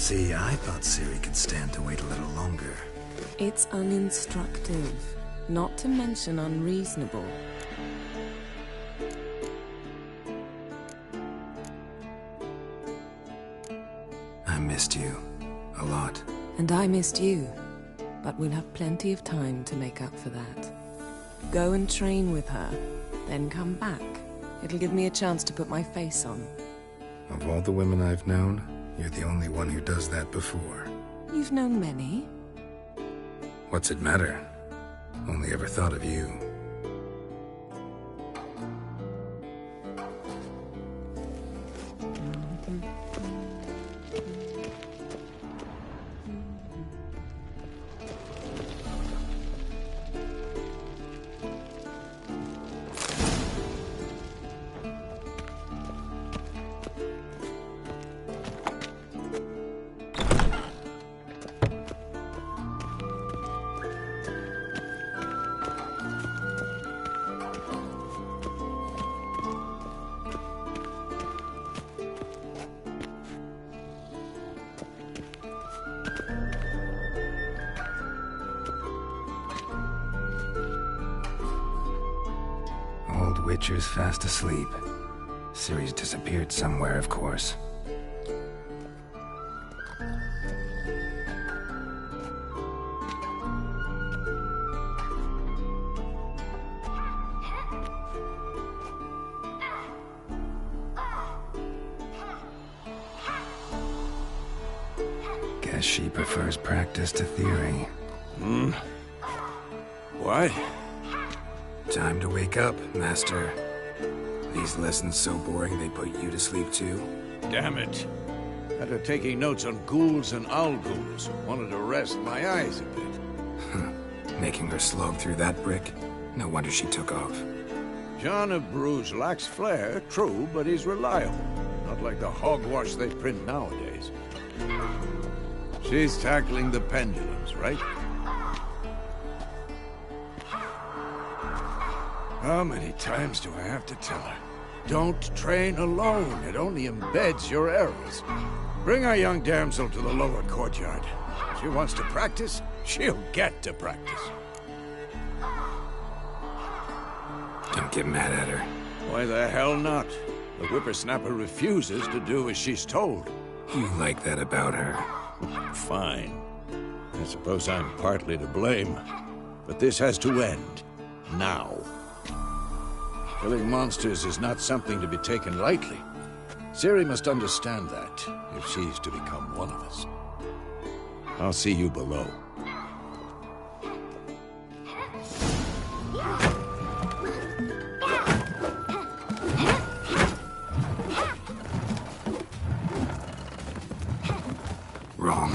See, I thought Ciri could stand to wait a little longer. It's uninstructive, not to mention unreasonable. I missed you. A lot. And I missed you. But we'll have plenty of time to make up for that. Go and train with her, then come back. It'll give me a chance to put my face on. Of all the women I've known, you're the only one who does that before. You've known many. What's it matter? Only ever thought of you. Witcher's fast asleep. Ciri's disappeared somewhere, of course. Guess she prefers practice to theory. What? Time to wake up, Master. These lessons so boring they put you to sleep too? Damn it. After taking notes on ghouls and owl ghouls, wanted to rest my eyes a bit. Making her slog through that brick? No wonder she took off. John of Bruges lacks flair, true, but he's reliable. Not like the hogwash they print nowadays. She's tackling the pendulums, right? How many times do I have to tell her? Don't train alone. It only embeds your errors. Bring our young damsel to the lower courtyard. She wants to practice, she'll get to practice. Don't get mad at her. Why the hell not? The whippersnapper refuses to do as she's told. You like that about her? Fine. I suppose I'm partly to blame. But this has to end. Now. Killing monsters is not something to be taken lightly. Ciri must understand that, if she's to become one of us. I'll see you below. Wrong.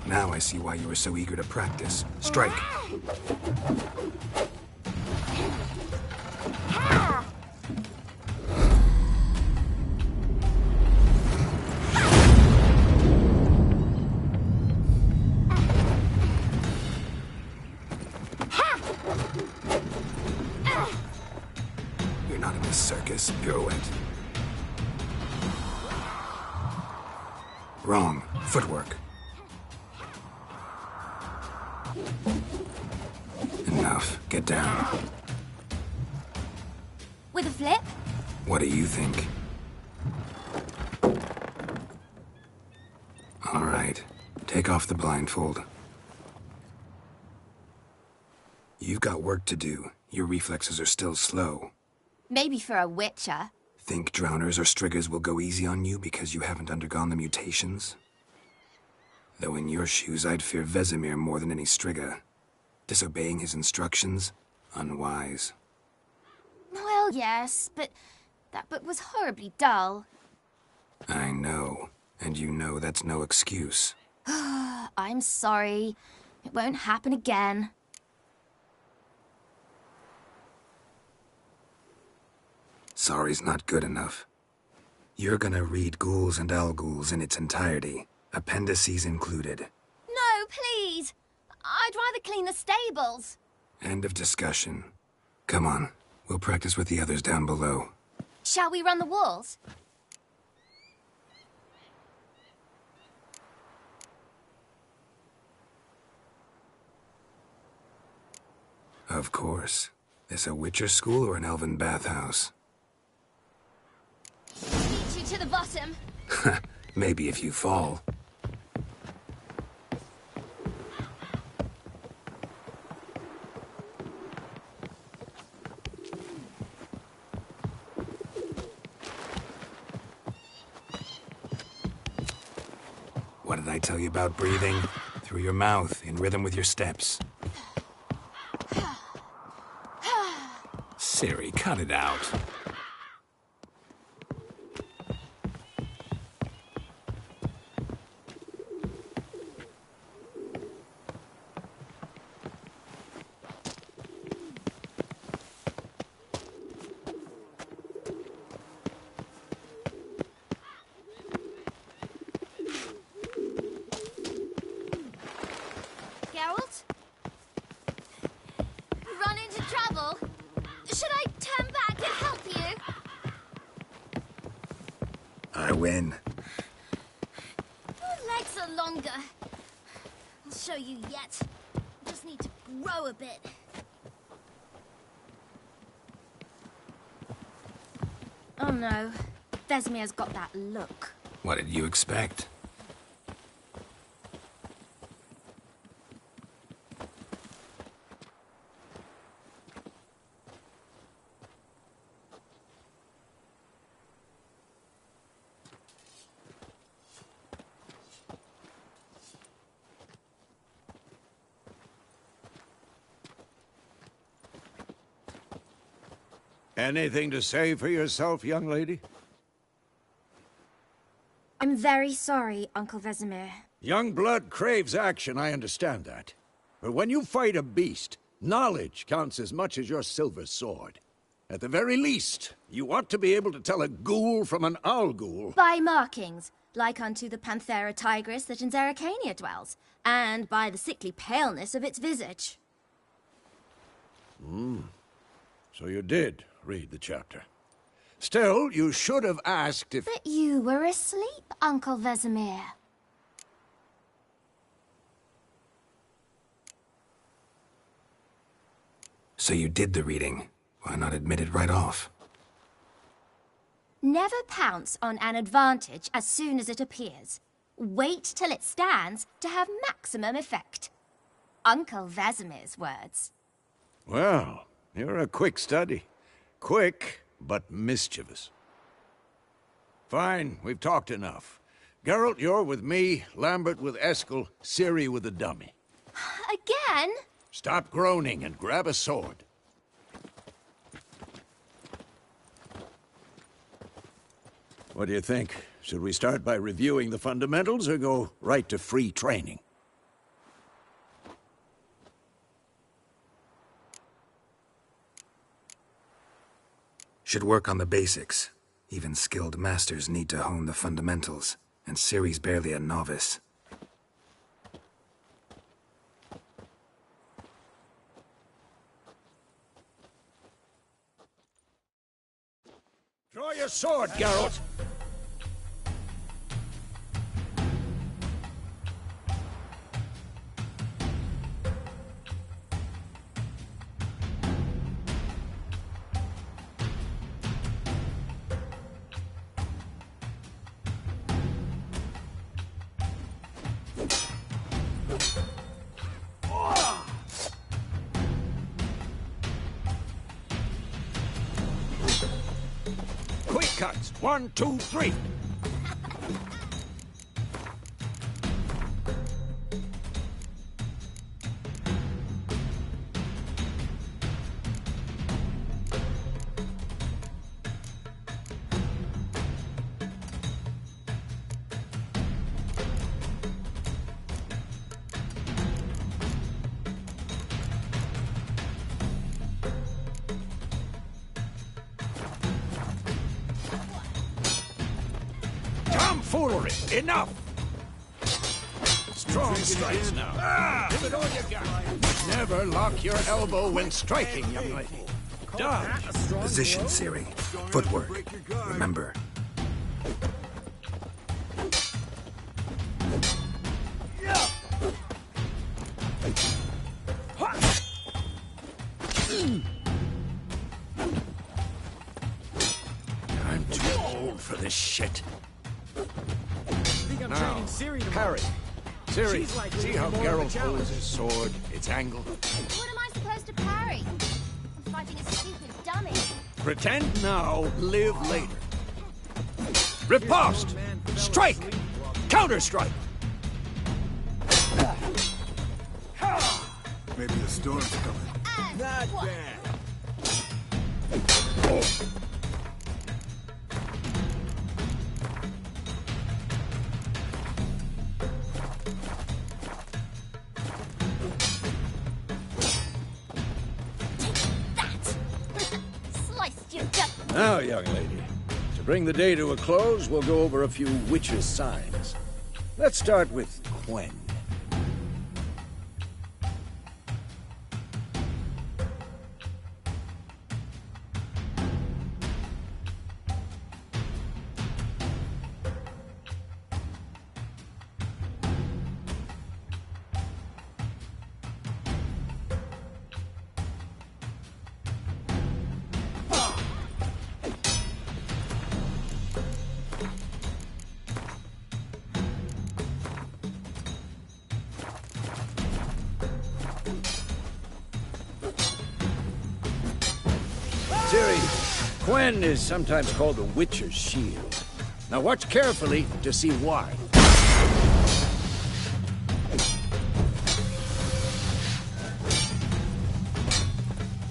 Now I see why you were so eager to practice. Strike. You're not in this circus, pirouette. Wrong. Footwork. Enough. Get down. With a flip? What do you think? All right. Take off the blindfold. You've got work to do. Your reflexes are still slow. Maybe for a witcher. Think drowners or striggers will go easy on you because you haven't undergone the mutations? Though in your shoes, I'd fear Vesemir more than any strigger. Disobeying his instructions? Unwise. Well, yes, but that book was horribly dull. I know. And you know that's no excuse. I'm sorry. It won't happen again. Sorry's not good enough. You're gonna read Ghouls and Owlghouls in its entirety, appendices included. No, please! I'd rather clean the stables. End of discussion. Come on, we'll practice with the others down below. Shall we run the walls? Of course. This a Witcher school or an elven bathhouse? Beat you to the bottom. Maybe if you fall. What did I tell you about breathing? Through your mouth, in rhythm with your steps. Ciri, cut it out. Geralt? Run into trouble? Should I turn back and help you? I win. Your legs are longer. I'll show you yet. Just need to grow a bit. Oh no. Vesemir's got that look. What did you expect? Anything to say for yourself, young lady? I'm very sorry, Uncle Vesemir. Young blood craves action, I understand that. But when you fight a beast, knowledge counts as much as your silver sword. At the very least, you ought to be able to tell a ghoul from an owl ghoul. By markings, like unto the Panthera tigris that in Zerrikania dwells, and by the sickly paleness of its visage. So you did read the chapter. Still, you should have asked if... But you were asleep, Uncle Vesemir. So you did the reading. Why not admit it right off? Never pounce on an advantage as soon as it appears. Wait till it stands to have maximum effect. Uncle Vesemir's words. Well, you're a quick study. Quick, but mischievous. Fine, we've talked enough. Geralt, you're with me, Lambert with Eskel, Ciri with the dummy. Again? Stop groaning and grab a sword. What do you think? Should we start by reviewing the fundamentals or go right to free training? Should work on the basics. Even skilled masters need to hone the fundamentals, and Ciri's barely a novice. Draw your sword, Geralt! Quick cuts! 1, 2, 3! Tomfoolery! Enough! Strong strikes now. Give it all you got. Never lock your elbow when striking, young lady. Dodge. Position, Ciri. Footwork. Remember. for this shit. I think I'm Now, trading Ciri tomorrow. parry. Ciri, She's likely see to be how more of a Geralt challenge. holds his sword? It's angled. What am I supposed to parry? I'm fighting a stupid dummy. Pretend now, live later. Riposte! Strike! Counter-strike! Maybe the storm's coming. Not bad. That! Sliced you down. Now, young lady, to bring the day to a close, we'll go over a few witches' signs. Let's start with Quen. Ciri, Quen is sometimes called the Witcher's Shield. Now watch carefully to see why.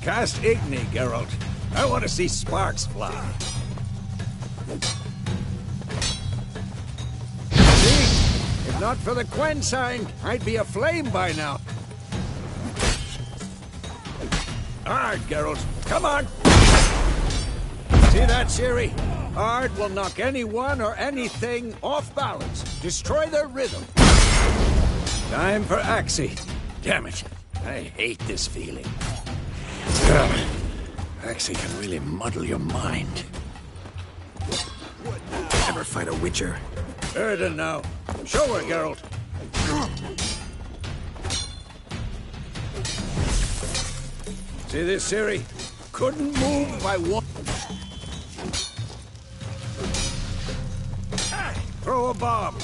Cast Igni, Geralt. I want to see sparks fly. See? If not for the Quen sign, I'd be aflame by now. Hard, Geralt. Come on! See that, Ciri? Hard will knock anyone or anything off balance. Destroy their rhythm. Time for Axie. Damn it. I hate this feeling. Axie can really muddle your mind. Ever fight a witcher? Erden now. Show her, Geralt. See this, Ciri? Couldn't move by one. Throw a bomb.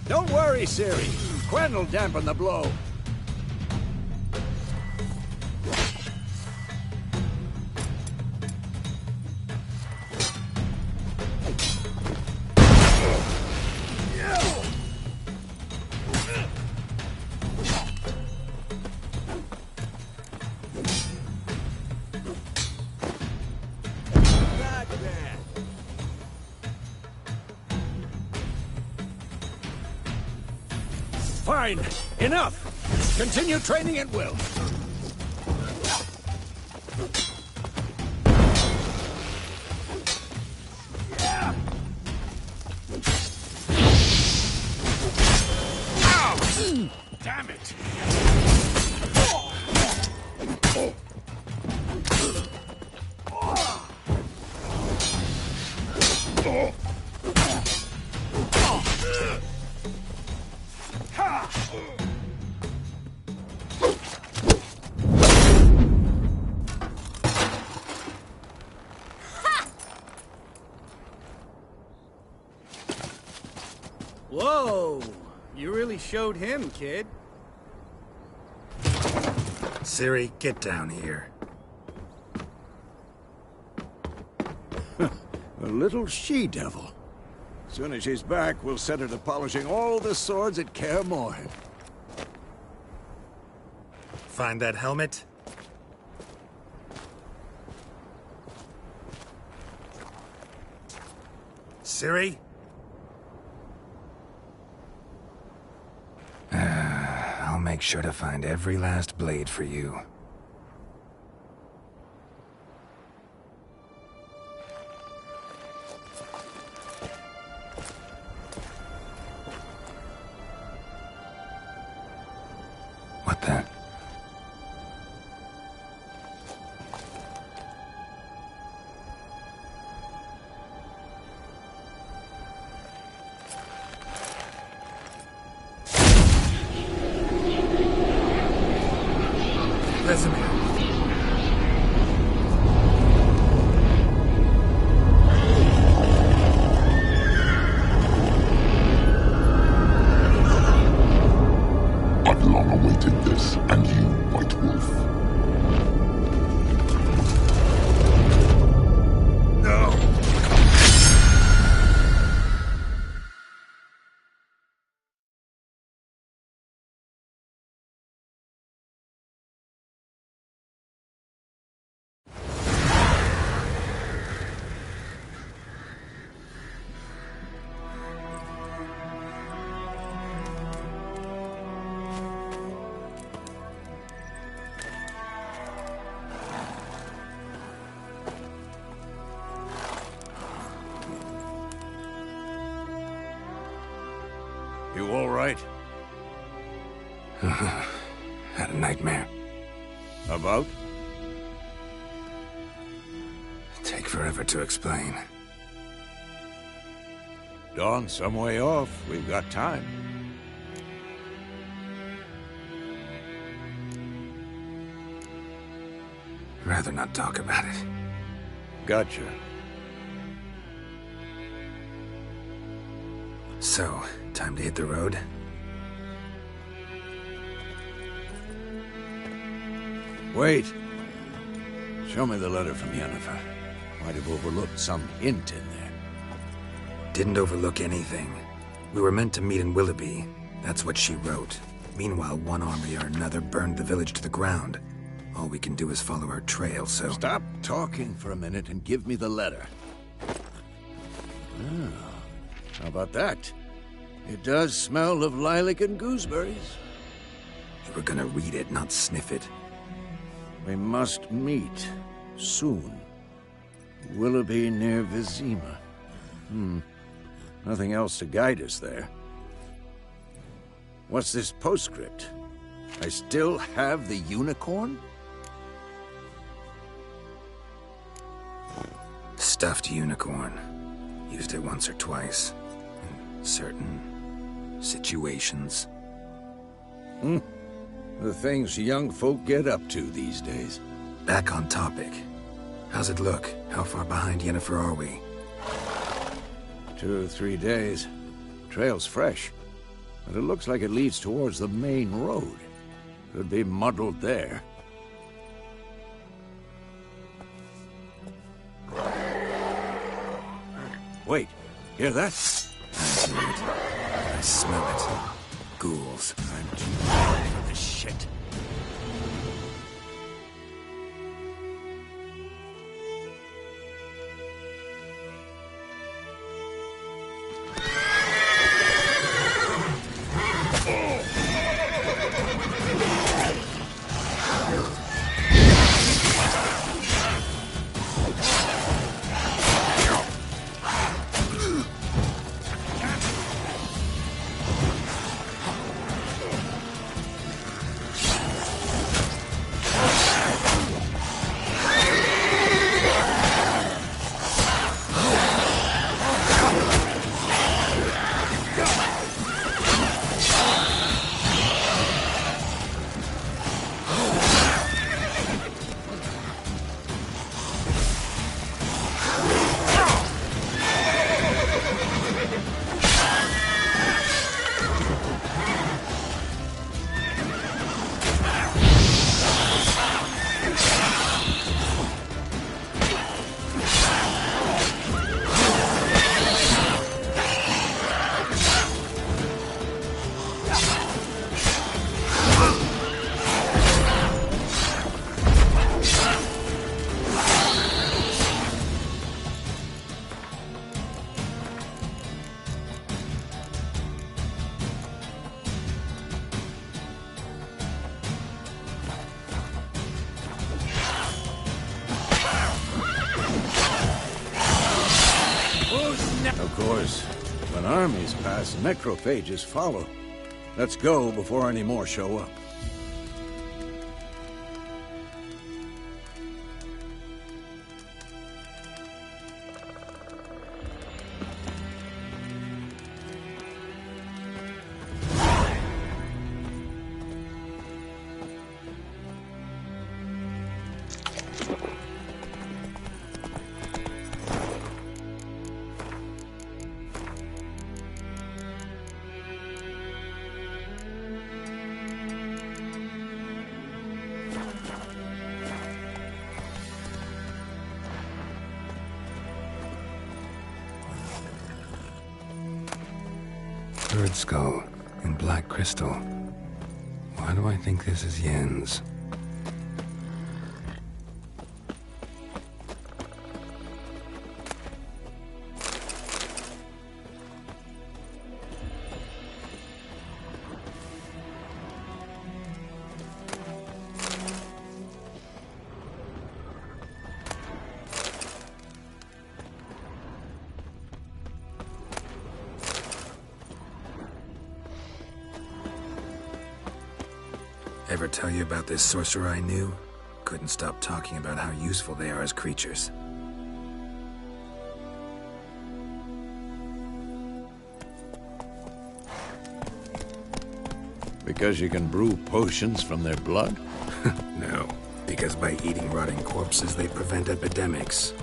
Don't worry, Ciri. Quen will dampen the blow. Not bad. Fine. Enough. Continue training at will. Ow! Damn it. Whoa! You really showed him, kid. Ciri, get down here. A little she-devil. Soon as she's back, we'll set her to polishing all the swords at Kaer Morhen. Find that helmet? Ciri? I'll make sure to find every last blade for you. What the? You all right? Had a nightmare. About? Take forever to explain. Dawn's some way off. We've got time. Rather not talk about it. Gotcha. So, time to hit the road? Wait. Show me the letter from Yennefer. Might have overlooked some hint in there. Didn't overlook anything. We were meant to meet in Willoughby. That's what she wrote. Meanwhile, one army or another burned the village to the ground. All we can do is follow her trail, so... Stop talking for a minute and give me the letter. Oh, how about that? It does smell of lilac and gooseberries. You were gonna read it, not sniff it. We must meet. Soon. Willoughby near Vizima. Nothing else to guide us there. What's this postscript? I still have the unicorn? Stuffed unicorn. Used it once or twice. In certain situations. The things young folk get up to these days. Back on topic. How's it look? How far behind Yennefer are we? 2 or 3 days. Trail's fresh, but it looks like it leads towards the main road. Could be muddled there. Wait, hear that? I hear it. I smell it. Ghouls. I'm too tired of this shit. Of course, when armies pass, necrophages follow. Let's go before any more show up. Bird skull and black crystal. Why do I think this is Yen's? Ever tell you about this sorcerer I knew? Couldn't stop talking about how useful they are as creatures. Because you can brew potions from their blood? No, because by eating rotting corpses, they prevent epidemics.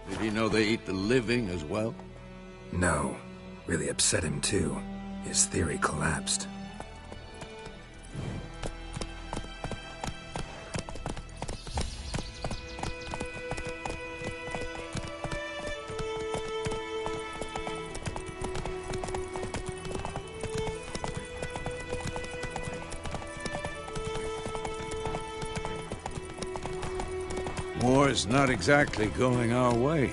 Did he know they eat the living as well? No. Really upset him, too. His theory collapsed. War's not exactly going our way.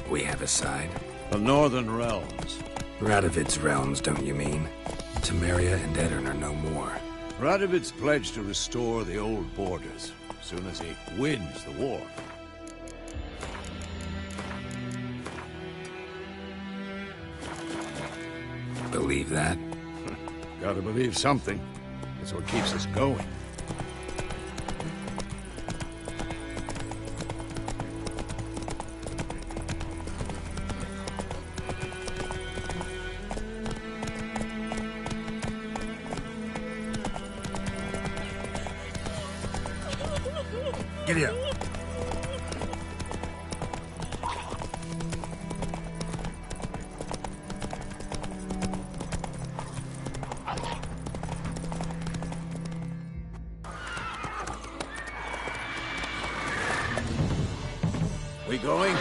We have a side. The Northern Realms. Radovid's realms, don't you mean? Temeria and Edirn are no more. Radovid's pledged to restore the old borders as soon as he wins the war. Believe that? Gotta believe something. It's what keeps us going. Giddy up. We going?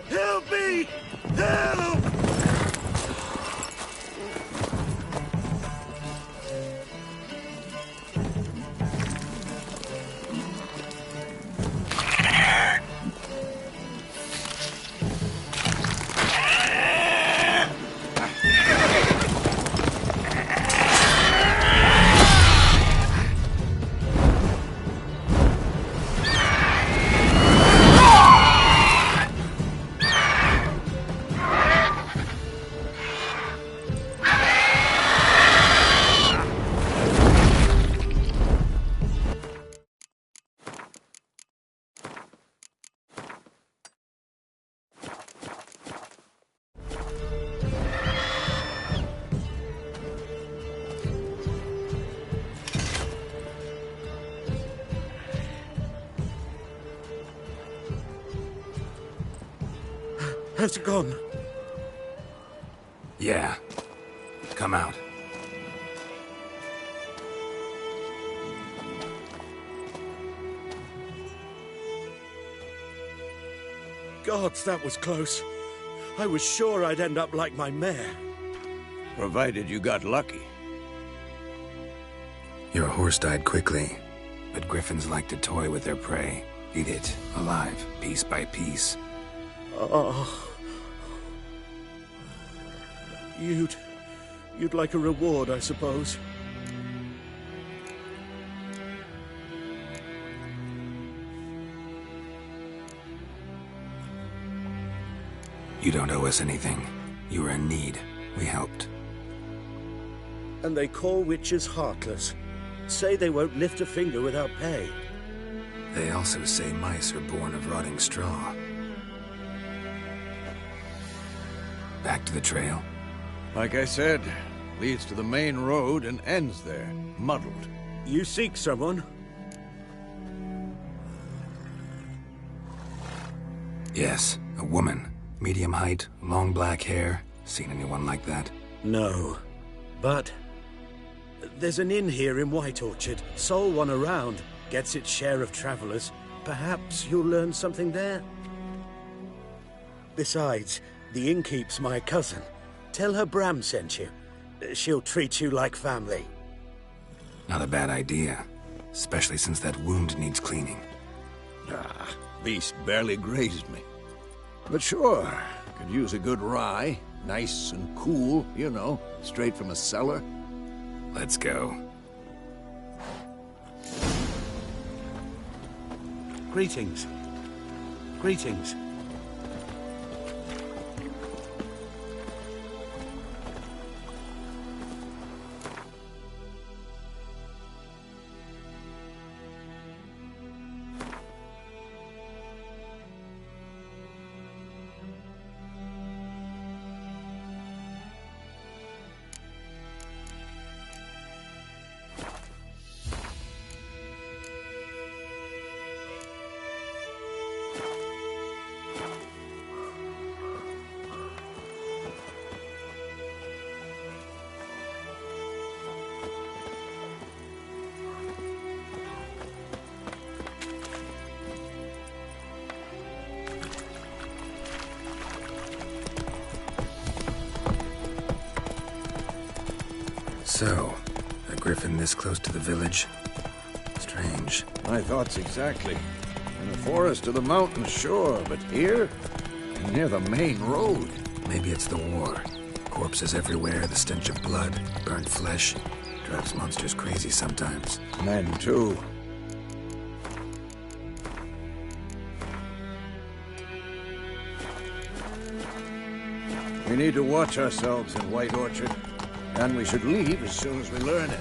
Help me! Help! Has it gone? Yeah. Come out. Gods, that was close. I was sure I'd end up like my mare. Provided you got lucky. Your horse died quickly, but griffins like to toy with their prey. Eat it, alive, piece by piece. Oh. You'd like a reward, I suppose. You don't owe us anything. You were in need. We helped. And they call witches heartless. Say they won't lift a finger without pay. They also say mice are born of rotting straw. Back to the trail? Like I said, leads to the main road and ends there, muddled. You seek someone? Yes, a woman. Medium height, long black hair. Seen anyone like that? No. But there's an inn here in White Orchard. Sole one around. Gets its share of travelers. Perhaps you'll learn something there? Besides, the innkeep's my cousin. Tell her Bram sent you. She'll treat you like family. Not a bad idea. Especially since that wound needs cleaning. Beast barely grazed me. But sure, could use a good rye. Nice and cool, you know, straight from a cellar. Let's go. Greetings. Greetings. So, a griffin this close to the village? Strange. My thoughts exactly. In the forest or the mountains, sure, but here? Near the main road. Maybe it's the war. Corpses everywhere, the stench of blood, burnt flesh. Drives monsters crazy sometimes. Men, too. We need to watch ourselves in White Orchard. And we should leave as soon as we learn it.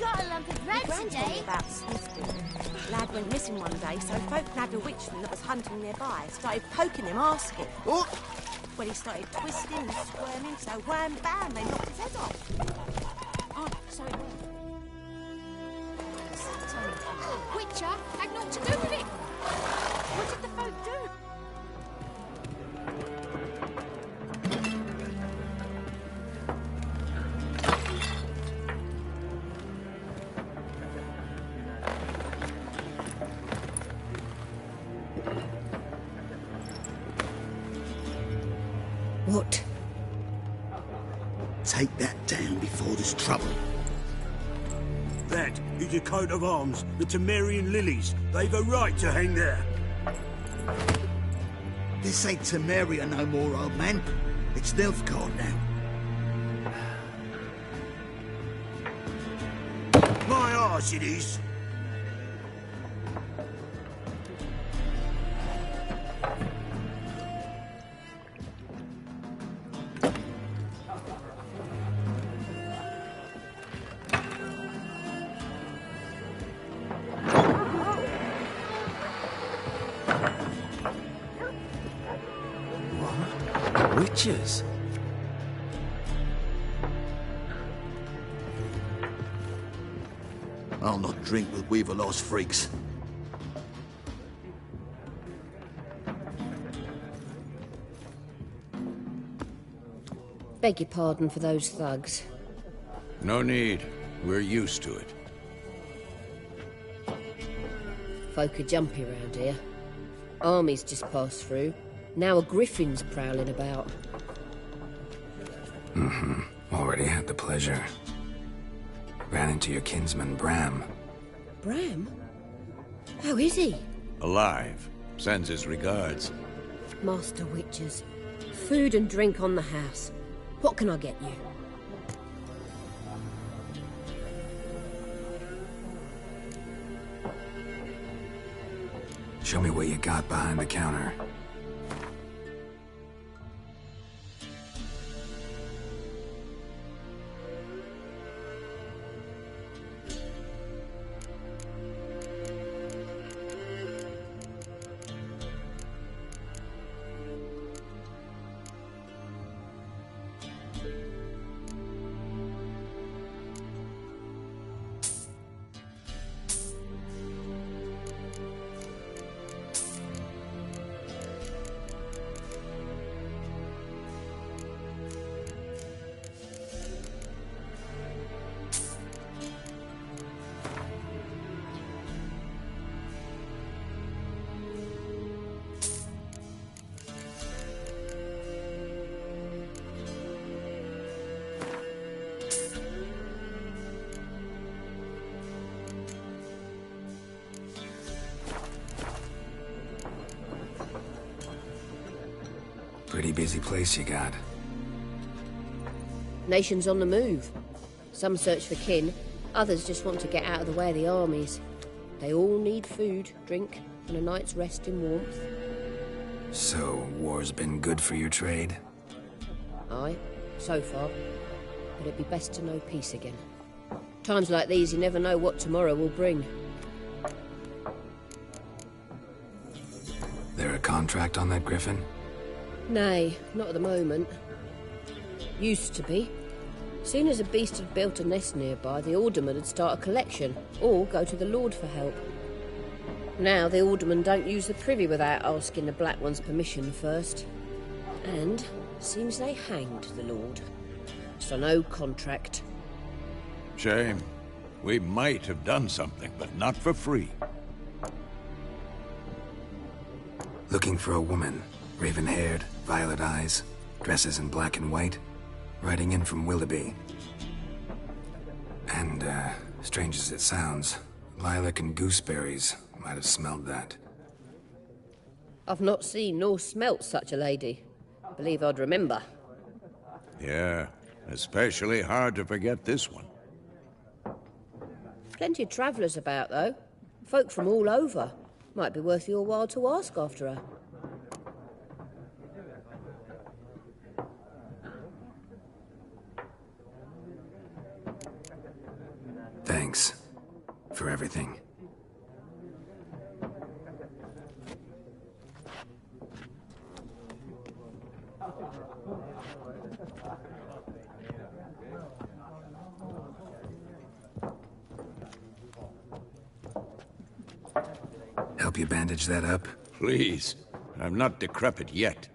Got a lump of bread Gran told me today. about Snifty. Lad went missing one day, so folk nabbed a witchman that was hunting nearby. Started poking him, asking. Oh! Well, he started twisting and squirming, so wham bam, they knocked his head off. Oh, so it was. Witcher had naught to do with it. What did the folk do? What? Take that down before there's trouble. That is a coat of arms, the Temerian lilies. They've a right to hang there. This ain't Temeria no more, old man. It's Nilfgaard now. My arse it is. Witches? I'll not drink with Weaverlost freaks. Beg your pardon for those thugs. No need. We're used to it. Folk are jumpy around here. Armies just passed through. Now a griffin's prowling about. Already had the pleasure. Ran into your kinsman, Bram. Bram? How is he? Alive. Sends his regards. Master Witchers. Food and drink on the house. What can I get you? Show me what you got behind the counter. Pretty busy place you got. Nations on the move. Some search for kin, others just want to get out of the way of the armies. They all need food, drink, and a night's rest in warmth. So, war's been good for your trade? Aye, so far. But it'd be best to know peace again. Times like these, you never know what tomorrow will bring. There a contract on that griffin? Nay, not at the moment. Used to be. Soon as a beast had built a nest nearby, the alderman would start a collection, or go to the Lord for help. Now the aldermen don't use the privy without asking the Black One's permission first. And seems they hanged the Lord. So no contract. Shame. We might have done something, but not for free. Looking for a woman. Raven-haired, violet eyes, dresses in black and white. Riding in from Willoughby. And, strange as it sounds, lilac and gooseberries might have smelled that. I've not seen nor smelt such a lady. Believe I'd remember. Yeah, especially hard to forget this one. Plenty of travellers about, though. Folk from all over. Might be worth your while to ask after her. Thanks for everything. Help you bandage that up? Please. I'm not decrepit yet.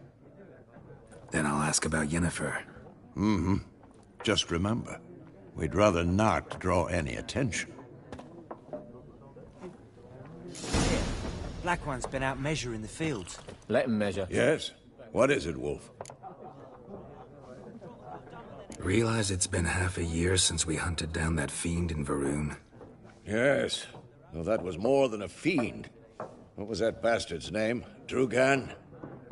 Then I'll ask about Yennefer. Mm-hmm. Just remember, we'd rather not draw any attention. Black One's been out measuring the fields. Let him measure. Yes? What is it, Wolf? Realize it's been half a year since we hunted down that fiend in Varun? Yes. Though that was more than a fiend. What was that bastard's name? Drugan?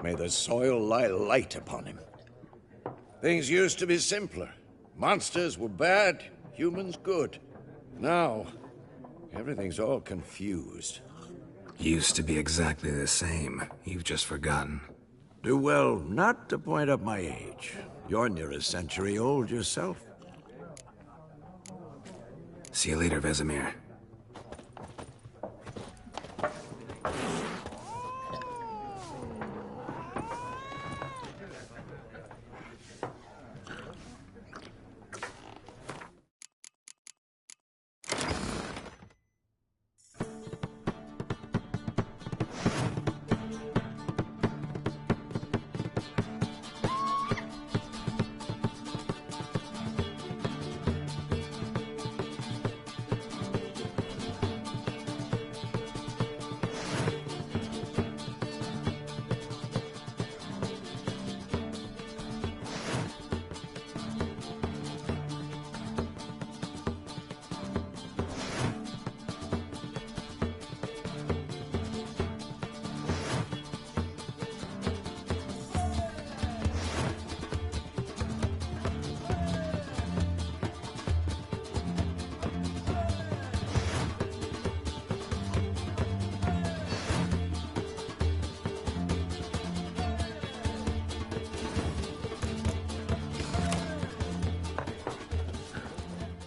May the soil lie light upon him. Things used to be simpler. Monsters were bad, humans good. Now, everything's all confused. Used to be exactly the same. You've just forgotten. Do well not to point up my age. You're near a century old yourself. See you later, Vesemir.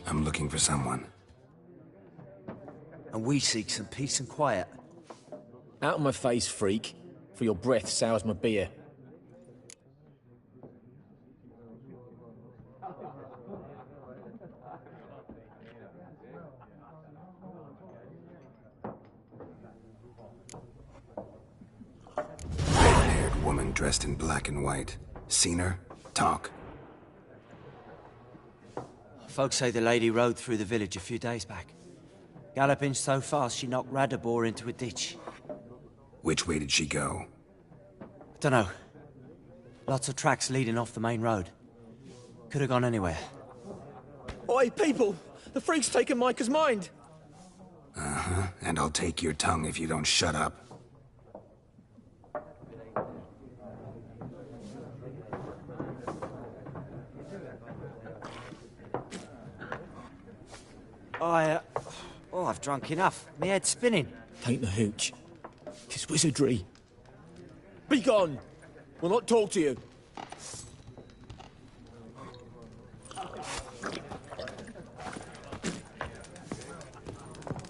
I'm looking for someone. And we seek some peace and quiet. Out of my face, freak. For your breath sours my beer. Red-haired woman dressed in black and white. Seen her? Talk. Folks say the lady rode through the village a few days back. Galloping so fast she knocked Radabor into a ditch. Which way did she go? Dunno. Lots of tracks leading off the main road. Could have gone anywhere. Oi, people! The freak's taken Micah's mind! Uh-huh, and I'll take your tongue if you don't shut up. I've drunk enough. My head's spinning. Tain't the hooch. It's wizardry. Be gone! We'll not talk to you.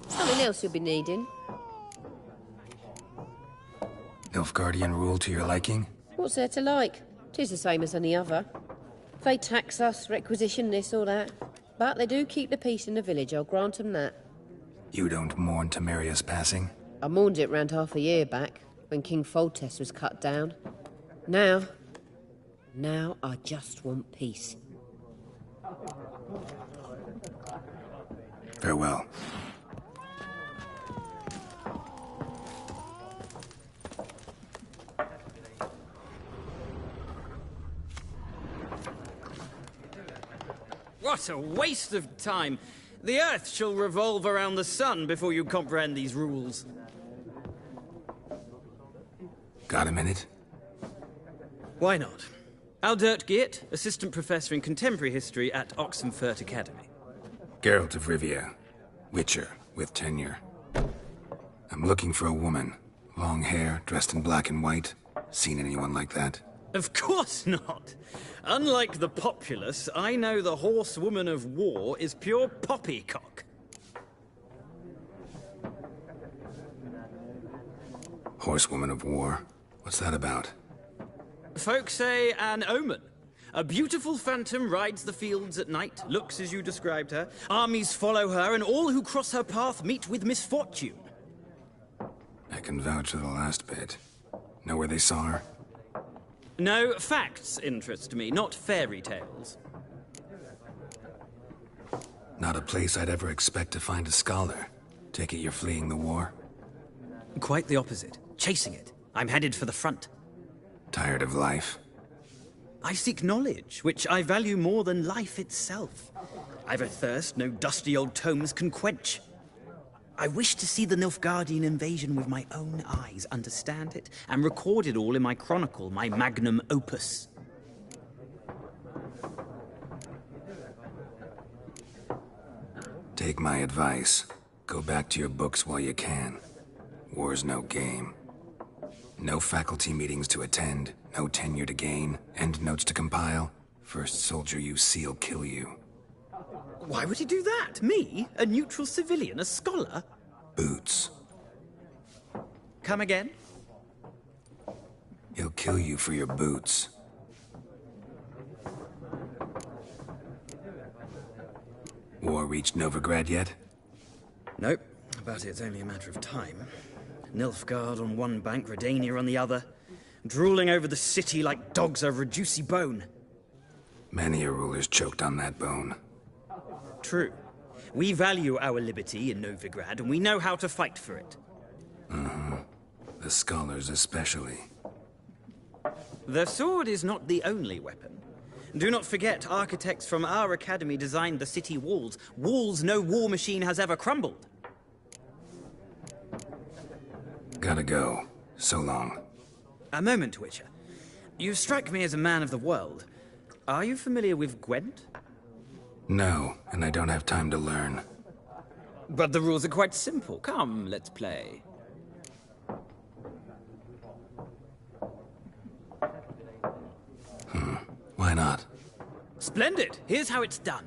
Something else you'll be needing. Nilfgaardian rule to your liking? What's there to like? 'Tis the same as any other. They tax us, requisition this or that. But they do keep the peace in the village, I'll grant 'em that. You don't mourn Temeria's passing? I mourned it round half a year back, when King Foltest was cut down. Now I just want peace. Farewell. What a waste of time! The Earth shall revolve around the sun before you comprehend these rules. Got a minute? Why not? Aldert Geert, Assistant Professor in Contemporary History at Oxenfurt Academy. Geralt of Rivia. Witcher, with tenure. I'm looking for a woman. Long hair, dressed in black and white. Seen anyone like that? Of course not! Unlike the populace, I know the horsewoman of war is pure poppycock. Horsewoman of war? What's that about? Folks say an omen. A beautiful phantom rides the fields at night, looks as you described her. Armies follow her, and all who cross her path meet with misfortune. I can vouch for the last bit. Know where they saw her? No, facts interest me, not fairy tales. Not a place I'd ever expect to find a scholar. Take it you're fleeing the war? Quite the opposite. Chasing it. I'm headed for the front. Tired of life? I seek knowledge, which I value more than life itself. I've a thirst no dusty old tomes can quench. I wish to see the Nilfgaardian invasion with my own eyes, understand it, and record it all in my chronicle, my magnum opus. Take my advice. Go back to your books while you can. War's no game. No faculty meetings to attend, no tenure to gain, end notes to compile. First soldier you see'll kill you. Why would he do that? Me? A neutral civilian? A scholar? Boots. Come again? He'll kill you for your boots. War reached Novigrad yet? Nope, but it's only a matter of time. Nilfgaard on one bank, Redania on the other, drooling over the city like dogs over a juicy bone. Many a ruler's choked on that bone. True. We value our liberty in Novigrad, and we know how to fight for it. The scholars especially. The sword is not the only weapon. Do not forget, architects from our academy designed the city walls. Walls no war machine has ever crumbled. Gotta go. So long. A moment, Witcher. You strike me as a man of the world. Are you familiar with Gwent? No, and I don't have time to learn. But the rules are quite simple. Come, let's play. Why not? Splendid! Here's how it's done.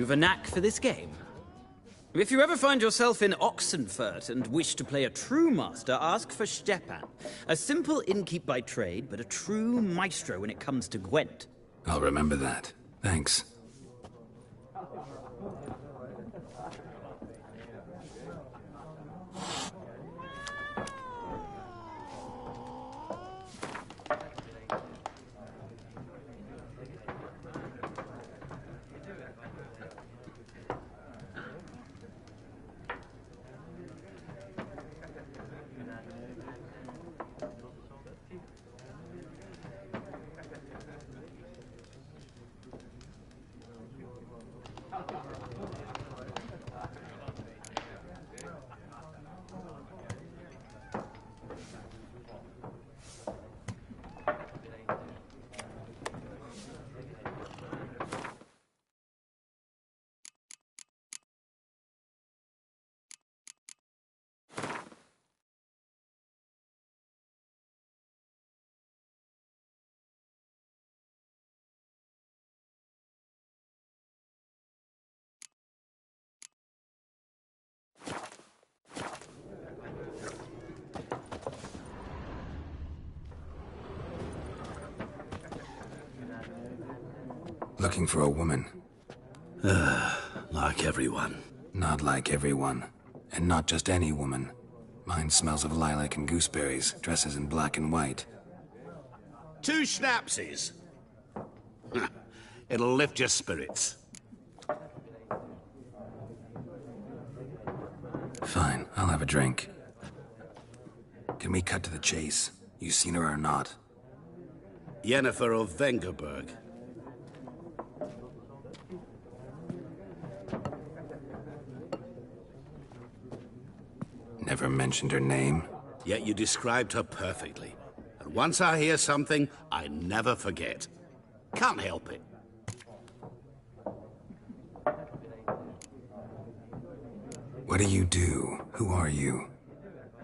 You've a knack for this game. If you ever find yourself in Oxenfurt and wish to play a true master, ask for Stepan. A simple innkeep by trade, but a true maestro when it comes to Gwent. I'll remember that. Thanks. Looking for a woman. Like everyone. Not like everyone. And not just any woman. Mine smells of lilac and gooseberries, dresses in black and white. 2 schnapsies. It'll lift your spirits. Fine, I'll have a drink. Can we cut to the chase? You seen her or not? Yennefer of Vengerberg. Never mentioned her name. Yet you described her perfectly. And once I hear something, I never forget. Can't help it. What do you do? Who are you?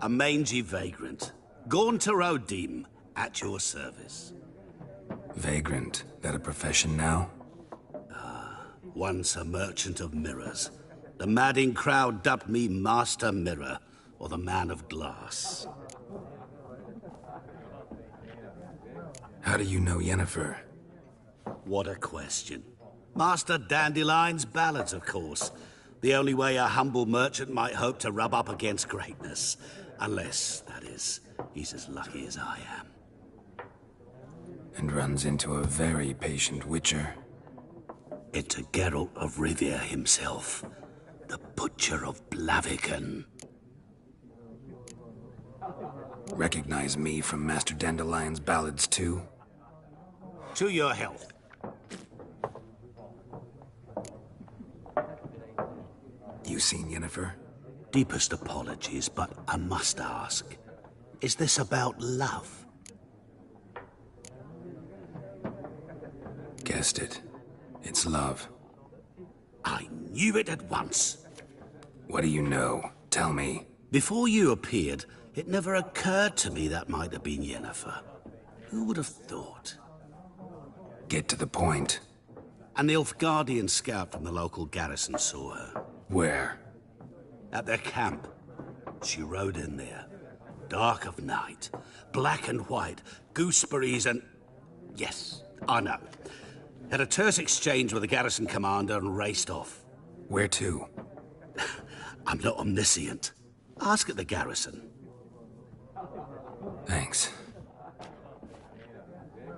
A mangy vagrant. Gaunter O'Dim, at your service. Vagrant. That a profession now? Once a merchant of mirrors. The madding crowd dubbed me Master Mirror, or the Man of Glass. How do you know Yennefer? What a question. Master Dandelion's ballads, of course. The only way a humble merchant might hope to rub up against greatness. Unless, that is, he's as lucky as I am. And runs into a very patient witcher. Into Geralt of Rivia himself. The Butcher of Blaviken. Recognize me from Master Dandelion's ballads, too? To your health. You seen Yennefer? Deepest apologies, but I must ask. Is this about love? Guessed it. It's love. I knew it at once. What do you know? Tell me. Before you appeared, it never occurred to me that might have been Yennefer. Who would have thought? Get to the point. A Nilfgaardian scout from the local garrison saw her. Where? At their camp. She rode in there. Dark of night. Black and white. Gooseberries and... Yes, I know. Had a terse exchange with the garrison commander and raced off. Where to? I'm not omniscient. Ask at the garrison. Thanks.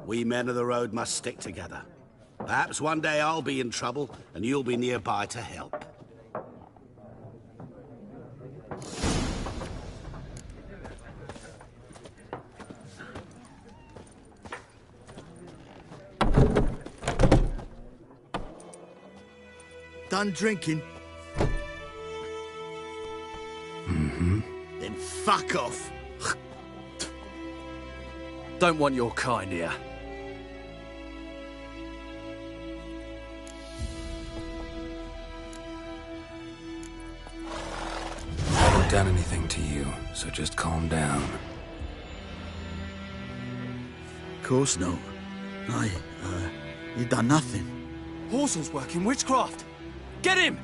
We men of the road must stick together. Perhaps one day I'll be in trouble and you'll be nearby to help. Done drinking? Mm-hmm. Then fuck off. Don't want your kind here. I haven't done anything to you, so just calm down. Of course not. You done nothing. Horsel's working witchcraft. Get him!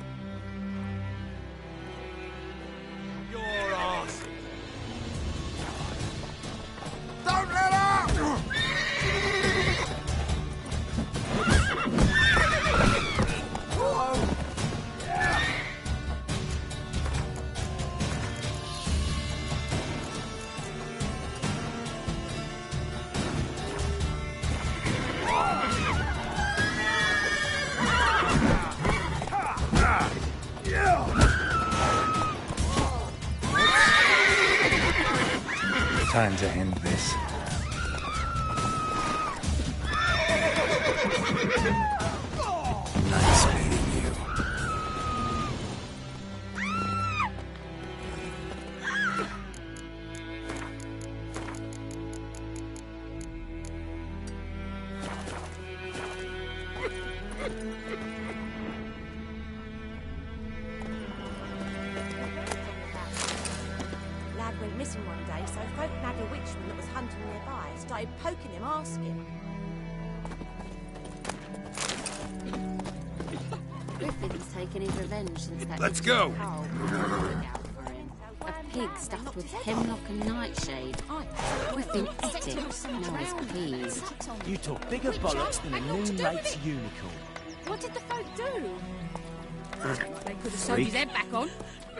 Your ass! Don't let up! Time to end this. Nice meeting you. Lad went missing one day, so folk nabbed a witchman that was hunting nearby, started poking him, asking. Griffin's taken his revenge since that. Let's go. A pig stuffed with hemlock and nightshade. Griffin ate it. Now he's pleased. You talk bigger bollocks than a noon lakes unicorn. What did the folk do? They could have sewed his head back on.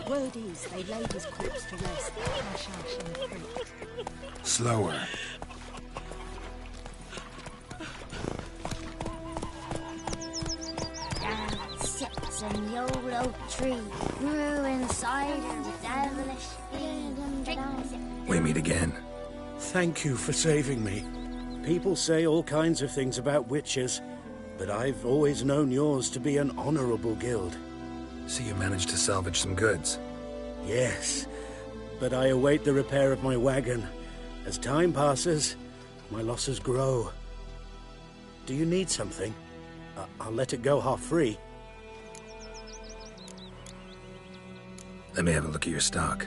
Word is, they laid his corpse to rest. Hush-hush in the creek. Slower. Down sits an old oak tree, grew inside a devilish fiend. Drink it. We meet again. Thank you for saving me. People say all kinds of things about witches, but I've always known yours to be an honorable guild. So you managed to salvage some goods. Yes, but I await the repair of my wagon. As time passes, my losses grow. Do you need something? I'll let it go half-free. Let me have a look at your stock.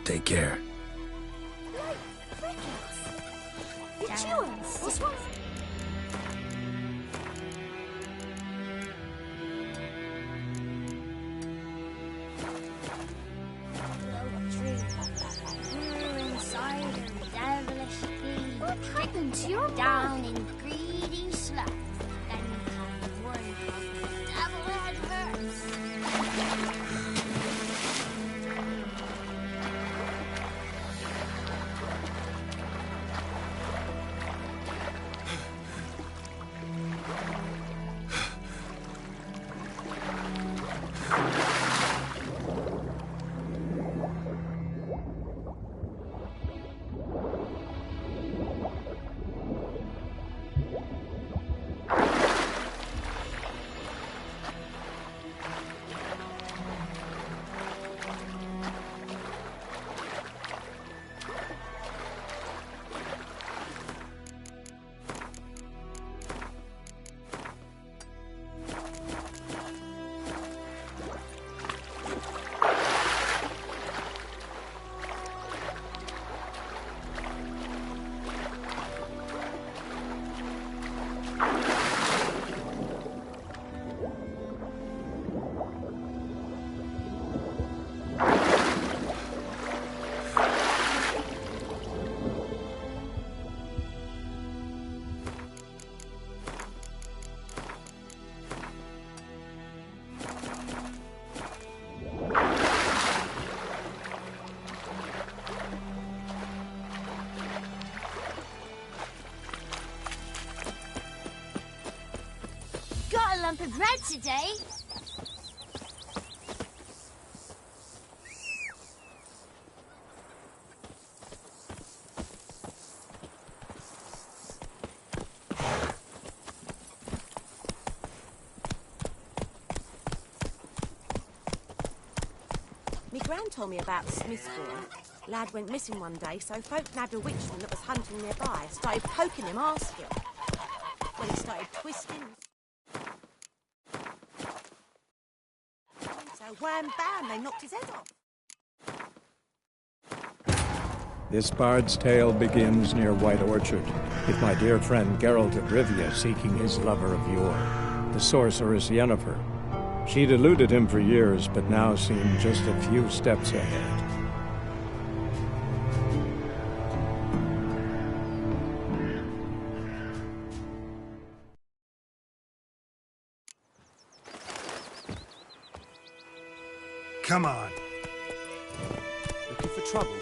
Take care. It's yours. This one. What happened to your down in greedy sloth? Then came one of the devil had hers. Got a lump of bread today. Me gran told me about Smith's boy. Lad went missing one day, so folk nabbed a witchman that was hunting nearby. Started poking him, asking. Well, he started twisting. So wham bam, they knocked his head off. This bard's tale begins near White Orchard, with my dear friend Geralt of Rivia seeking his lover of yore, the sorceress Yennefer. She'd eluded him for years, but now seemed just a few steps ahead. Come on. Looking for trouble?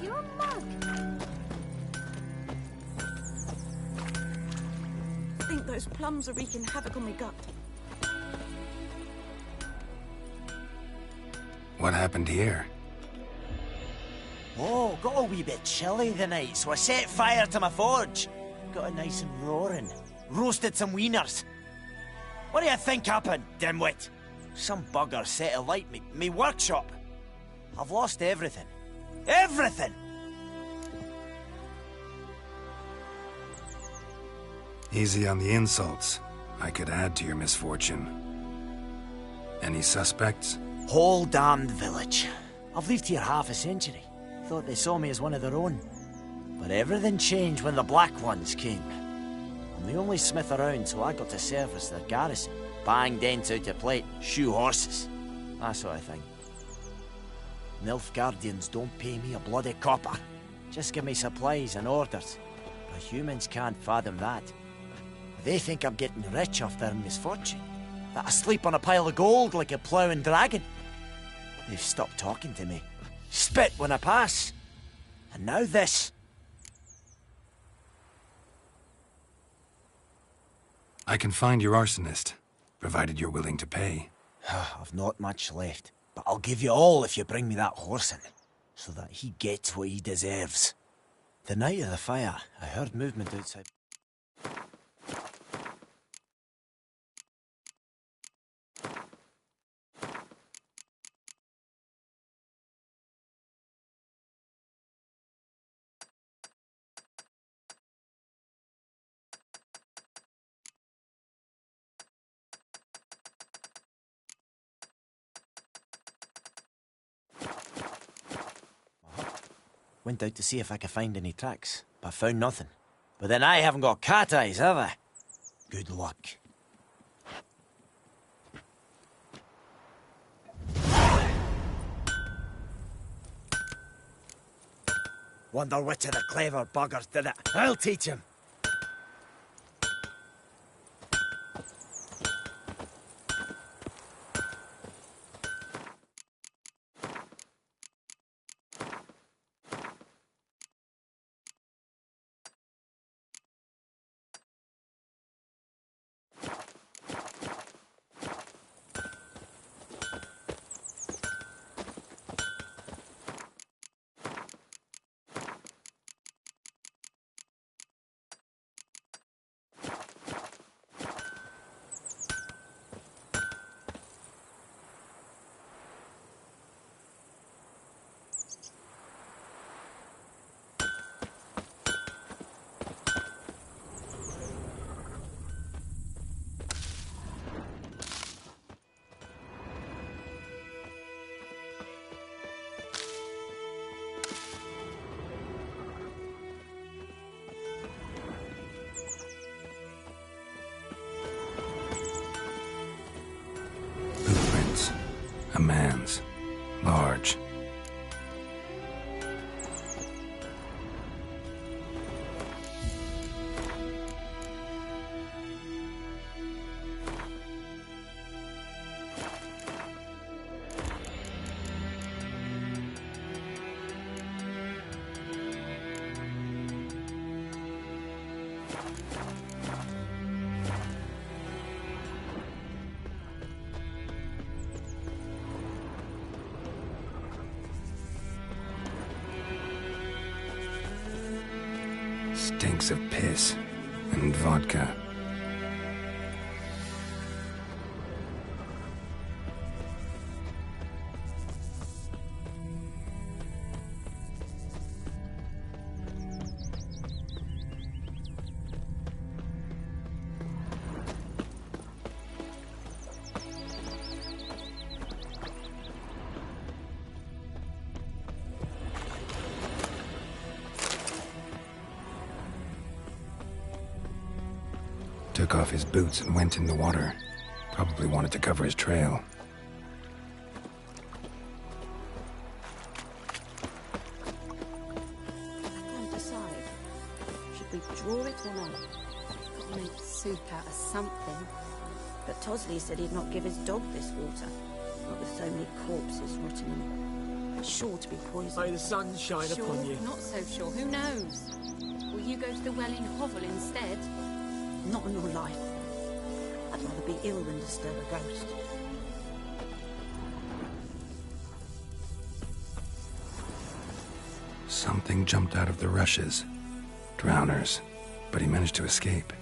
You're a mug. I think those plums are wreaking havoc on my gut. What happened here? Oh, got a wee bit chilly the night, so I set fire to my forge. Got it nice and roaring. Roasted some wieners. What do you think happened, dimwit? Some bugger set alight me workshop. I've lost everything. Everything! Easy on the insults. I could add to your misfortune. Any suspects? Whole damned village. I've lived here half a century. Thought they saw me as one of their own. But everything changed when the Black Ones came. I'm the only smith around, so I got to service their garrison. Bang dents out of plate, shoe horses. That sort of thing. Nilfgaardians don't pay me a bloody copper. Just give me supplies and orders. But humans can't fathom that. They think I'm getting rich off their misfortune. That I sleep on a pile of gold like a ploughing dragon. They've stopped talking to me. Spit when I pass. And now this. I can find your arsonist, provided you're willing to pay. I've not much left, but I'll give you all if you bring me that horse in, so that he gets what he deserves. The night of the fire, I heard movement outside. Went out to see if I could find any tracks, but found nothing. But then I haven't got cat eyes, have I? Good luck. Wonder which of the clever buggers did it. I'll teach him. A man's. Large. Stinks of piss and vodka. Took off his boots and went in the water. Probably wanted to cover his trail. I can't decide. Should we draw it or not? Got to make soup out of something. But Tosley said he'd not give his dog this water. Not with so many corpses rotting in it. It's sure to be poison. May the sun shine Sure, upon you. not so sure. Who knows? Will you go to the well in Hovel instead? Not on your life. I'd rather be ill than disturb a ghost. Something jumped out of the rushes. Drowners. But he managed to escape.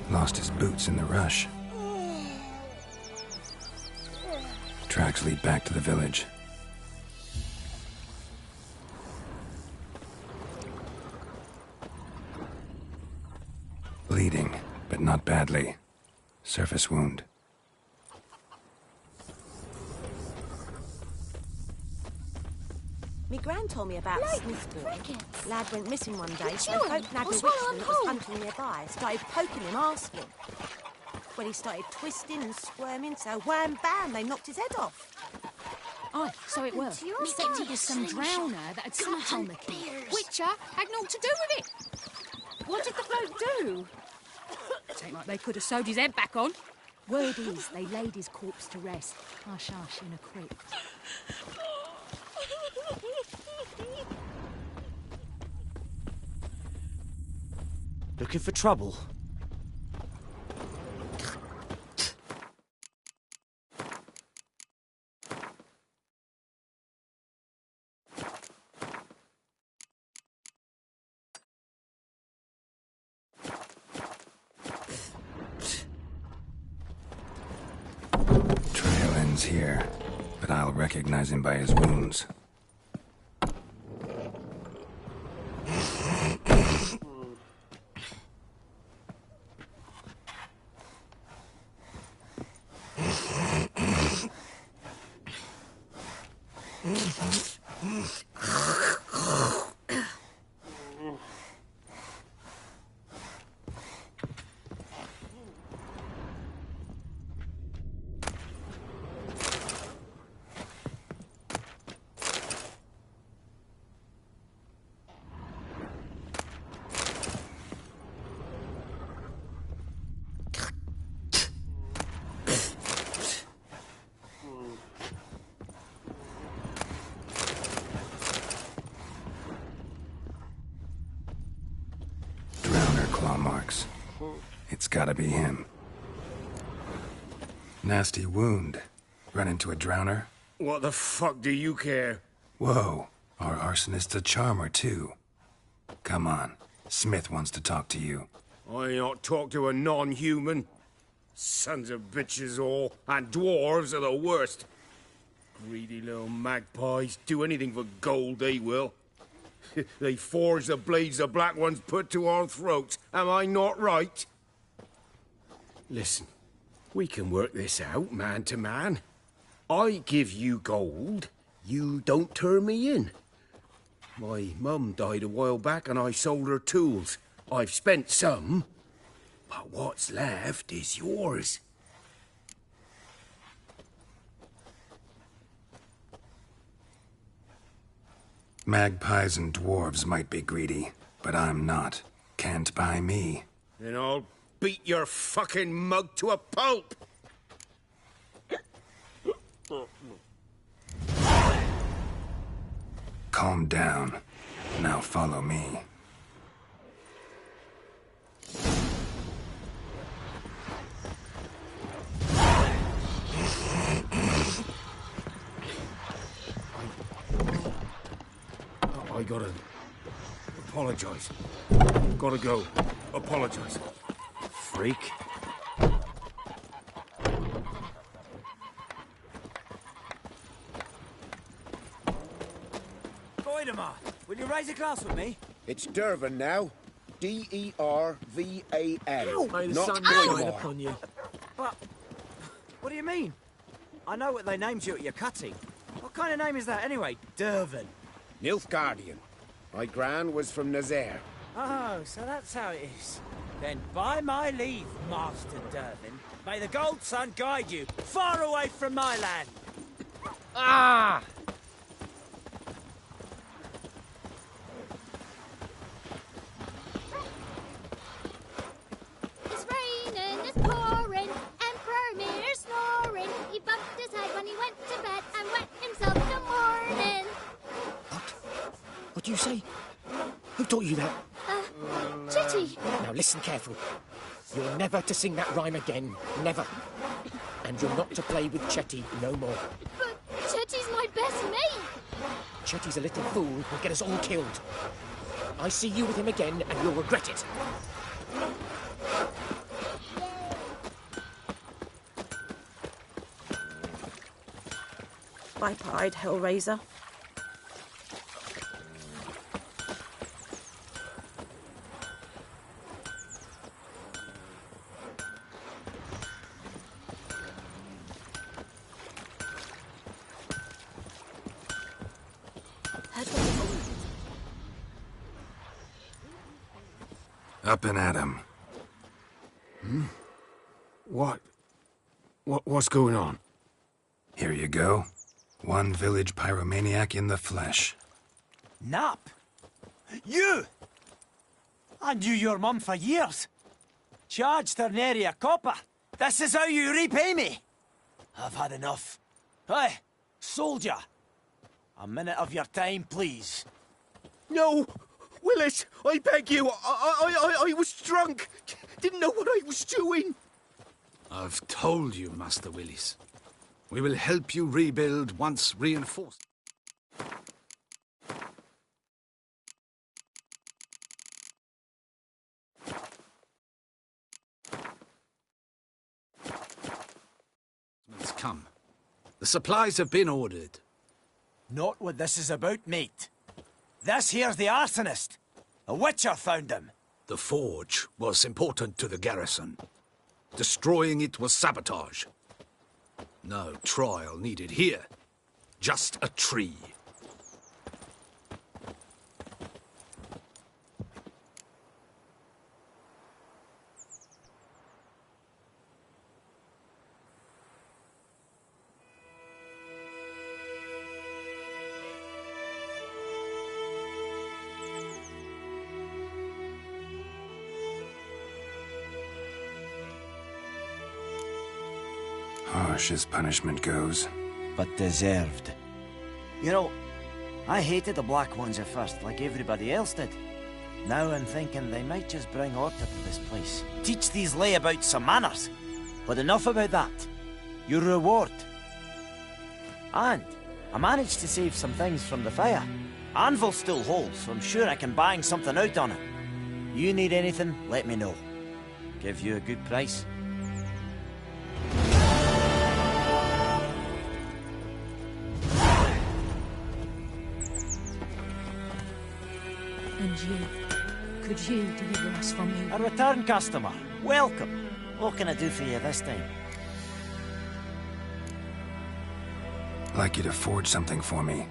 Lost his boots in the rush. Tracks lead back to the village. Bleeding, but not badly. Surface wound. Me gran told me about Smithville. crickets. Lad went missing one day, so Chew 'em, folk nabbed or a swallow witchman 'em that was whole. hunting nearby, started poking him, asking. When he started twisting and squirming, so wham bam, they knocked his head off. Aye, so it were. To your Except it son. was some drowner that had snapped on the key. Witcher had naught to do with it. What did the bloke do? Seemed like they could have sewed his head back on. Word is, they laid his corpse to rest, hush-hush in a crypt. Looking for trouble? Trail ends here, but I'll recognize him by his wounds. Claw marks. It's gotta be him. Nasty wound. Run into a drowner? What the fuck do you care? Whoa, our arsonist's a charmer too. Come on, Smith wants to talk to you. I ain't not talk to a non-human. Sons of bitches all, and dwarves are the worst. Greedy little magpies, do anything for gold, they will. They forge the blades the black ones put to our throats. Am I not right? Listen, we can work this out, man to man. I give you gold, you don't turn me in. My mum died a while back and I sold her tools. I've spent some, but what's left is yours. Magpies and dwarves might be greedy, but I'm not. Can't buy me. Then I'll beat your fucking mug to a pulp! Calm down. Now follow me. I gotta apologize. Gotta go. Apologize. Freak. Voidemar, will you raise a glass with me? It's Dervan now. D-E-R-V-A-N. May the Not sun shine Voidemar. upon you. But, what do you mean? I know what they named you at your cutting. What kind of name is that anyway? Dervan. Nilfgaardian. My gran was from Nazaire. Oh, so that's how it is. Then by my leave, Master Dervin, may the Gold Sun guide you far away from my land. Ah! It's raining, it's pouring, Emperor Mir snoring. He bumped his head when he went to bed and wet himself till morning. What do you say? Who taught you that? Chitty. Now listen careful. You're never to sing that rhyme again. Never. And you're not to play with Chetty no more. But Chitty's my best mate. Chetty's a little fool who'll get us all killed. I see you with him again and you'll regret it. Viper-eyed Hellraiser. Heard Up and at 'em. What's going on? Here you go. One village pyromaniac in the flesh. Nap? You! I knew your mum for years. Charged her nary a copper. This is how you repay me. I've had enough. Hey, soldier. A minute of your time, please. No! Willis, I beg you. I was drunk. Didn't know what I was doing. I've told you, Master Willis. We will help you rebuild once reinforced. Come. The supplies have been ordered. Not what this is about, mate. This here's the arsonist. A witcher found him. The forge was important to the garrison. Destroying it was sabotage. No trial needed here. Just a tree. Harsh as punishment goes. But deserved. You know, I hated the Black Ones at first, like everybody else did. Now I'm thinking they might just bring order to this place. Teach these layabouts some manners. But enough about that. Your reward. And I managed to save some things from the fire. Anvil still holds, so I'm sure I can bang something out on it. You need anything, let me know. Give you a good price. And you? Could you deliver us from you? A return customer. Welcome. What can I do for you this time? Like you to forge something for me.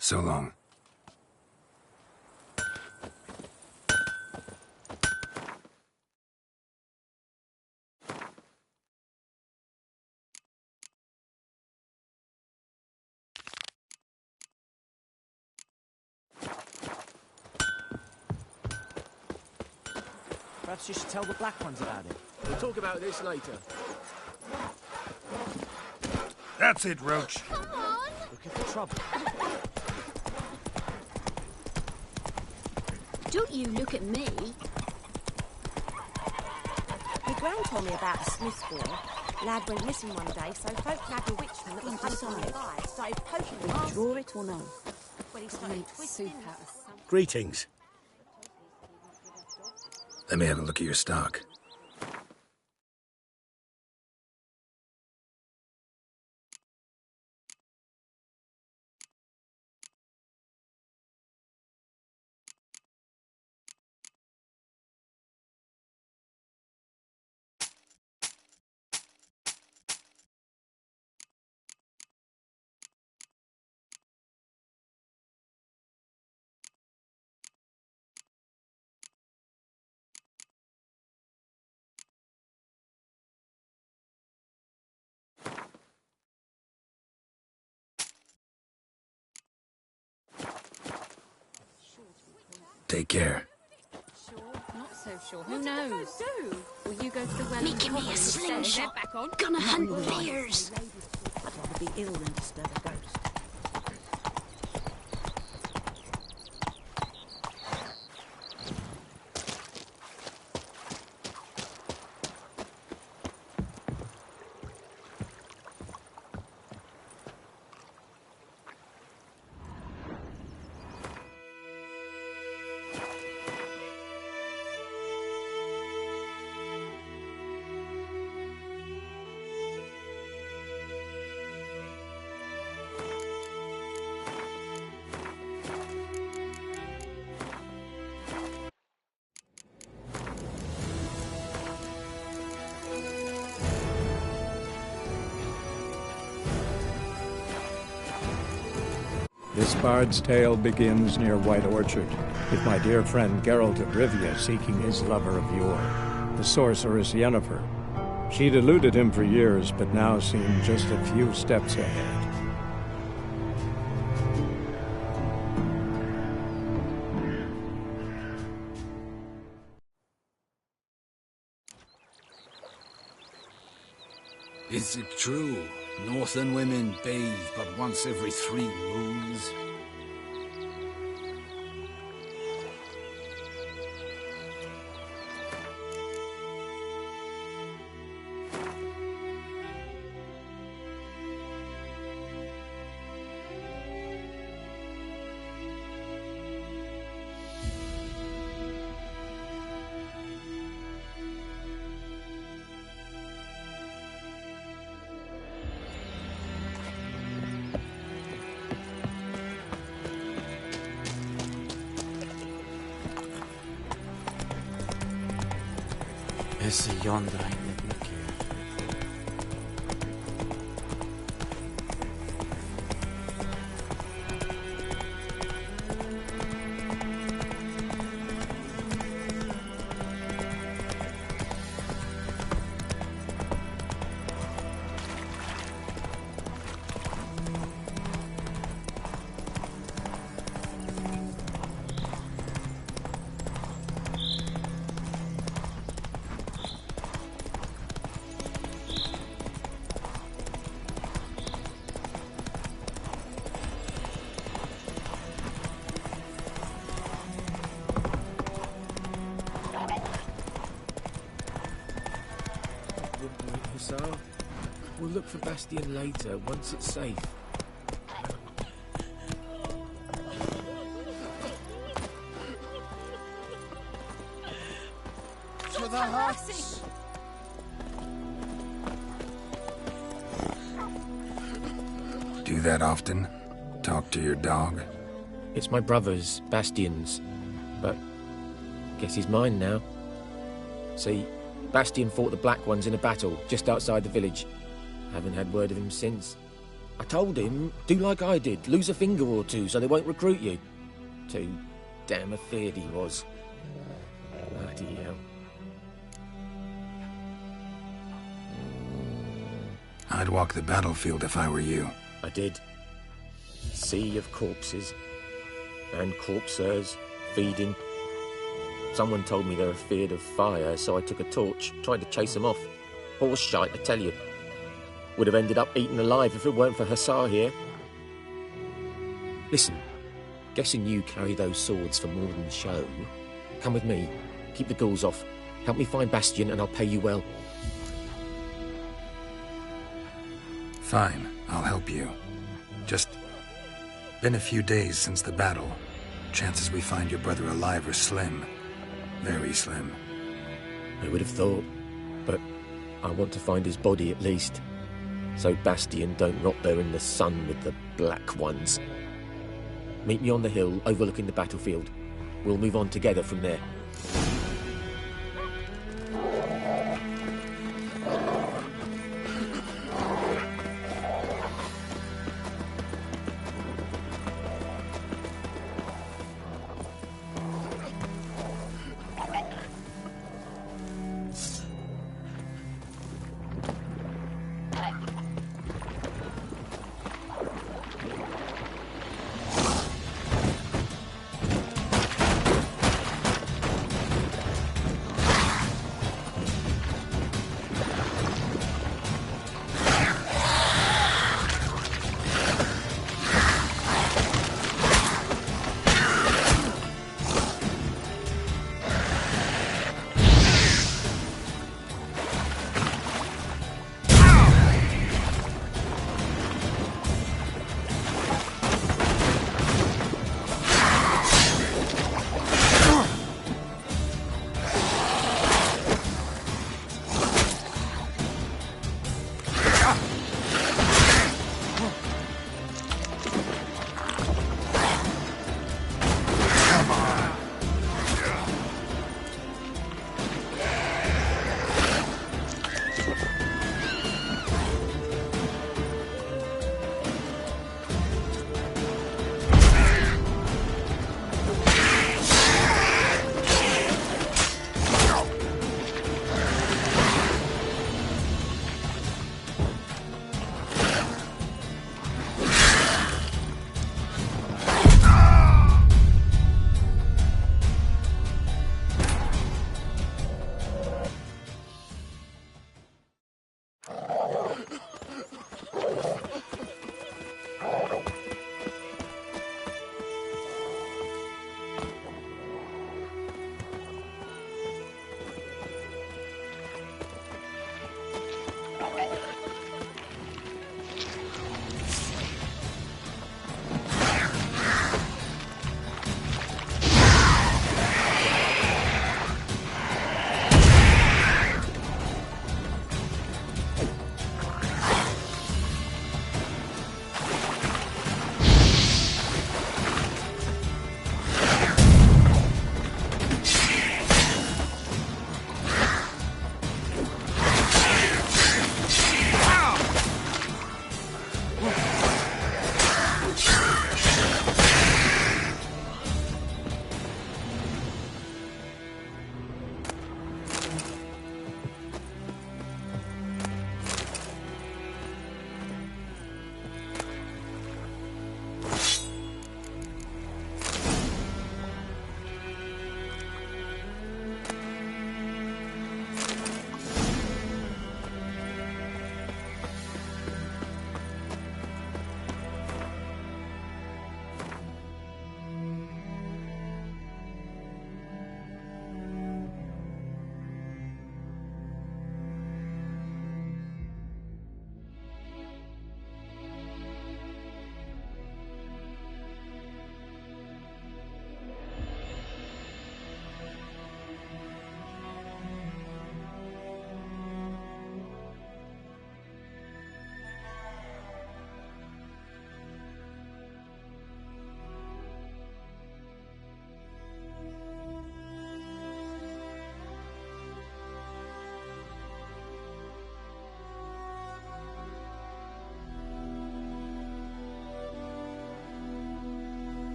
So long. Perhaps you should tell the Black Ones about it. We'll talk about this later. That's it, Roach. Come on! Look at the trouble. Don't you look at me. My gran told me about a Smith's boy. Lad went missing one day, so folk nabbed a witchman that was hunting nearby. Started poking him. Draw it or no? When he started twisting. Soup out of some... Greetings. Let me have a look at your stock. Take care. Not so sure. Who knows? Will you go to the well? Making me a slingshot. Back on. Gonna hunt bears. I'd rather be ill than disturb a ghost. This bard's tale begins near White Orchard, with my dear friend Geralt of Rivia seeking his lover of yore, the sorceress Yennefer. She'd eluded him for years, but now seemed just a few steps ahead. Is it true? Northern women bathe but once every 3 moons? Esse yonder ain't let me care. We'll look for Bastion later, once it's safe. To the huts! Do that often? Talk to your dog? It's my brother's, Bastion's, but guess he's mine now. See, Bastion fought the Black Ones in a battle just outside the village. Haven't had word of him since. I told him, do like I did, lose a finger or two so they won't recruit you. Too damn afeard he was. Bloody hell. I'd walk the battlefield if I were you. I did. Sea of corpses. And corpsers feeding. Someone told me they're afeard of fire, so I took a torch, tried to chase them off. Horse shite, I tell you. Would have ended up eaten alive if it weren't for Hussar here. Listen, guessing you carry those swords for more than show. Come with me, keep the ghouls off, help me find Bastion and I'll pay you well. Fine, I'll help you. Just been a few days since the battle. Chances we find your brother alive are slim. Very slim. I would have thought. But I want to find his body at least. So Bastian don't rot there in the sun with the Black Ones. Meet me on the hill overlooking the battlefield. We'll move on together from there.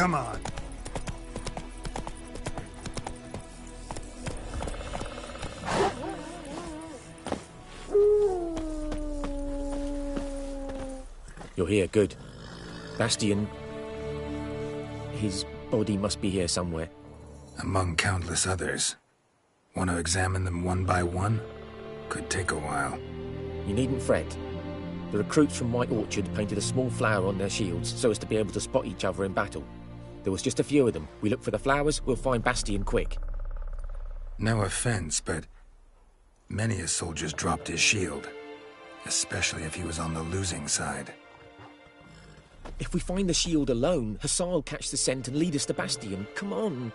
Come on. You're here, good. Bastian... his body must be here somewhere. Among countless others. Want to examine them one by one? Could take a while. You needn't fret. The recruits from White Orchard painted a small flower on their shields so as to be able to spot each other in battle. There was just a few of them. We look for the flowers, we'll find Bastian quick. No offense, but many a soldier's dropped his shield. Especially if he was on the losing side. If we find the shield alone, Hussar will catch the scent and lead us to Bastian. Come on.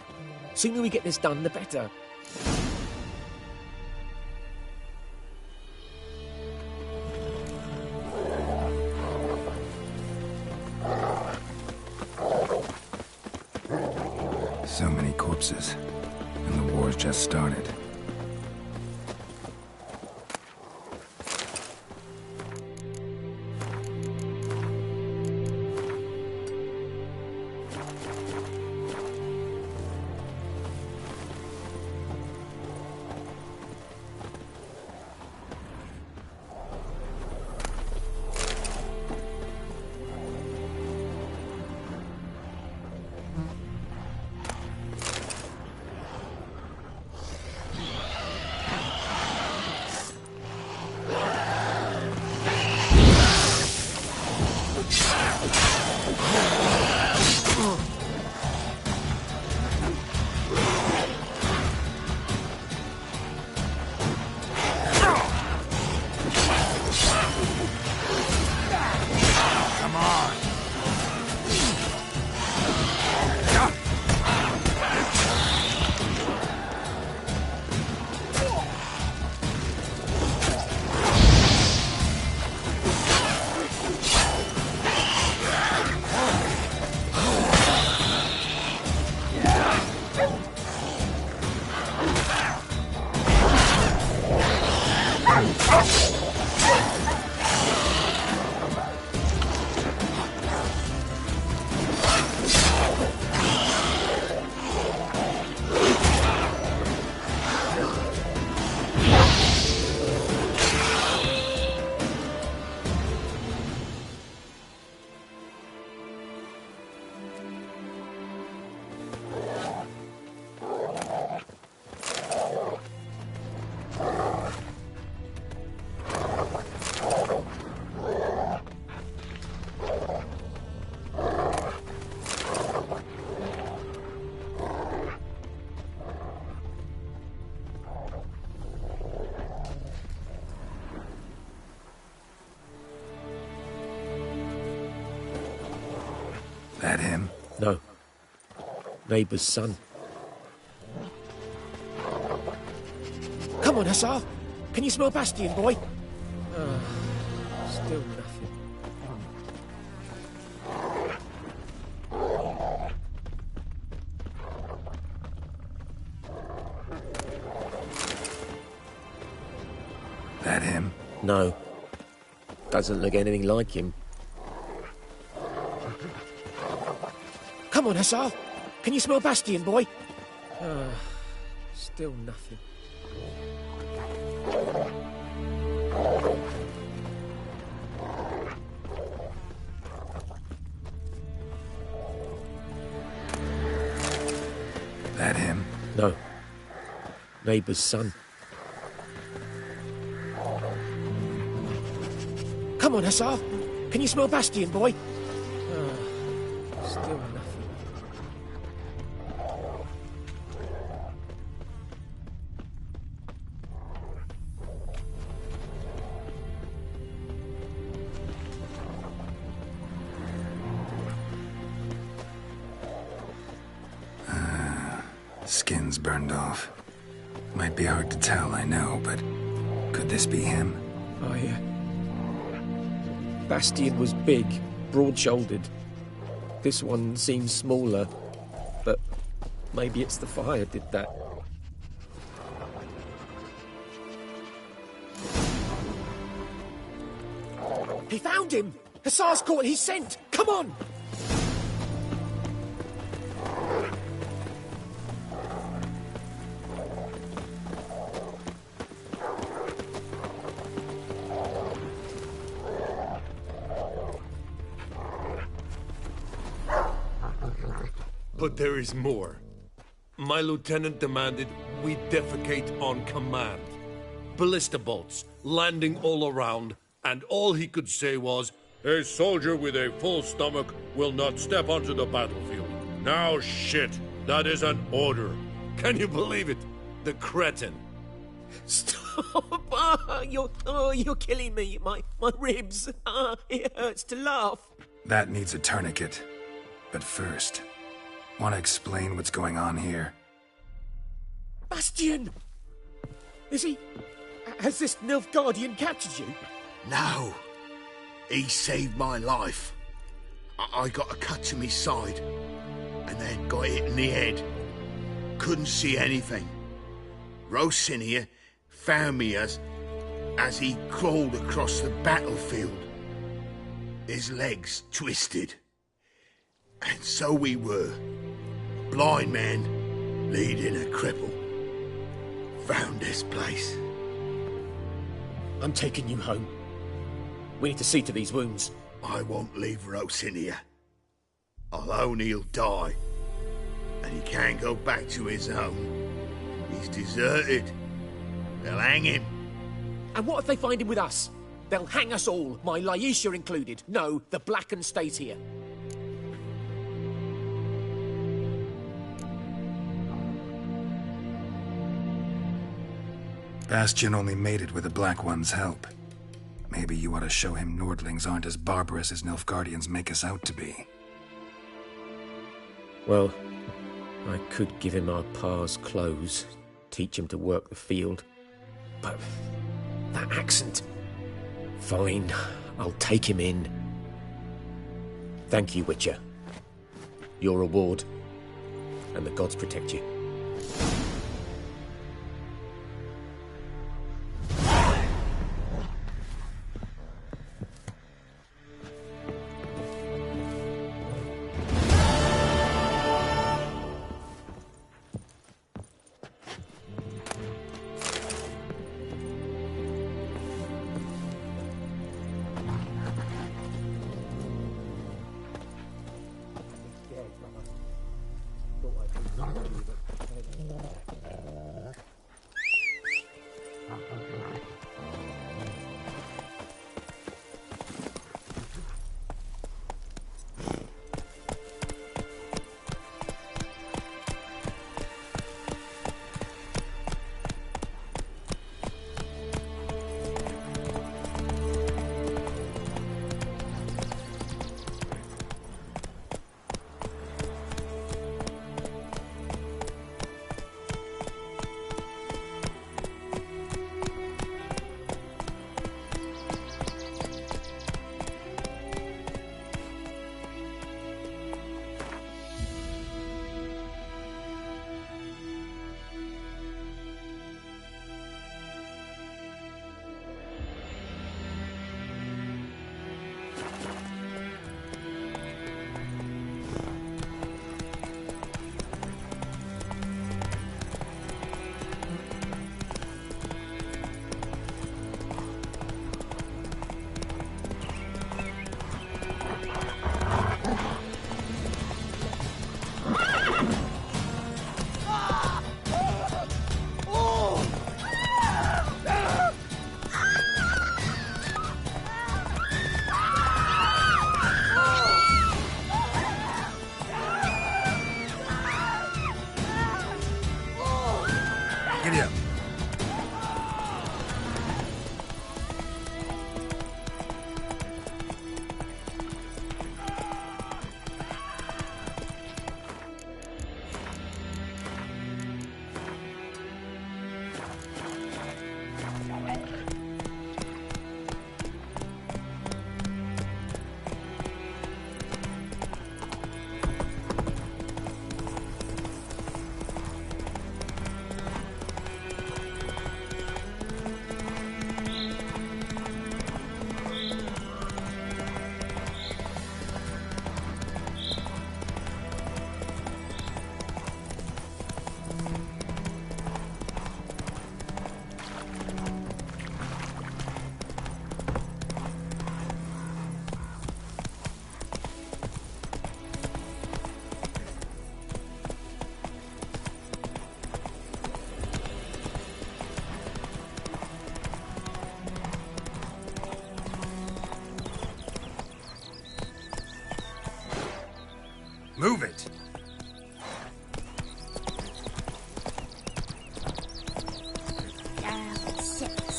Sooner we get this done, the better. So many corpses, and the war's just started. That him? No. Neighbour's son. Come on, Hussar! Can you smell Bastian, boy? Still nothing. That him? No. Doesn't look anything like him. Come on, Hussar! Can you smell Bastian, boy? Still nothing. That him? No. Neighbour's son. Come on, Hussar! Can you smell Bastian, boy? Still nothing. Skin's burned off. Might be hard to tell, I know, but could this be him? Bastian was big, broad-shouldered. This one seems smaller, but maybe it's the fire did that. He found him! Hussar's caught his scent! Come on! But there is more. My lieutenant demanded we defecate on command. Ballista bolts, landing all around, and all he could say was, "A soldier with a full stomach will not step onto the battlefield." Now shit, that is an order. Can you believe it? The cretin. Stop! You're killing me. My ribs. It hurts to laugh. That needs a tourniquet. But first, want to explain what's going on here? Bastian! Has this Nilfgaardian captured you? No. He saved my life. I got a cut to my side, and then got hit in the head. Couldn't see anything. Rosinia found me as he crawled across the battlefield. His legs twisted. And so we were. Blind man leading a cripple. Found this place. I'm taking you home. We need to see to these wounds. I won't leave Rosinia. Alone he'll die. And he can't go back to his home. He's deserted. They'll hang him. And what if they find him with us? They'll hang us all, my Laisha included. No, the Blacken stays here. Bastian only made it with the Black One's help. Maybe you ought to show him Nordlings aren't as barbarous as Nilfgaardians make us out to be. Well, I could give him our pa's clothes, teach him to work the field. But that accent... Fine, I'll take him in. Thank you, Witcher. Your reward, and the gods protect you. Giddy up.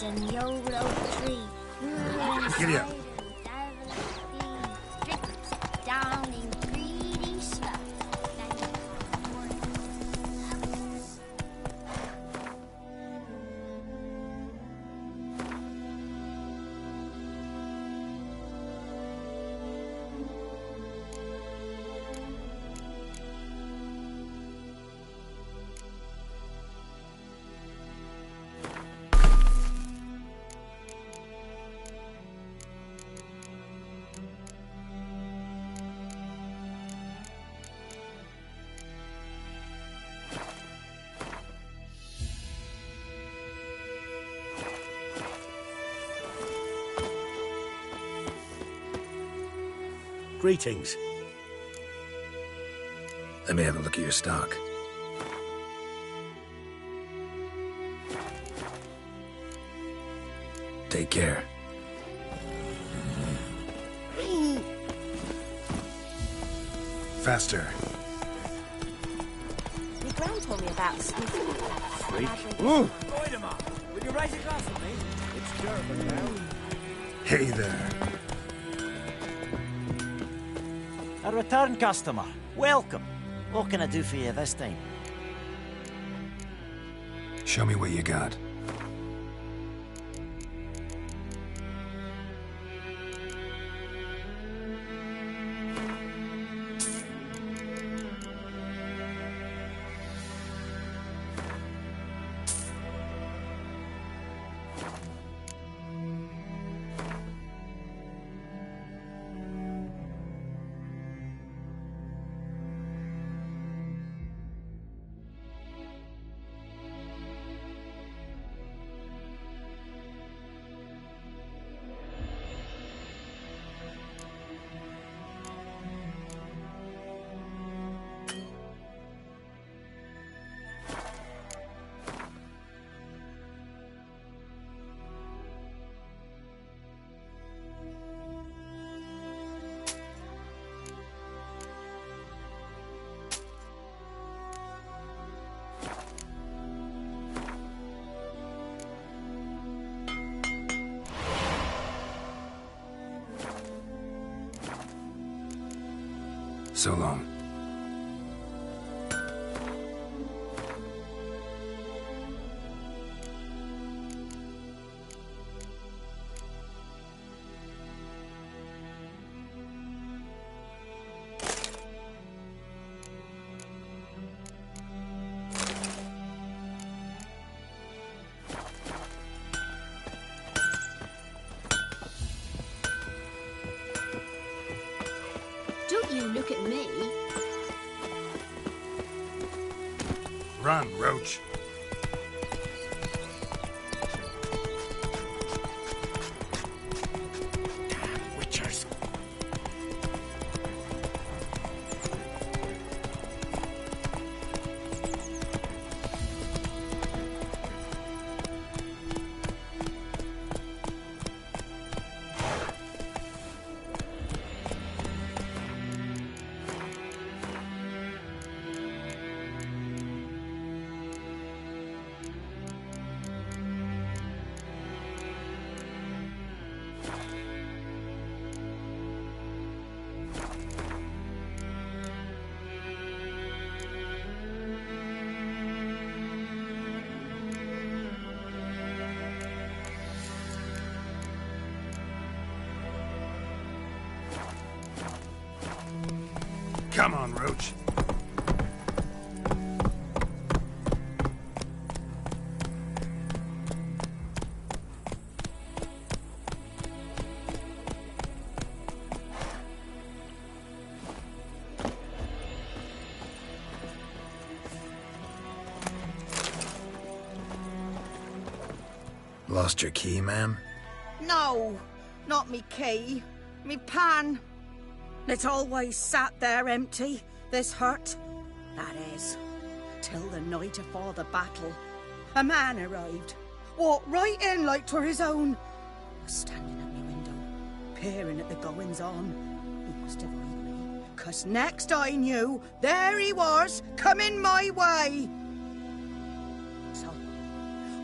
leaves and the old oak tree. Giddy up. Down in greedy stuff. Greetings. Let me have a look at your stock. Take care. Faster. My gran told me about a smith. Freak. Ooh. Would you raise a glass with me? It's German now. Hey there. A return customer. Welcome. What can I do for you this time? Show me what you got. So long. Don't you look at me. Run, Roach. Witchers. Come on, Roach. Lost your key, ma'am? No, not me key. Me pan. It's always sat there empty, this hut. That is, till the night afore the battle. A man arrived, walked right in like 'twere his own. Was standing at me window, peering at the goings-on. He must avoid me, 'cause next I knew, there he was, coming my way. So,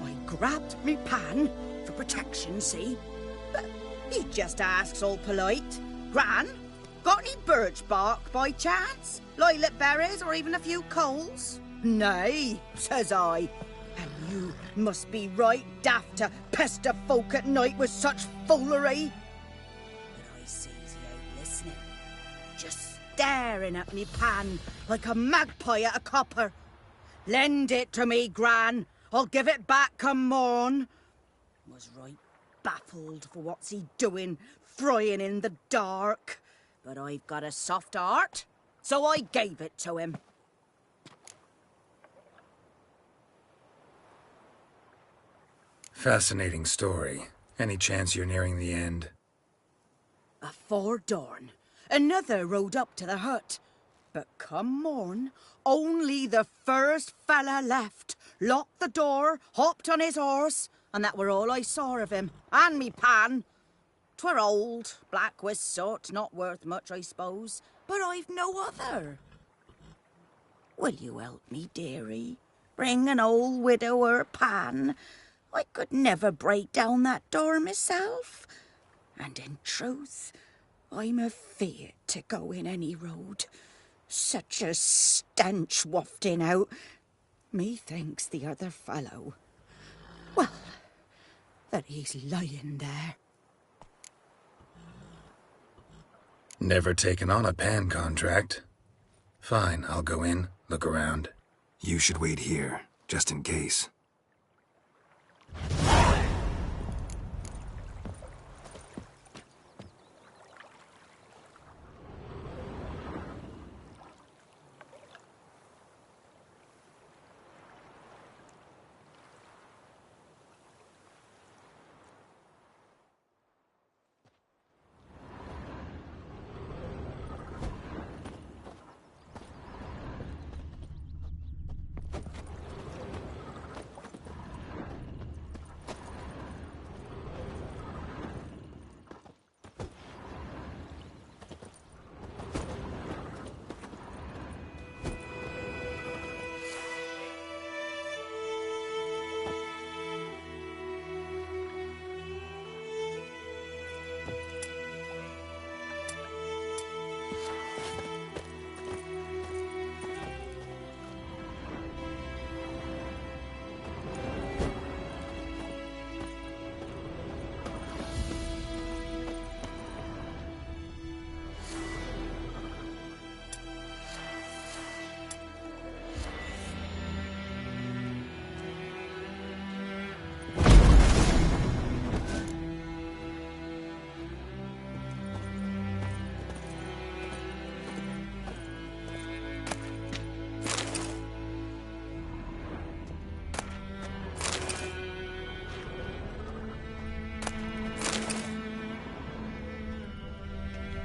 I grabbed me pan for protection, see? But he just asks all polite, Gran, got any birch bark by chance? Lilac berries or even a few coals? Nay, says I. And you must be right daft to pester folk at night with such foolery. But I sees he ain't listening, just staring at me pan like a magpie at a copper. Lend it to me, Gran. I'll give it back come morn. Was right baffled for what's he doing, frying in the dark. But I've got a soft heart, so I gave it to him. Fascinating story. Any chance you're nearing the end? Afore dawn, another rode up to the hut. But come morn, only the first fella left, locked the door, hopped on his horse, and that were all I saw of him, and me pan. 'Twere old, black with soot, not worth much, I suppose, but I've no other. Will you help me, dearie? Bring an old widower pan. I could never break down that door myself. And in truth, I'm afeard to go in any road. Such a stench wafting out. Methinks the other fellow, well, that he's lying there. Never taken on a pan contract. Fine, I'll go in, look around. You should wait here, just in case.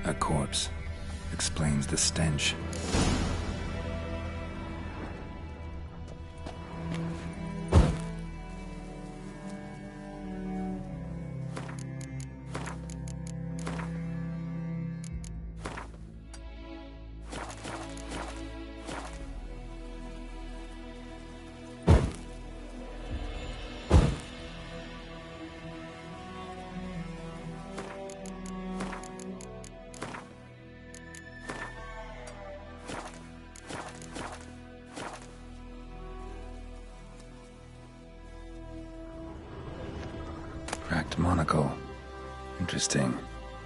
A corpse. Explains the stench. Cracked monocle. Interesting.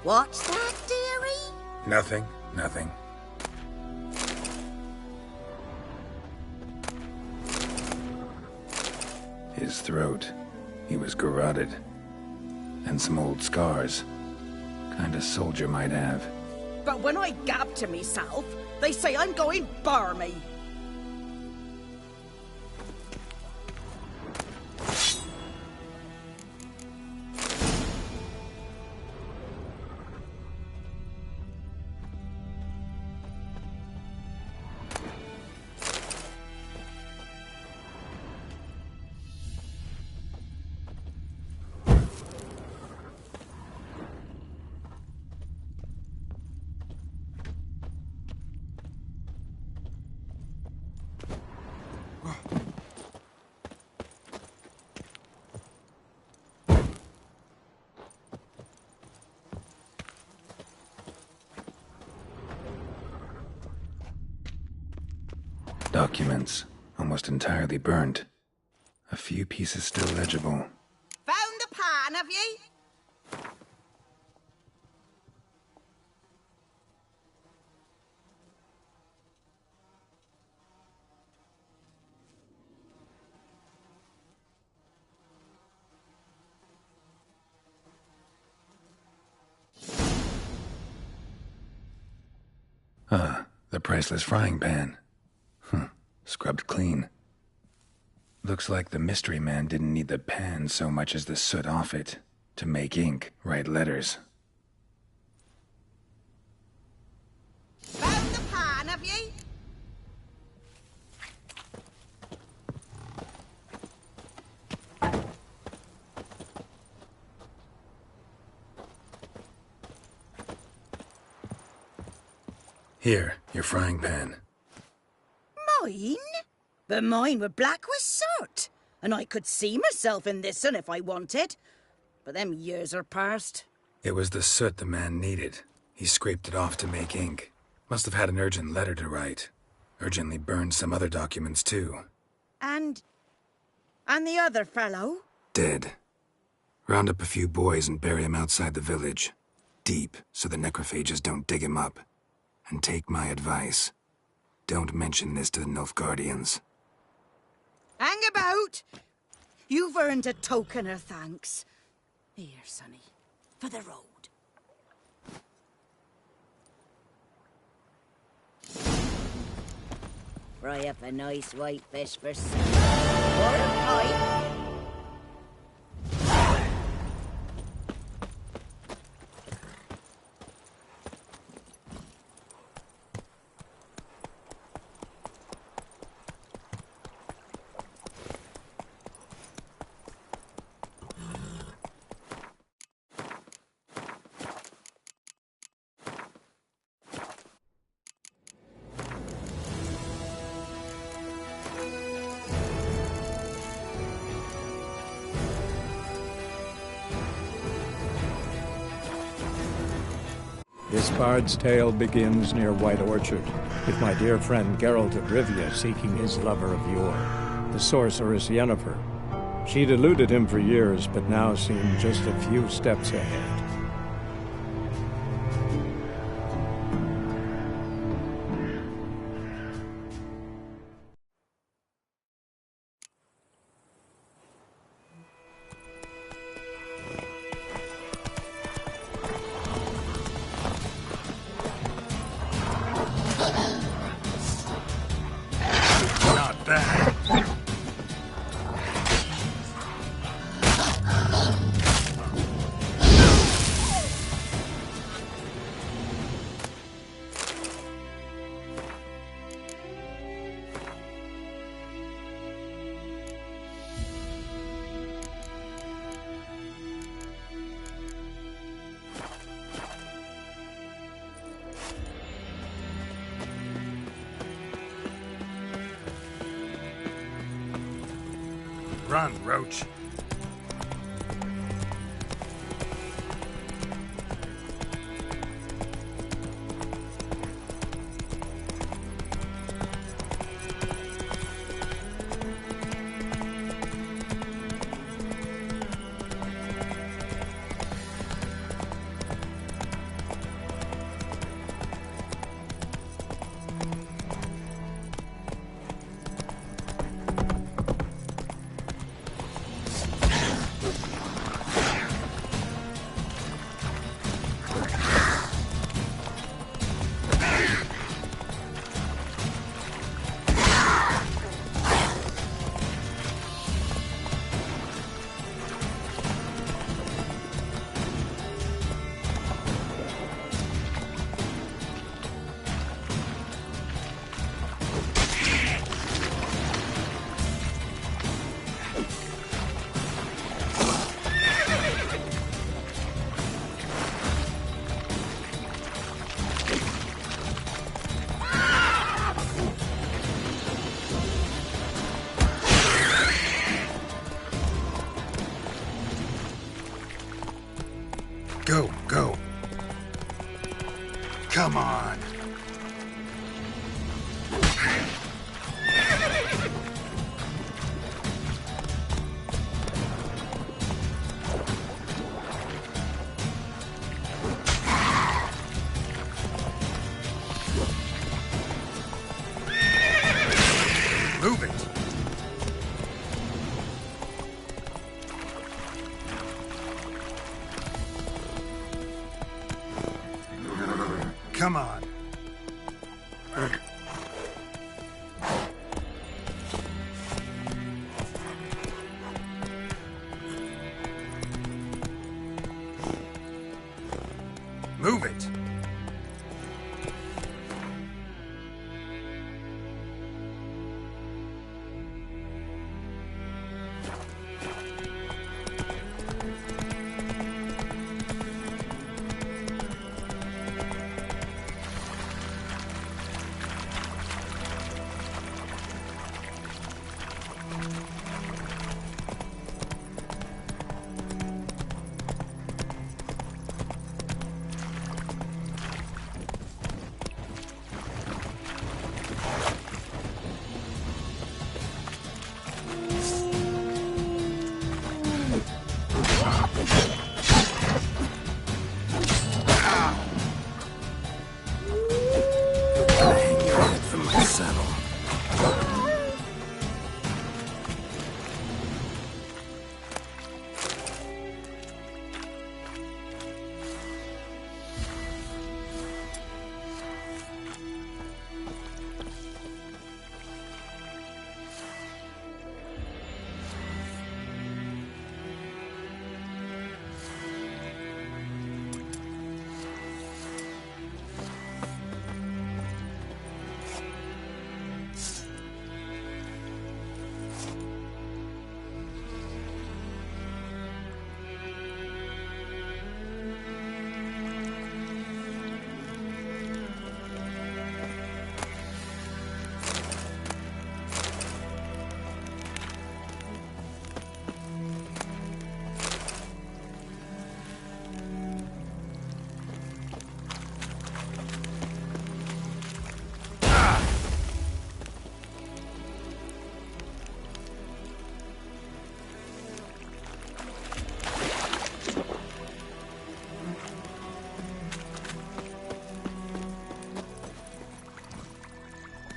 What's that, dearie? Nothing, nothing. His throat. He was garroted. And some old scars. Kind of soldier might have. But when I gab to myself, they say I'm going barmy. documents, almost entirely burnt. A few pieces still legible. Found the pan, have ye? Ah, the priceless frying pan. Scrubbed clean. Looks like the mystery man didn't need the pan so much as the soot off it to make ink, write letters. Found the pan, have ye? Here, your frying pan. Mine? But mine were black with soot, and I could see myself in this one if I wanted. But them years are past. It was the soot the man needed. He scraped it off to make ink. Must have had an urgent letter to write. Urgently burned some other documents too. And the other fellow? Dead. Round up a few boys and bury him outside the village. Deep, so the necrophages don't dig him up. And take my advice. Don't mention this to the Nilfgaardians. Hang about! You've earned a token of thanks. Here, sonny, for the road. Fry up a nice white fish for supper. Or a pie. This bard's tale begins near White Orchard, with my dear friend Geralt of Rivia seeking his lover of yore, the sorceress Yennefer. She'd eluded him for years, but now seemed just a few steps ahead. Not bad. Run, Roach. Go, go. Come on. Come on. Move it. Hang your head from my saddle.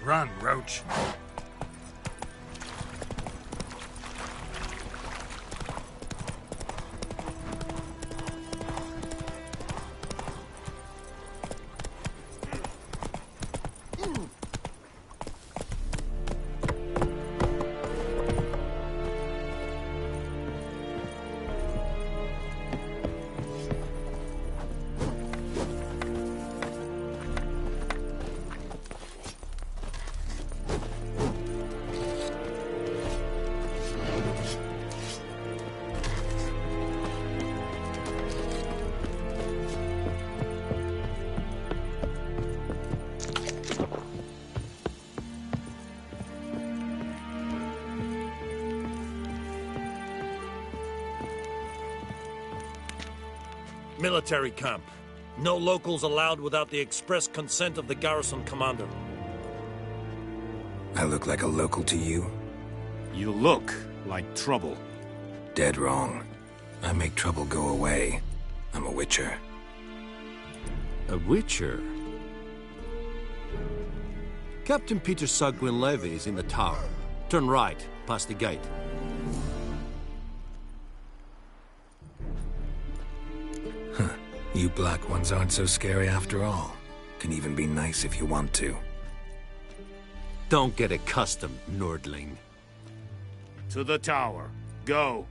Run, Roach. Military camp. No locals allowed without the express consent of the garrison commander. I look like a local to you? You look like trouble. Dead wrong. I make trouble go away. I'm a witcher. A witcher? Captain Peter Sagwin Levy is in the tower. Turn right, past the gate. You black ones aren't so scary after all. Can even be nice if you want to. Don't get accustomed, Nordling. To the tower. Go.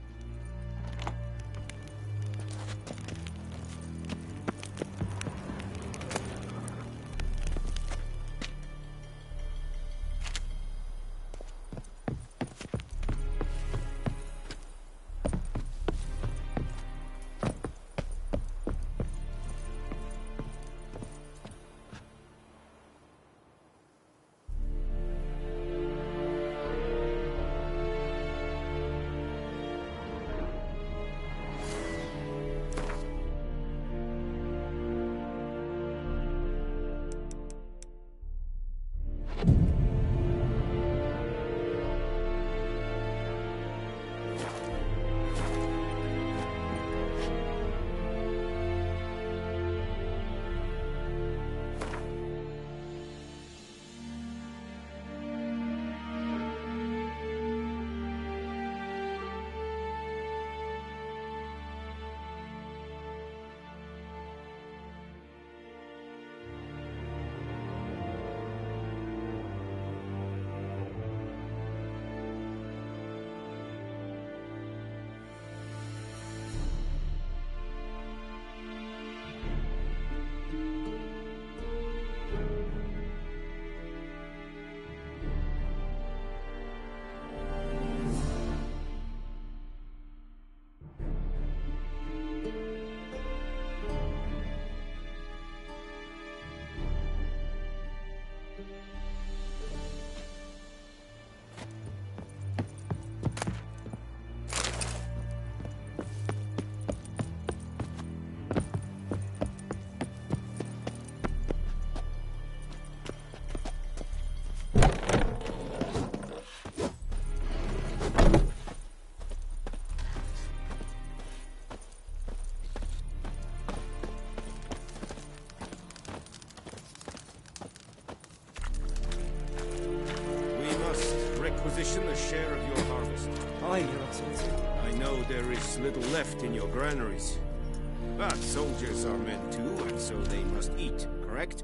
ration a share of your harvest. Aye, Your Excellency. I know there is little left in your granaries. But soldiers are men too, and so they must eat, correct?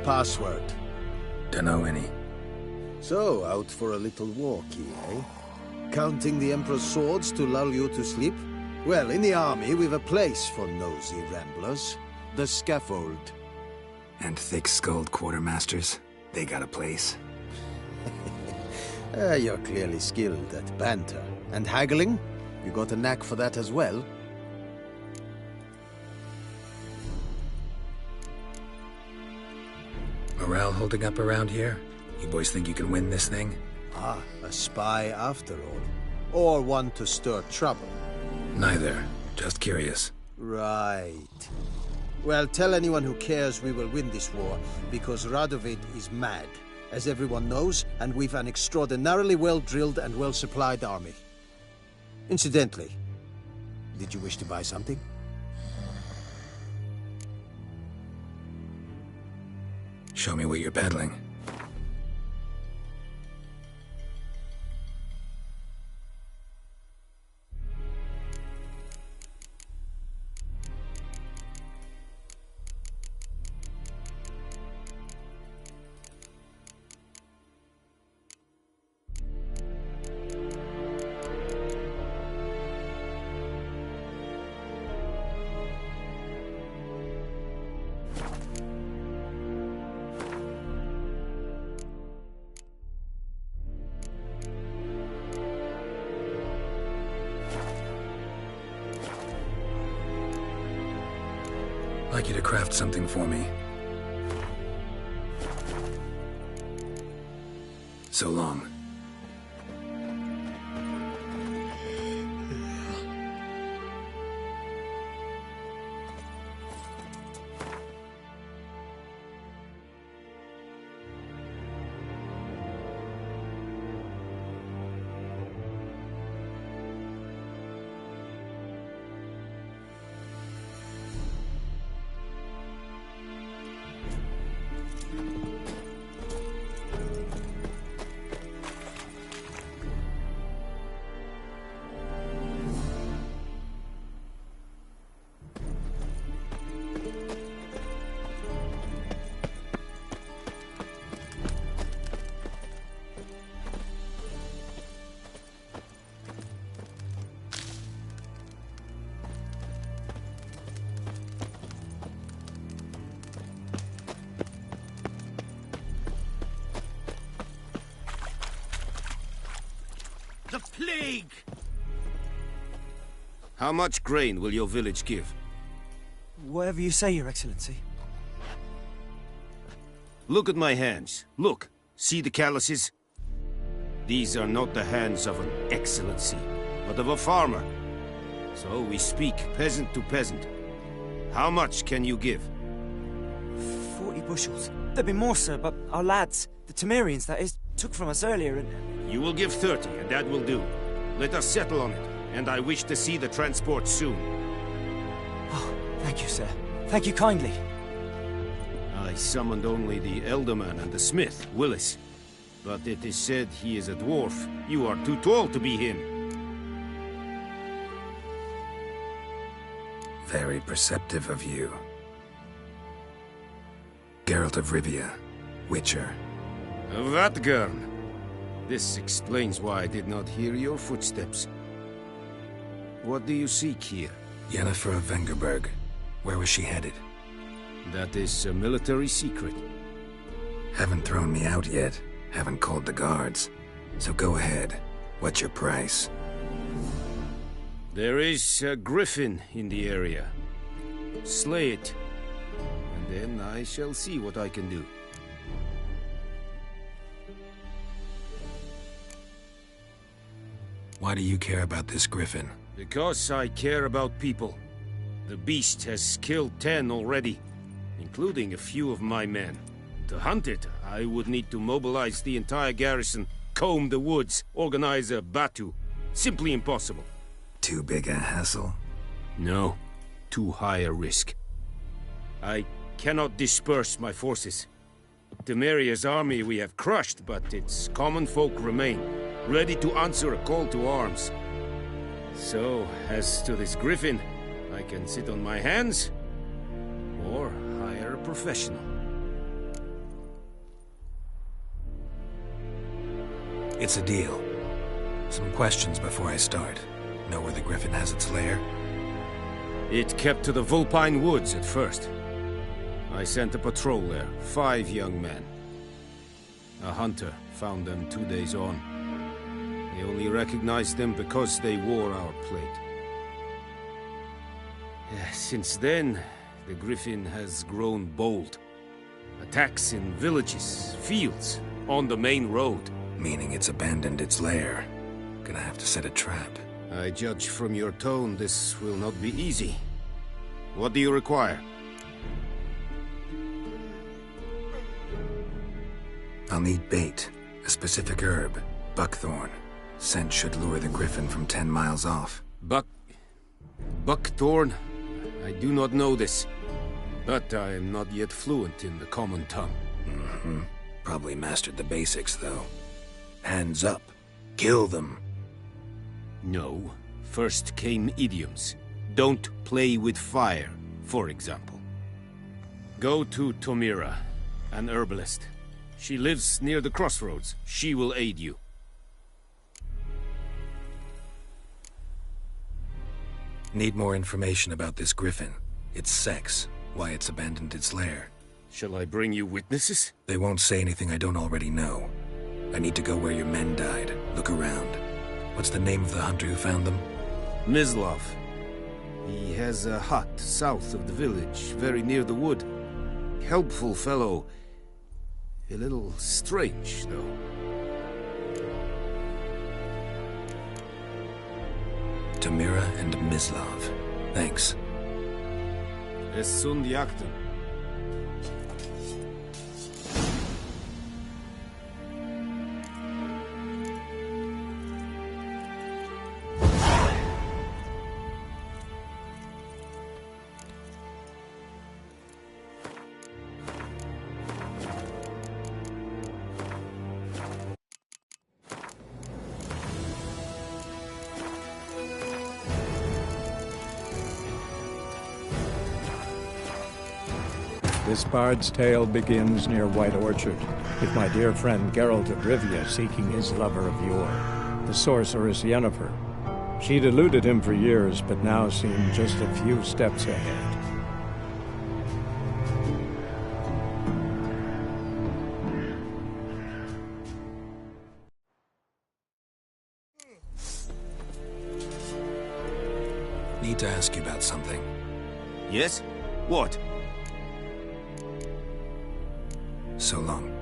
Password. Dunno any. So, out for a little walkie, eh? Counting the Emperor's swords to lull you to sleep? Well, in the army, we've a place for nosy ramblers. The scaffold. And thick-skulled quartermasters? They got a place? You're clearly skilled at banter. And haggling? You got a knack for that as well? Morale holding up around here? You boys think you can win this thing? Ah, a spy after all. Or one to stir trouble. Neither. Just curious. Right. Well, tell anyone who cares we will win this war, because Radovid is mad, as everyone knows, and we've an extraordinarily well-drilled and well-supplied army. Incidentally, did you wish to buy something? Show me what you're peddling. I'd like you to craft something for me. So long. The plague! How much grain will your village give? Whatever you say, Your Excellency. Look at my hands. Look. See the calluses? These are not the hands of an excellency, but of a farmer. So we speak peasant to peasant. How much can you give? 40 bushels. There'd be more, sir, but our lads, the Temerians, that is, took from us earlier and... You will give 30, and that will do. Let us settle on it, and I wish to see the transport soon. Oh, thank you, sir. Thank you kindly. I summoned only the Elderman and the smith, Willis. But it is said he is a dwarf. You are too tall to be him. Very perceptive of you. Geralt of Rivia, Witcher. Vatgern. This explains why I did not hear your footsteps. What do you seek here? Yennefer of Vengerberg. Where was she headed? That is a military secret. Haven't thrown me out yet. Haven't called the guards. So go ahead. What's your price? There is a griffin in the area. Slay it. And then I shall see what I can do. Why do you care about this griffin? Because I care about people. The beast has killed 10 already, including a few of my men. To hunt it, I would need to mobilize the entire garrison, comb the woods, organize a batu. Simply impossible. Too big a hassle? No. Too high a risk. I cannot disperse my forces. Temeria's army we have crushed, but its common folk remain, ready to answer a call to arms. So, as to this griffin, I can sit on my hands, or hire a professional. It's a deal. Some questions before I start. Know where the griffin has its lair? It kept to the Vulpine Woods at first. I sent a patrol there, 5 young men. A hunter found them 2 days on. They only recognized them because they wore our plate. Since then, the griffin has grown bold. Attacks in villages, fields, on the main road. Meaning it's abandoned its lair. Gonna have to set a trap. I judge from your tone this will not be easy. What do you require? I'll need bait, a specific herb, buckthorn. Scent should lure the griffin from 10 miles off. Buckthorn? I do not know this, but I am not yet fluent in the common tongue. Mm-hmm. Probably mastered the basics, though. Hands up. Kill them. No. First came idioms. Don't play with fire, for example. Go to Tomira, an herbalist. She lives near the crossroads. She will aid you. Need more information about this griffin. Its sex, why it's abandoned its lair. Shall I bring you witnesses? They won't say anything I don't already know. I need to go where your men died. Look around. What's the name of the hunter who found them? Mislav. He has a hut south of the village, very near the wood. Helpful fellow. A little strange, though. Tamira and Mislav. Thanks. Es sunt jagten. This bard's tale begins near White Orchard, with my dear friend Geralt of Rivia seeking his lover of yore, the sorceress Yennefer. She'd eluded him for years, but now seemed just a few steps ahead. Need to ask you about something. Yes? What? So long.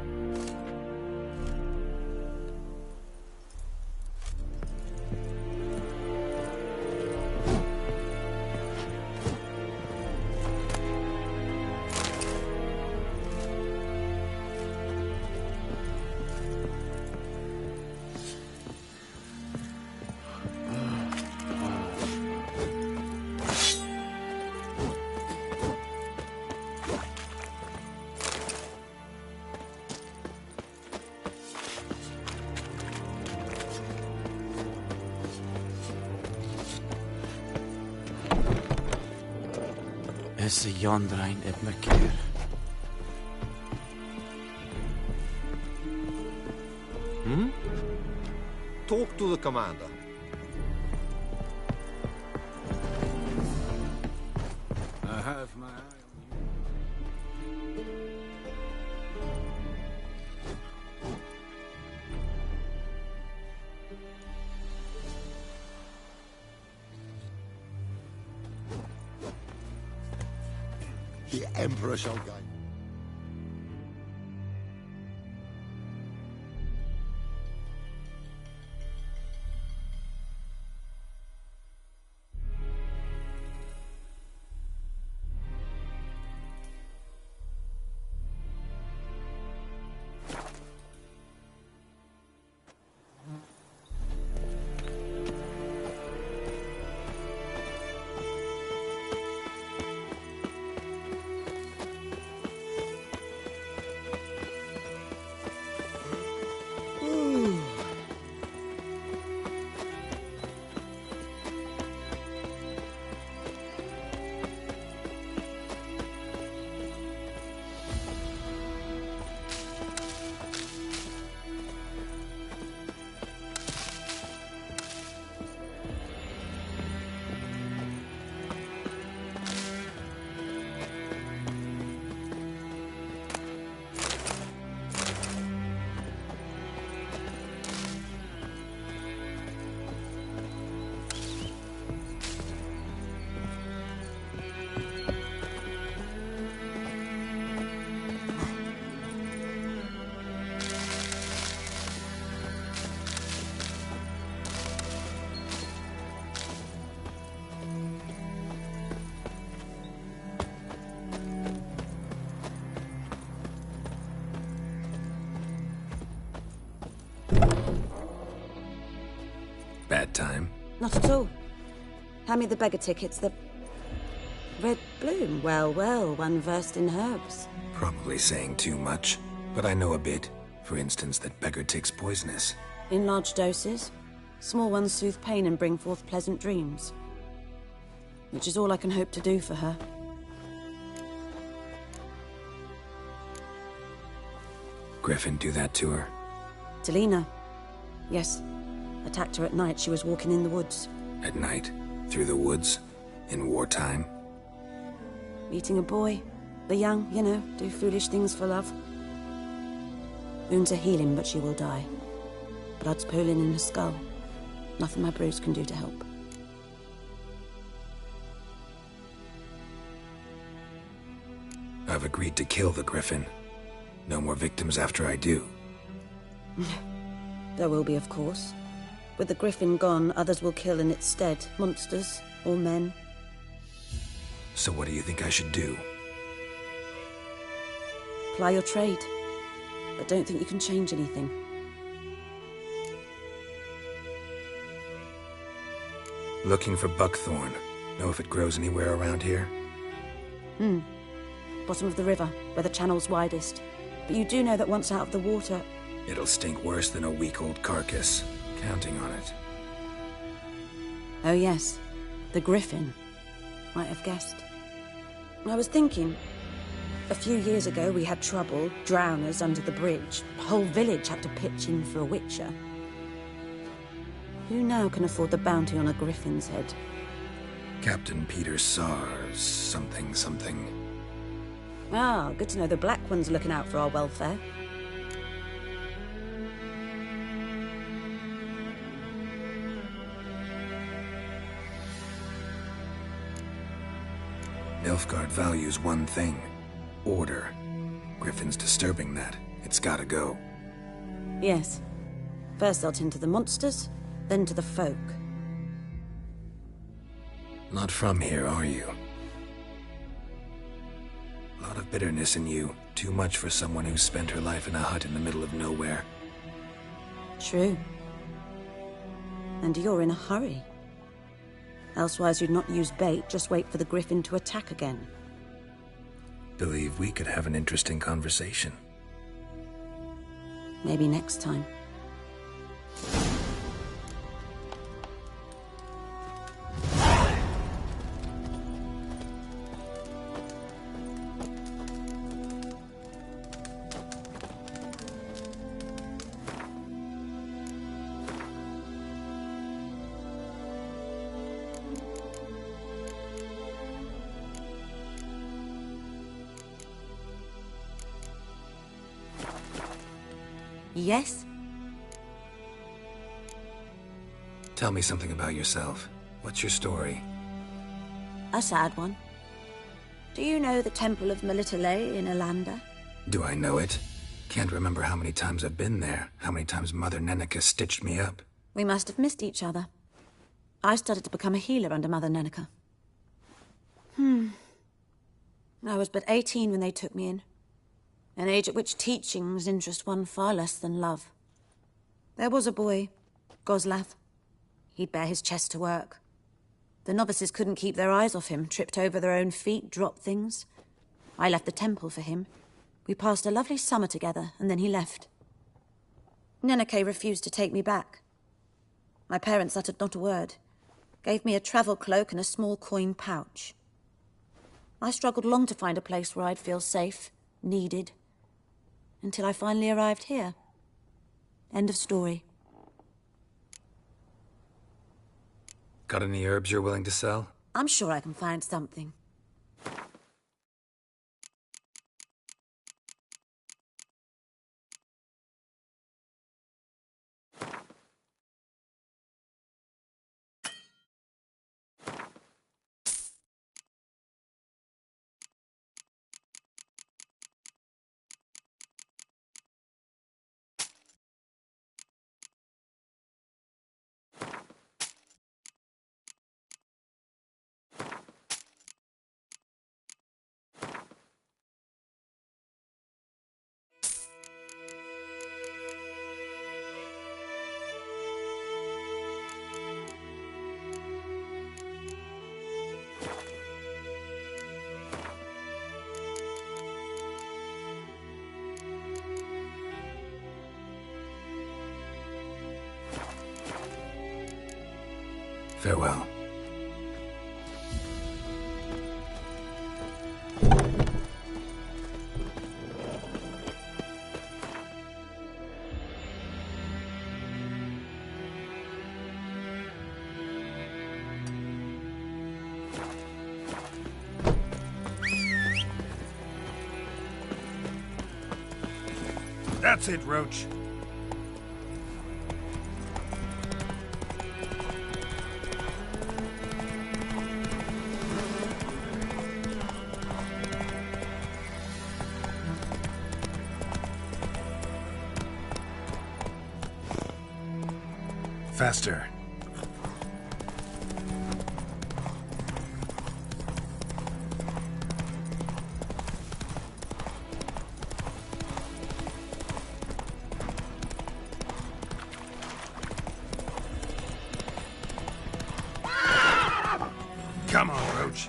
Is a yondrein at my care. Talk to the commander. I have my eye The Emperor shall guide. time. Not at all. Hand me the beggar tickets, the... Red bloom. Well, well, one versed in herbs. Probably saying too much, but I know a bit. For instance, that beggar tick's poisonous. In large doses. Small ones soothe pain and bring forth pleasant dreams. Which is all I can hope to do for her. Griffin do that to her? Delina. Yes. Attacked her at night. She was walking in the woods. At night? Through the woods? In wartime? Meeting a boy. The young, you know, do foolish things for love. Wounds are healing, but she will die. Blood's pooling in her skull. Nothing my bruise can do to help. I've agreed to kill the Griffin. No more victims after I do. There will be, of course. With the Griffin gone, others will kill in its stead. Monsters, or men. So what do you think I should do? Ply your trade. But don't think you can change anything. Looking for buckthorn. Know if it grows anywhere around here? Bottom of the river, where the channel's widest. But you do know that once out of the water... It'll stink worse than a week-old carcass. Counting on it. Oh yes, the Griffin. Might have guessed. I was thinking... A few years ago we had trouble, drowners under the bridge. The whole village had to pitch in for a witcher. Who now can afford the bounty on a Griffin's head? Captain Peter Sars, something. Ah, good to know the Black One's looking out for our welfare. Nilfgaard values one thing. Order. Griffin's disturbing that. It's gotta go. Yes. First they'll tend to the monsters, then to the folk. Not from here, are you? A lot of bitterness in you. Too much for someone who spent her life in a hut in the middle of nowhere. True. And you're in a hurry. Elsewise you'd not use bait, just wait for the Griffin to attack again. Believe we could have an interesting conversation. Maybe next time. Yes? Tell me something about yourself. What's your story? A sad one. Do you know the Temple of Melitele in Alanda? Do I know it? Can't remember how many times I've been there, how many times Mother Neneka stitched me up. We must have missed each other. I started to become a healer under Mother Neneka. I was but 18 when they took me in. An age at which teachings interest one far less than love. There was a boy, Goslav. He'd bare his chest to work. The novices couldn't keep their eyes off him, tripped over their own feet, dropped things. I left the temple for him. We passed a lovely summer together, and then he left. Neneke refused to take me back. My parents uttered not a word, gave me a travel cloak and a small coin pouch. I struggled long to find a place where I'd feel safe, needed, until I finally arrived here. End of story. Got any herbs you're willing to sell? I'm sure I can find something. Farewell. That's it, Roach. Faster. Come on, Roach.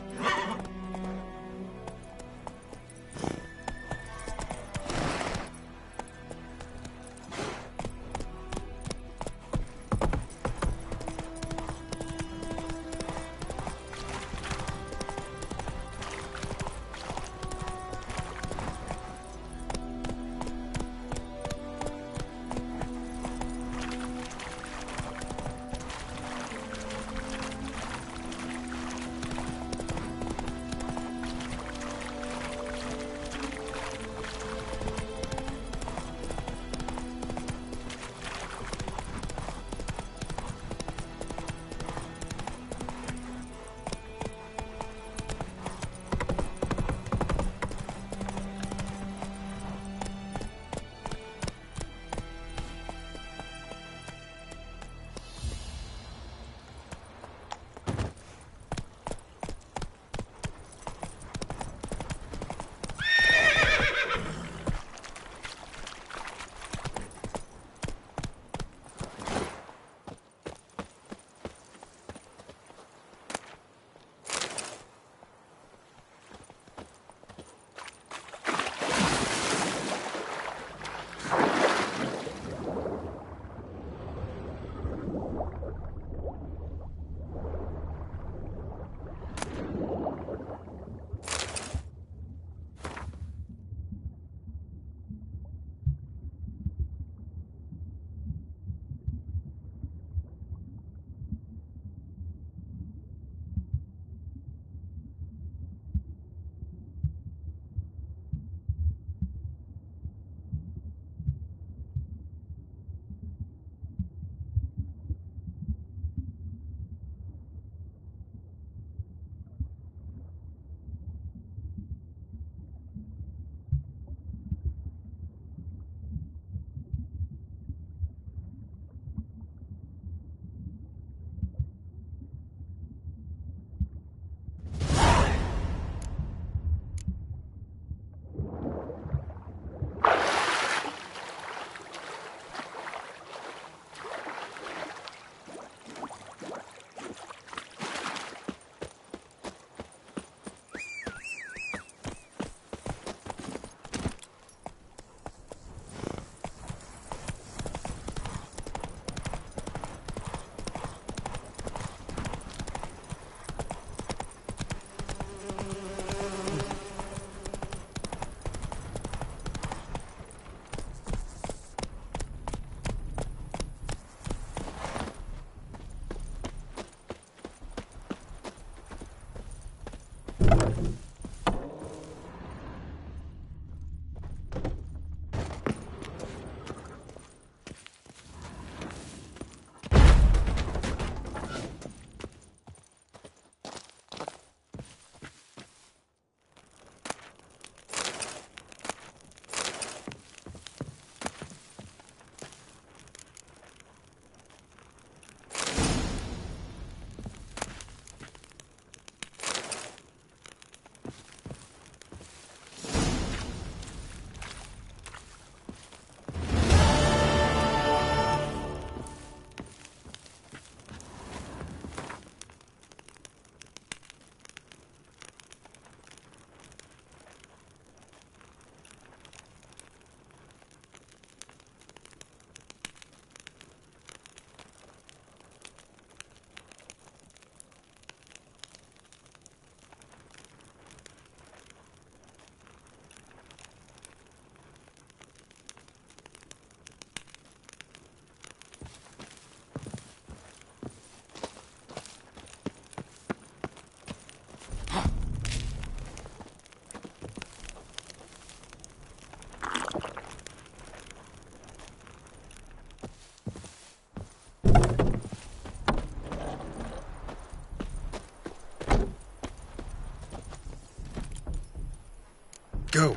Go.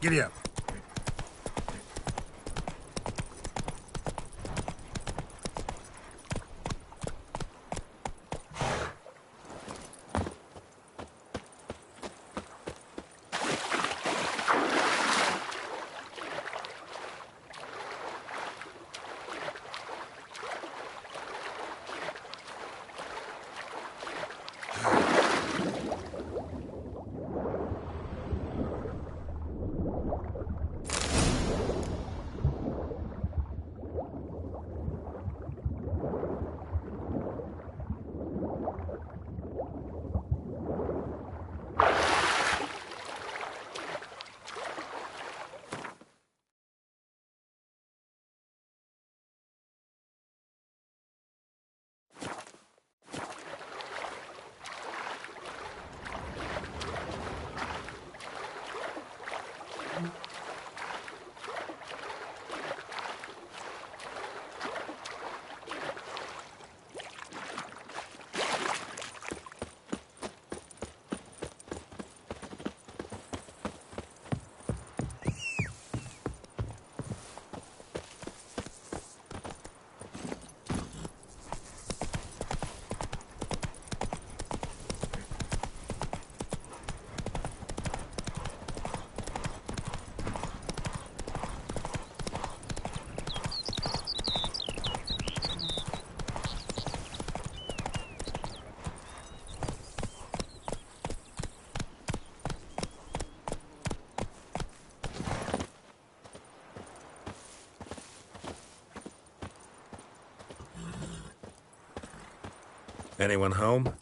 Giddy up. Anyone home?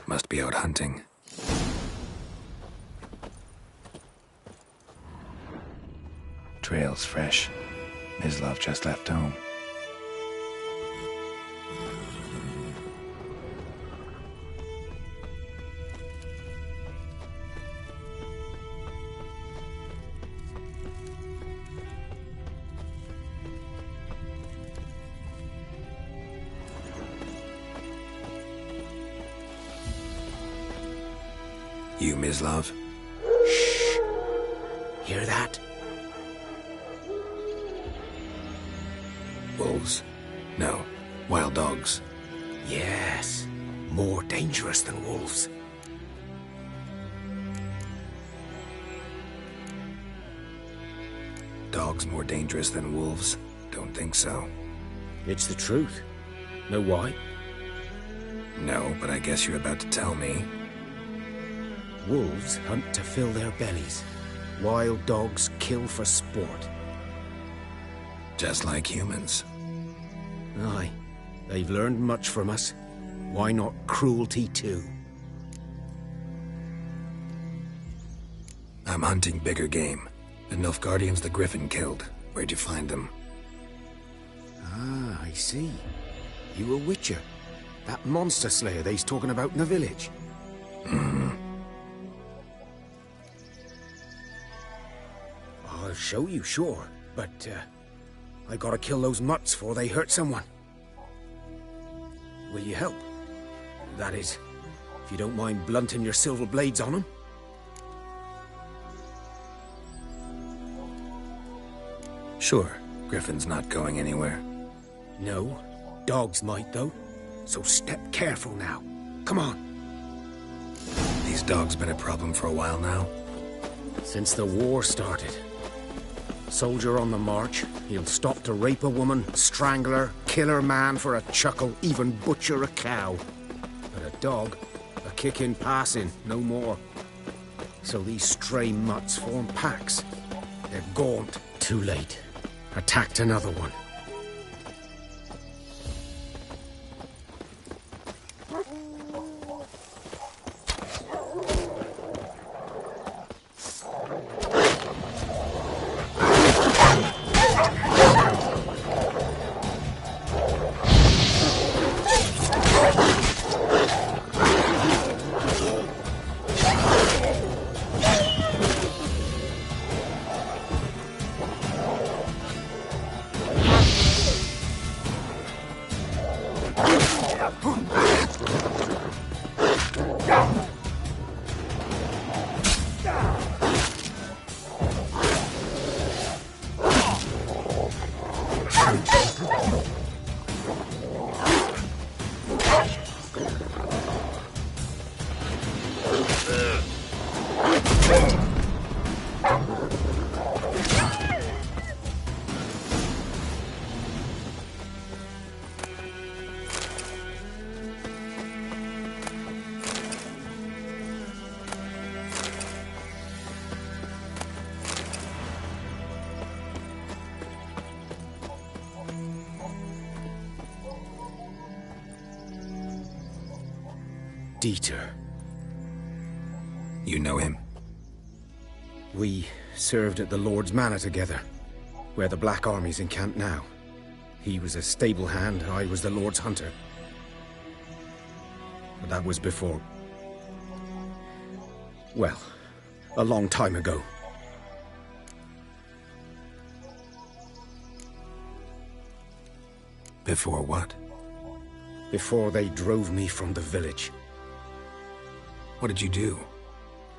Must be out hunting. Trail's fresh. Mislav just left home. You, Mislav? Shh. Hear that? Wolves? No. Wild dogs. Yes. More dangerous than wolves. Dogs more dangerous than wolves? Don't think so. It's the truth. Know why? No, but I guess you're about to tell me. Wolves hunt to fill their bellies. Wild dogs kill for sport. Just like humans. Aye. They've learned much from us. Why not cruelty too? I'm hunting bigger game. The Nilfgaardians the Griffin killed. Where'd you find them? Ah, I see. You a witcher. That monster slayer they's talking about in the village. I'll show you, sure. But, I gotta kill those mutts before they hurt someone. Will you help? That is, if you don't mind blunting your silver blades on them. Sure. Griffin's not going anywhere. No. Dogs might, though. So step careful now. Come on. These dogs been a problem for a while now? Since the war started. Soldier on the march, he'll stop to rape a woman, strangle her, kill her man for a chuckle, even butcher a cow. But a dog, a kick in passing, no more. So these stray mutts form packs. They're gaunt. Too late. Attacked another one. Dieter. You know him? We served at the Lord's Manor together, where the Black Army's encamped now. He was a stable hand, I was the Lord's hunter. But that was before... well, a long time ago. Before what? Before they drove me from the village. What did you do?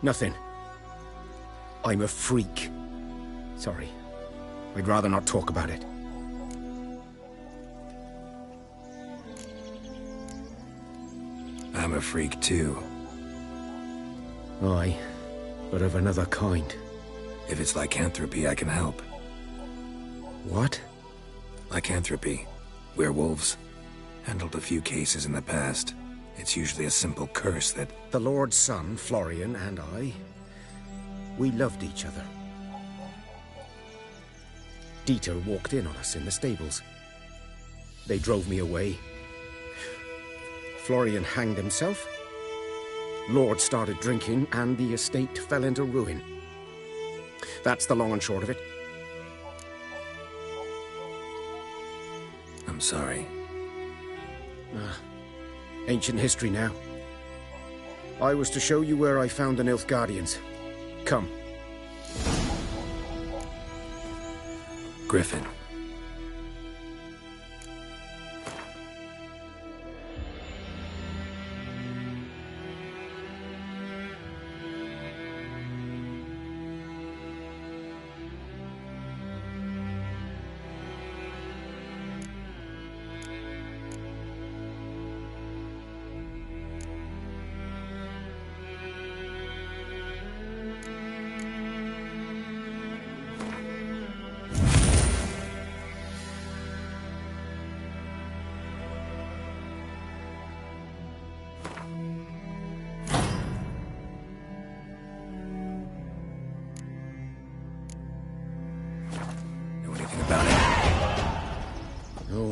Nothing. I'm a freak. Sorry. I'd rather not talk about it. I'm a freak too. Aye, but of another kind. If it's lycanthropy, I can help. What? Lycanthropy. Werewolves. Handled a few cases in the past. It's usually a simple curse that... The Lord's son, Florian, and I... we loved each other. Dieter walked in on us in the stables. They drove me away. Florian hanged himself. Lord started drinking, and the estate fell into ruin. That's the long and short of it. I'm sorry. Ancient history now. I was to show you where I found the Nilfgaardians. Come. Griffin.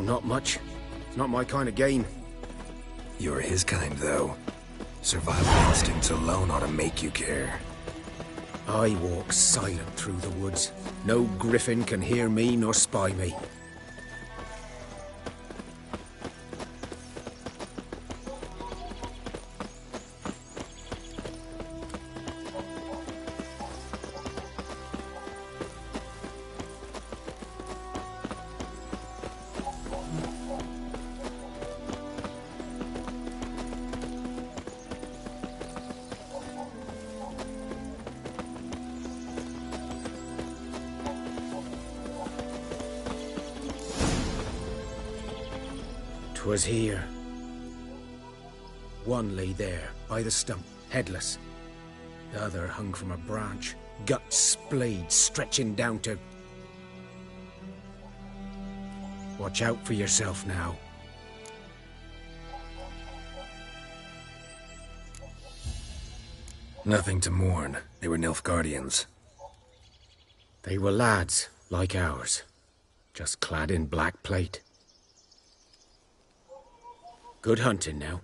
Not much. It's not my kind of game. You're his kind, though. Survival instincts alone ought to make you care. I walk silent through the woods. No griffin can hear me nor spy me. Was here. One lay there, by the stump, headless. The other hung from a branch, guts splayed, stretching down to... Watch out for yourself now. Nothing to mourn. They were Nilfgaardians. They were lads, like ours, just clad in black plate. Good hunting now.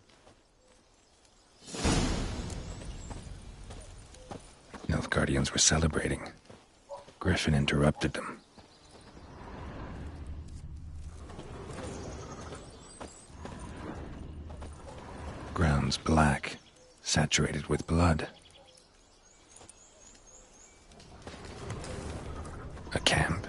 Nilfgaardians were celebrating. Griffin interrupted them. Ground's black, saturated with blood. A camp.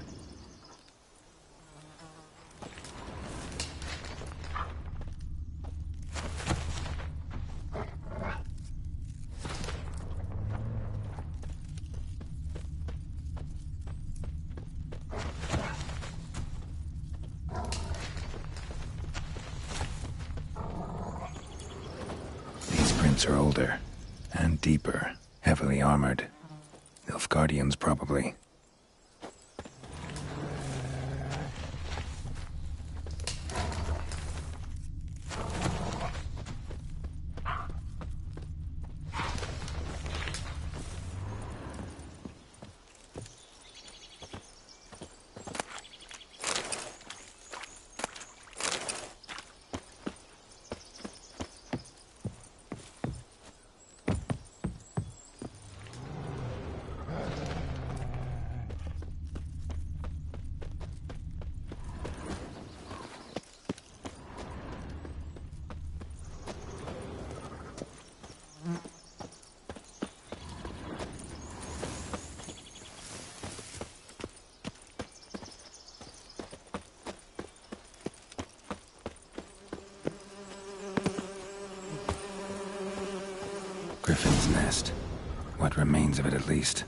Are older and deeper, heavily armored. Nilfgaardians, probably. Griffin's nest. What remains of it, at least.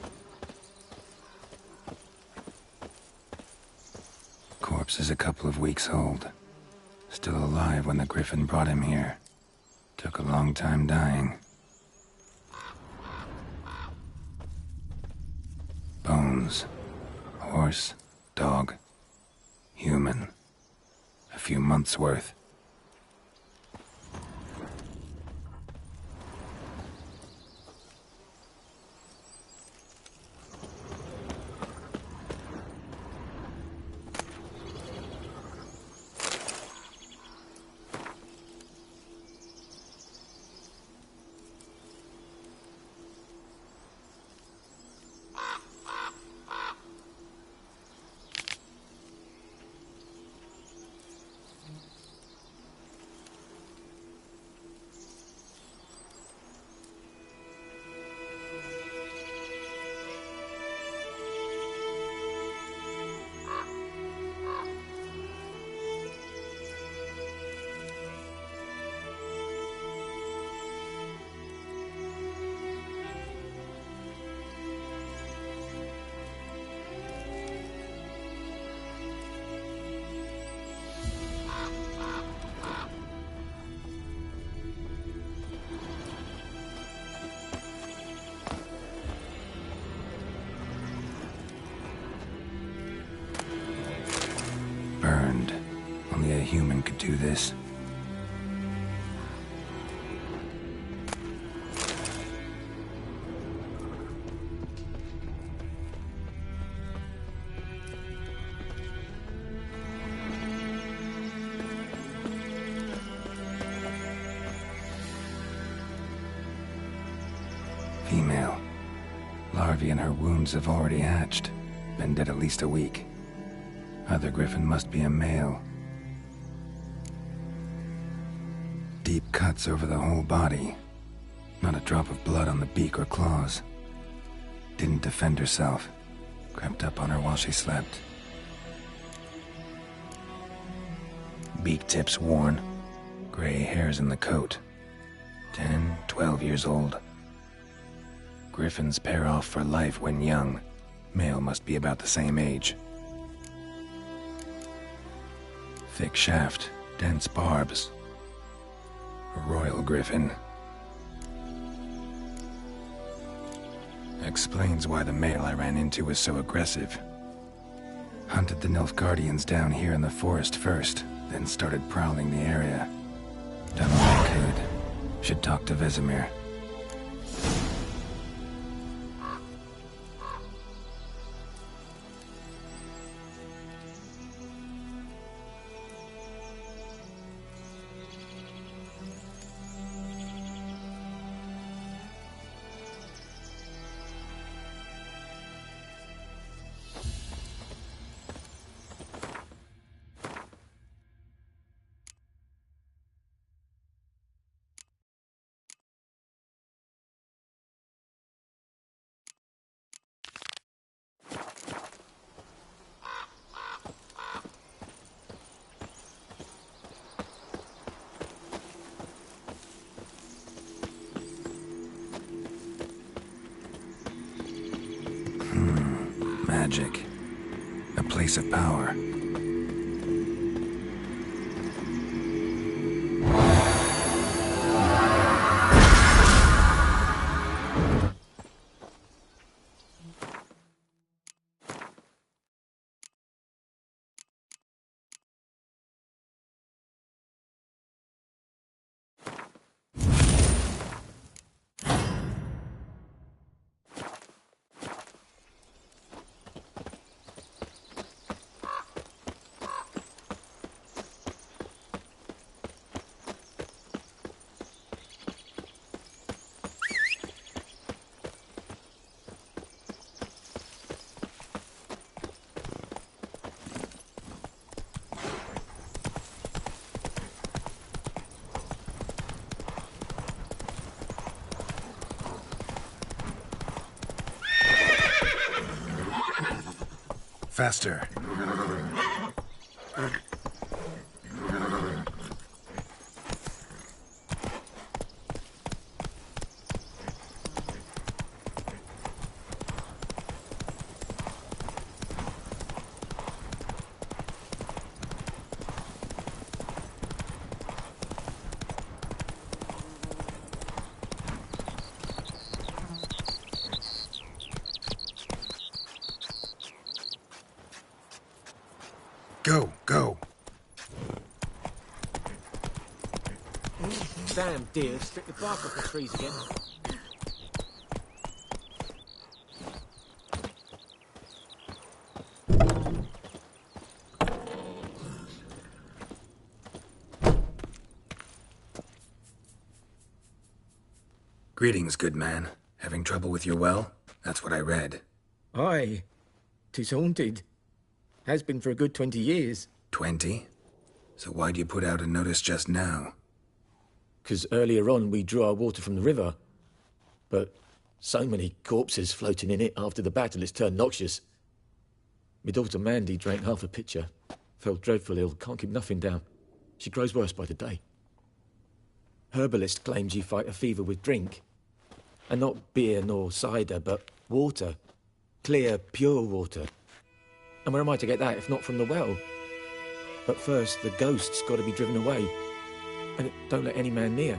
Corpse is a couple of weeks old. Still alive when the Griffin brought him here. Took a long time dying. Bones. Horse, dog, human. A few months' worth. Burned. Only a human could do this. Female. Larvae in her wounds have already hatched. Been dead at least a week. Other Griffin must be a male. Deep cuts over the whole body. Not a drop of blood on the beak or claws. Didn't defend herself. Crept up on her while she slept. Beak tips worn. Gray hairs in the coat. 10, 12 years old. Griffins pair off for life when young. Male must be about the same age. Thick shaft, dense barbs. A royal griffin. Explains why the male I ran into was so aggressive. Hunted the Nilfgaardians down here in the forest first, then started prowling the area. Done all I could. Should talk to Vesemir. Magic. A place of power. Faster. damn deer strip the bark off the trees again. Greetings, good man. Having trouble with your well? That's what I read. Aye. 'Tis haunted. Has been for a good 20 years. 20? So why'd you put out a notice just now? 'Cause earlier on we drew our water from the river. But so many corpses floating in it after the battle it's turned noxious. My daughter Mandy drank half a pitcher. Fell dreadful ill, can't keep nothing down. She grows worse by the day. Herbalist claims you fight a fever with drink. And not beer nor cider, but water. Clear, pure water. And where am I to get that if not from the well? But first, the ghost's got to be driven away. And don't let any man near.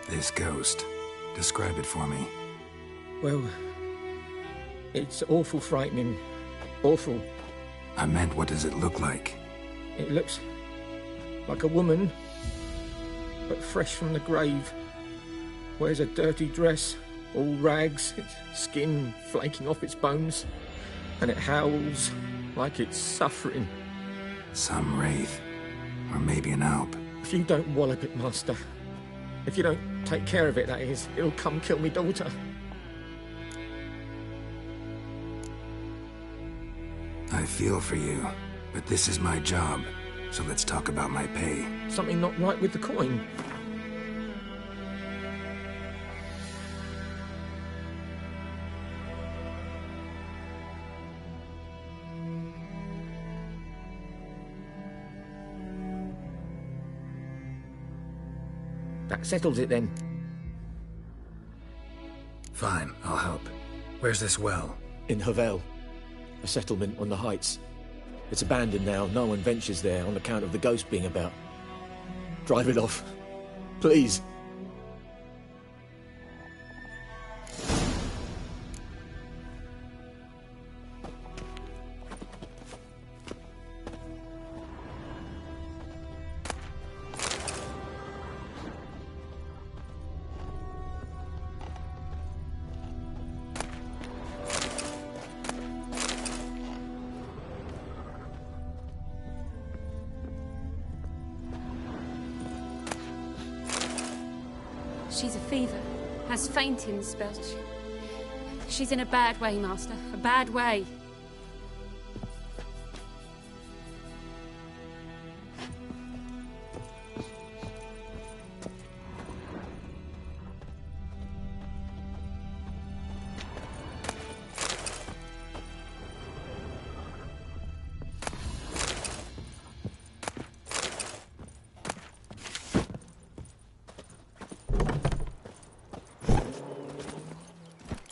This ghost. Describe it for me. Well, it's awful frightening. Awful. I meant, what does it look like? It looks like a woman, but fresh from the grave. Wears a dirty dress, all rags, its skin flaking off its bones, and it howls like it's suffering. Some wraith. Or maybe an alp. If you don't wallop it, Master, if you don't take care of it, that is, it'll come kill me daughter. I feel for you, but this is my job, so let's talk about my pay. Something not right with the coin. That settles it then. Fine, I'll help. Where's this well? In Havel, a settlement on the heights. It's abandoned now, no one ventures there on account of the ghost being about. Drive it off, please. She's a fever. Has fainting spells. She's in a bad way, Master. A bad way.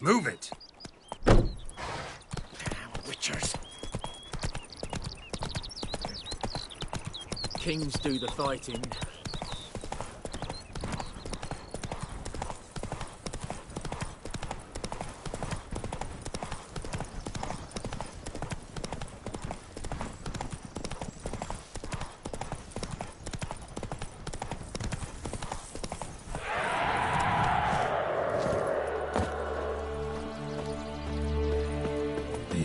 Move it! Witchers. Kings do the fighting.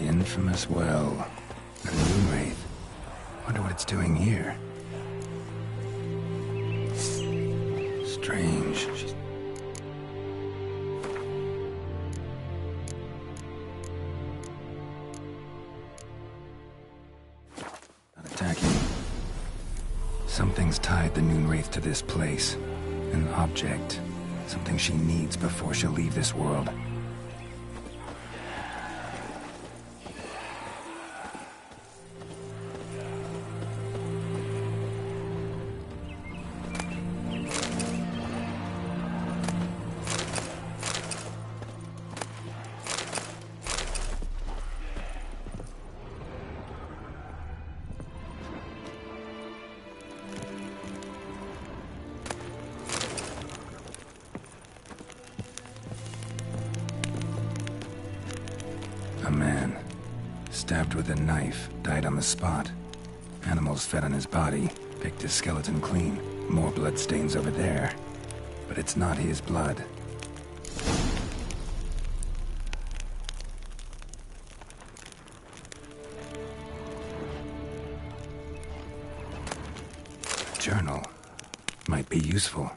Infamous well. A moon wraith. Wonder what it's doing here. Strange. She's... not attacking. Something's tied the Noon Wraith to this place. An object. Something she needs before she'll leave this world. A man, stabbed with a knife, died on the spot. Animals fed on his body. Picked his skeleton clean. More bloodstains over there. But it's not his blood. A journal. Might be useful.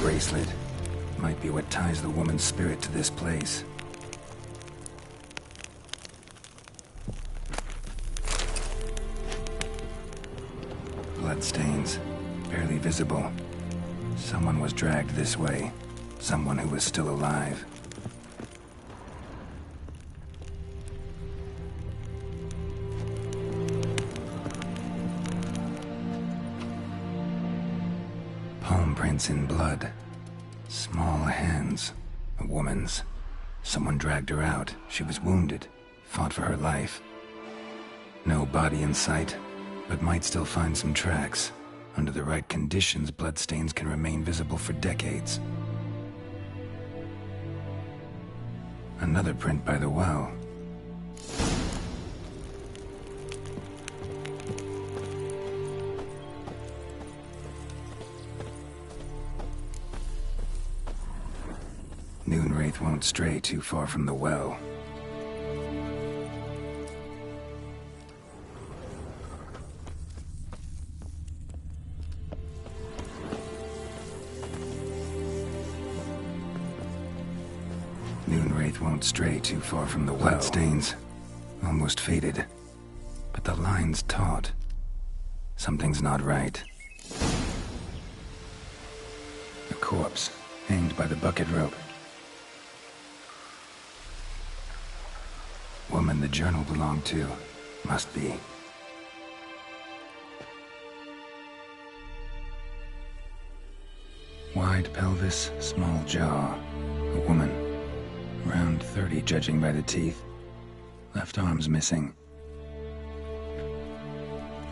Bracelet might be what ties the woman's spirit to this place. Bloodstains, barely visible. Someone was dragged this way. Someone who was still alive. Palm prints in blood. Small hands. A woman's. Someone dragged her out. She was wounded. Fought for her life. No body in sight, but might still find some tracks. Under the right conditions, bloodstains can remain visible for decades. Another print by the well. Noonwraith won't stray too far from the well. Noonwraith won't stray too far from the well. Bloodstains, almost faded, but the line's taut. Something's not right. A corpse, hanged by the bucket rope. Woman the journal belonged to. Must be. Wide pelvis, small jaw. A woman. Around 30, judging by the teeth. Left arm's missing.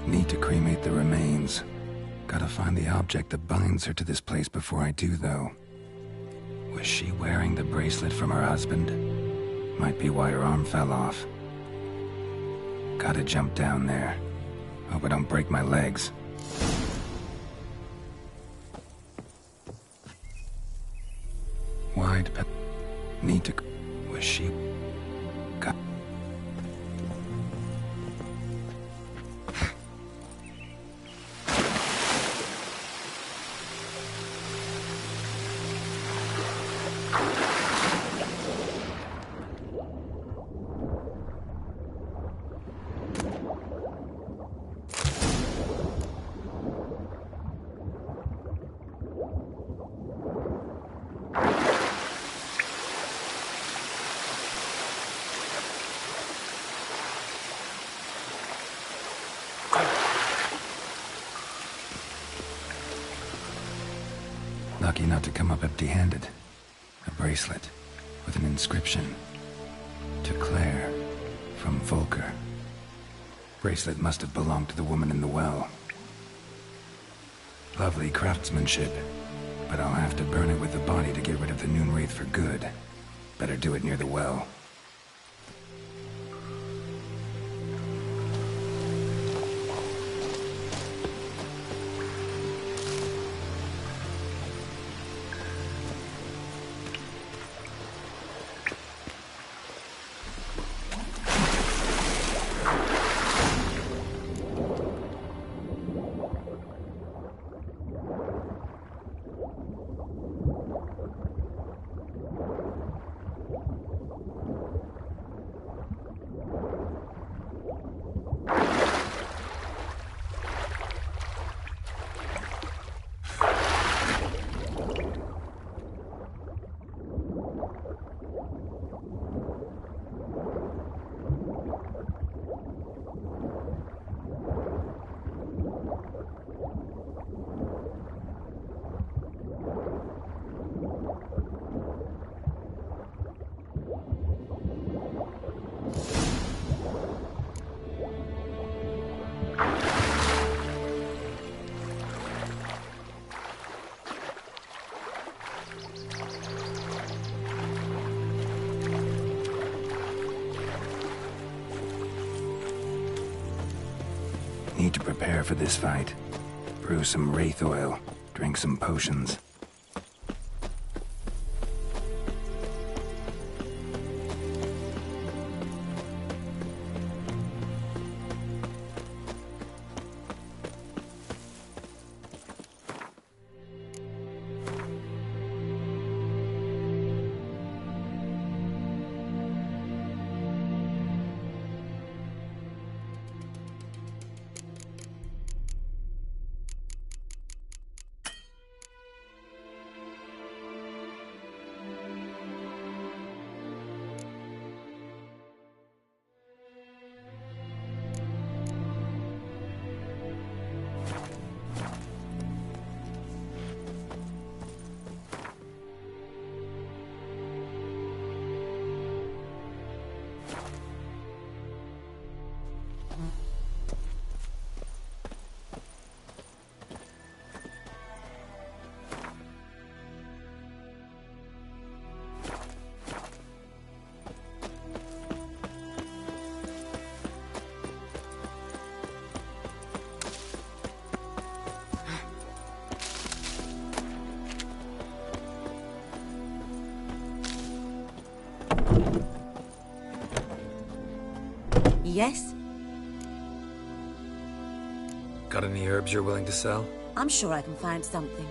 Need to cremate the remains. Gotta find the object that binds her to this place before I do, though. Was she wearing the bracelet from her husband? Might be why her arm fell off. Gotta jump down there. Hope I don't break my legs. Wide pe- Need to... Was she... Got... Lucky not to come up empty-handed. A bracelet with an inscription. To Claire, from Volker. Bracelet must have belonged to the woman in the well. Lovely craftsmanship, but I'll have to burn it with the body to get rid of the Noonwraith for good. Better do it near the well. need to prepare for this fight. Brew some wraith oil, drink some potions. Yes? Got any herbs you're willing to sell? I'm sure I can find something.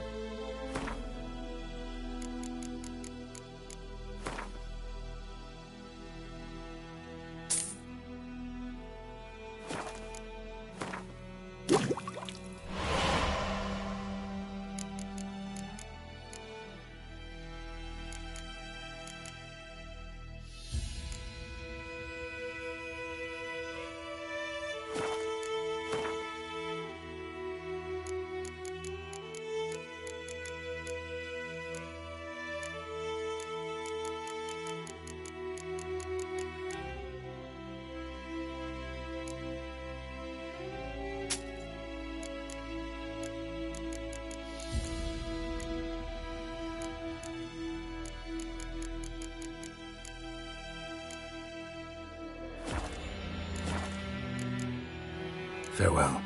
Farewell.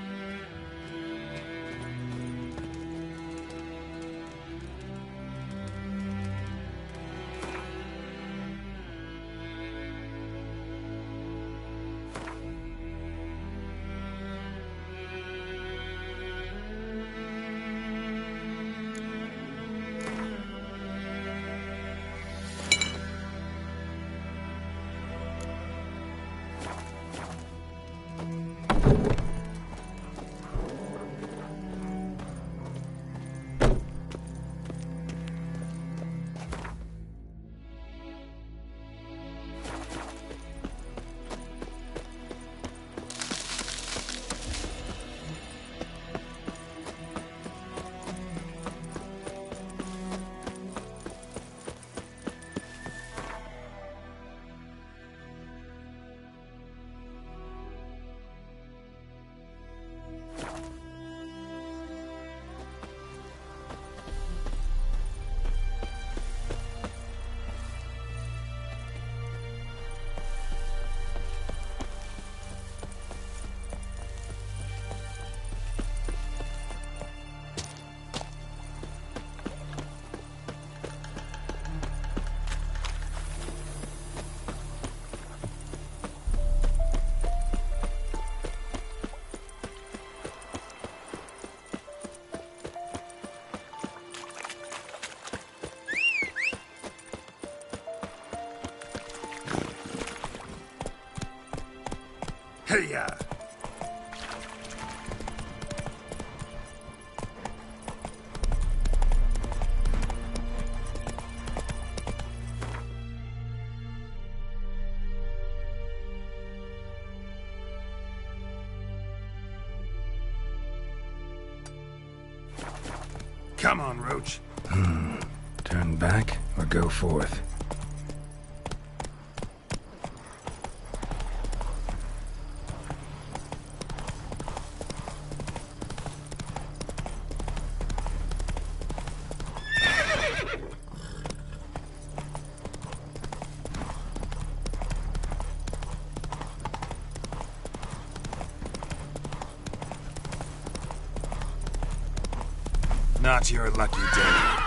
Hey-ya! Come on, Roach. Turn back or go forth? Not your lucky day.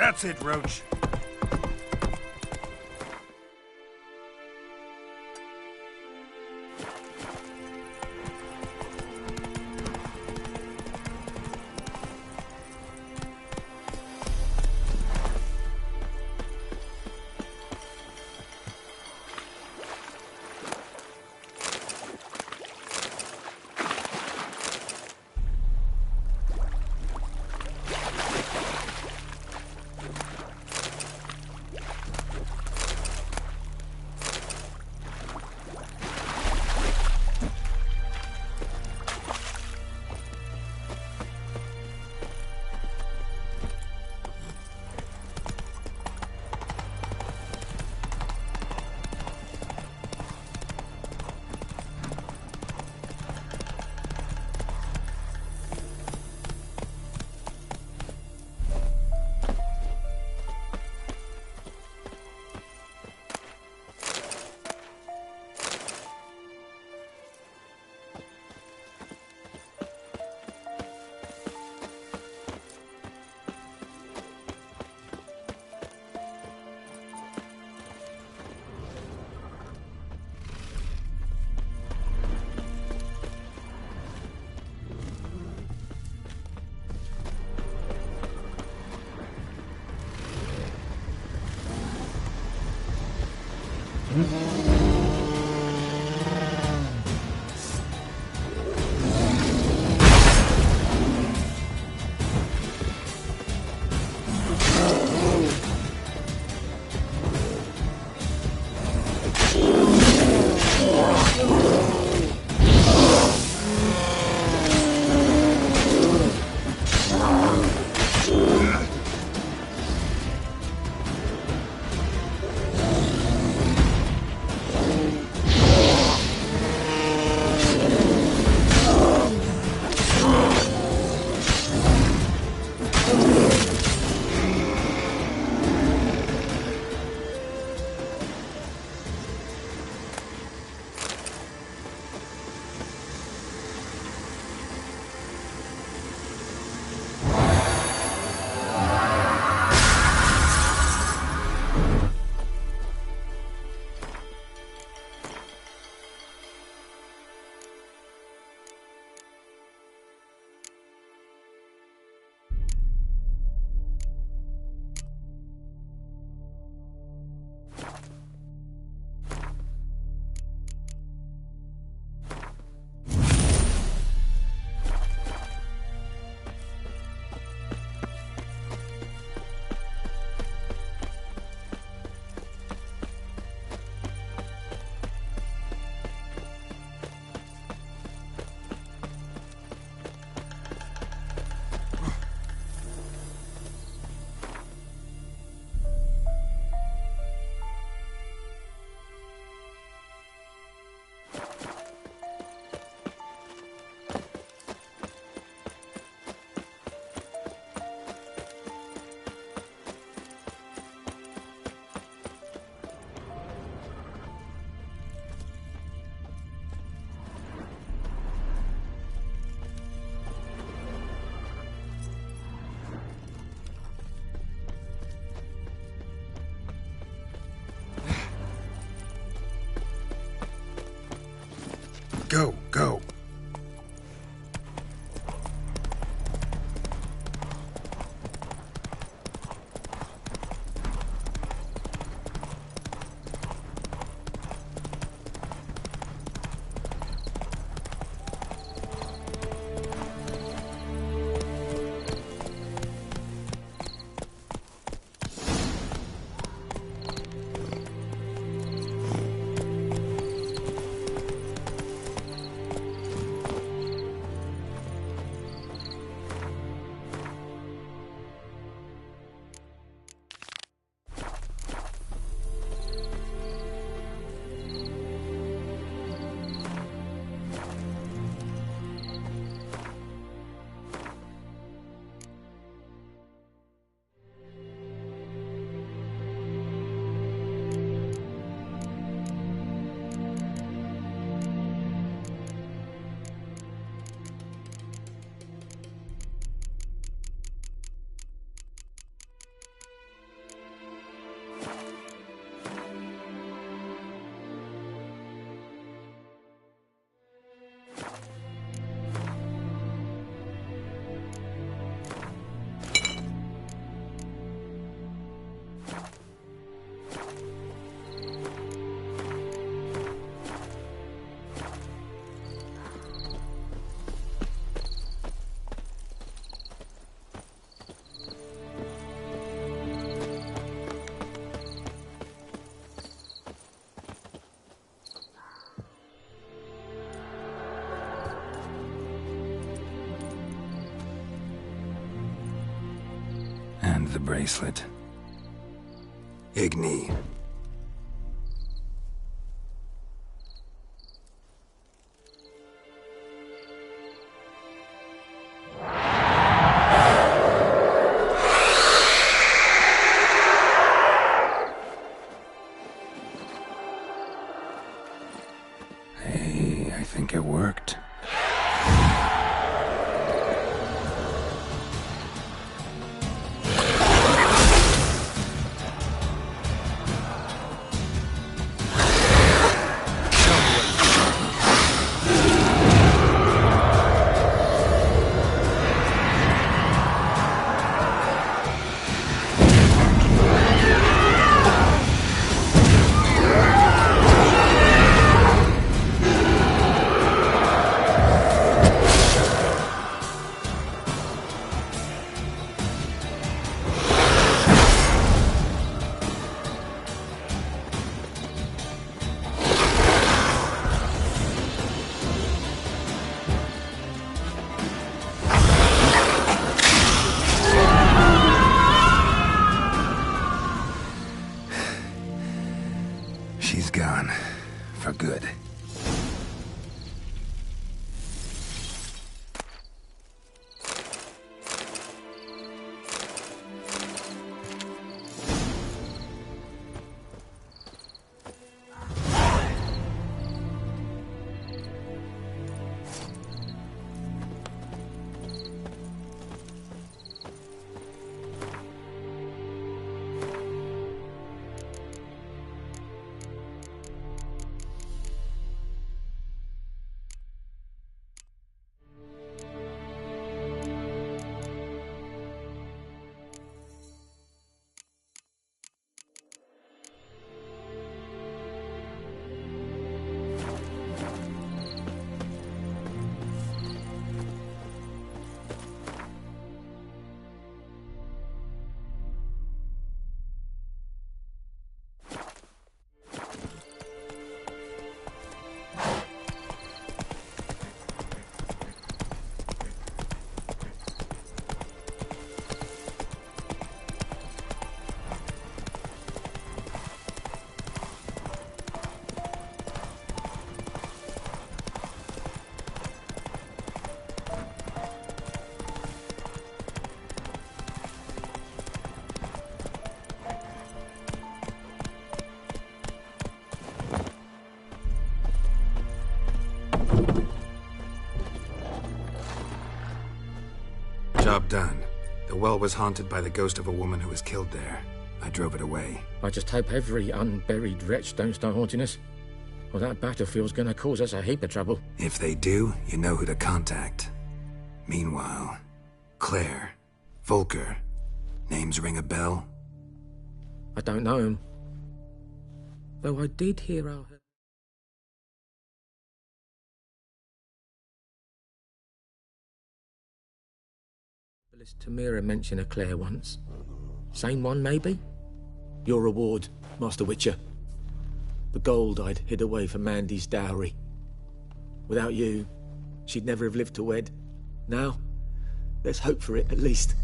That's it, Roach. Go, go. And the bracelet. Igni. Hey, I think it worked. She's gone. For good. Job done. The well was haunted by the ghost of a woman who was killed there. I drove it away. I just hope every unburied wretch don't start haunting us. Well, that battlefield's gonna cause us a heap of trouble. If they do, you know who to contact. Meanwhile, Claire, Volker, names ring a bell? I don't know him. Though I did hear our... Tamira mentioned a Claire once. Same one, maybe? Your reward, Master Witcher. The gold I'd hid away for Mandy's dowry. Without you, she'd never have lived to wed. Now, let's hope for it, at least.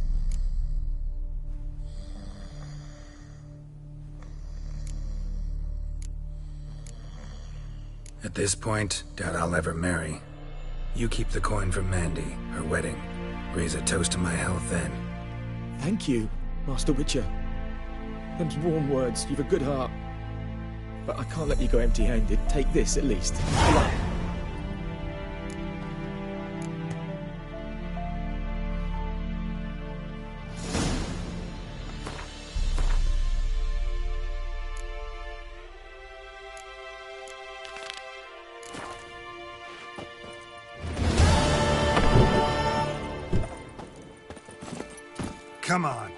At this point, doubt I'll ever marry. You keep the coin from Mandy, her wedding. Raise a toast to my health then. Thank you, Master Witcher. Them's warm words. You've a good heart. But I can't let you go empty-handed. Take this, at least. Good luck. Come on.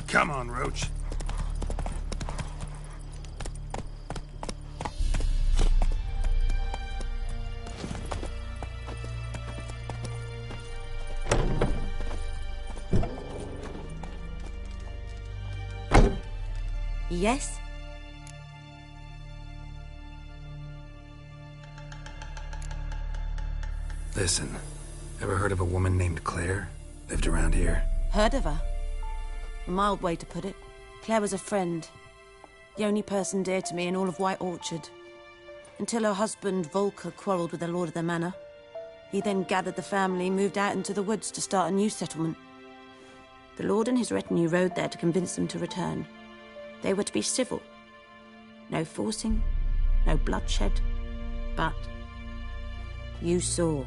Come on, Roach. Yes? Listen, ever heard of a woman named Claire? Lived around here? Heard of her? A mild way to put it. Claire was a friend. The only person dear to me in all of White Orchard. Until her husband, Volker, quarrelled with the lord of the manor. He then gathered the family, moved out into the woods to start a new settlement. The lord and his retinue rode there to convince them to return. They were to be civil. No forcing, no bloodshed. But you saw.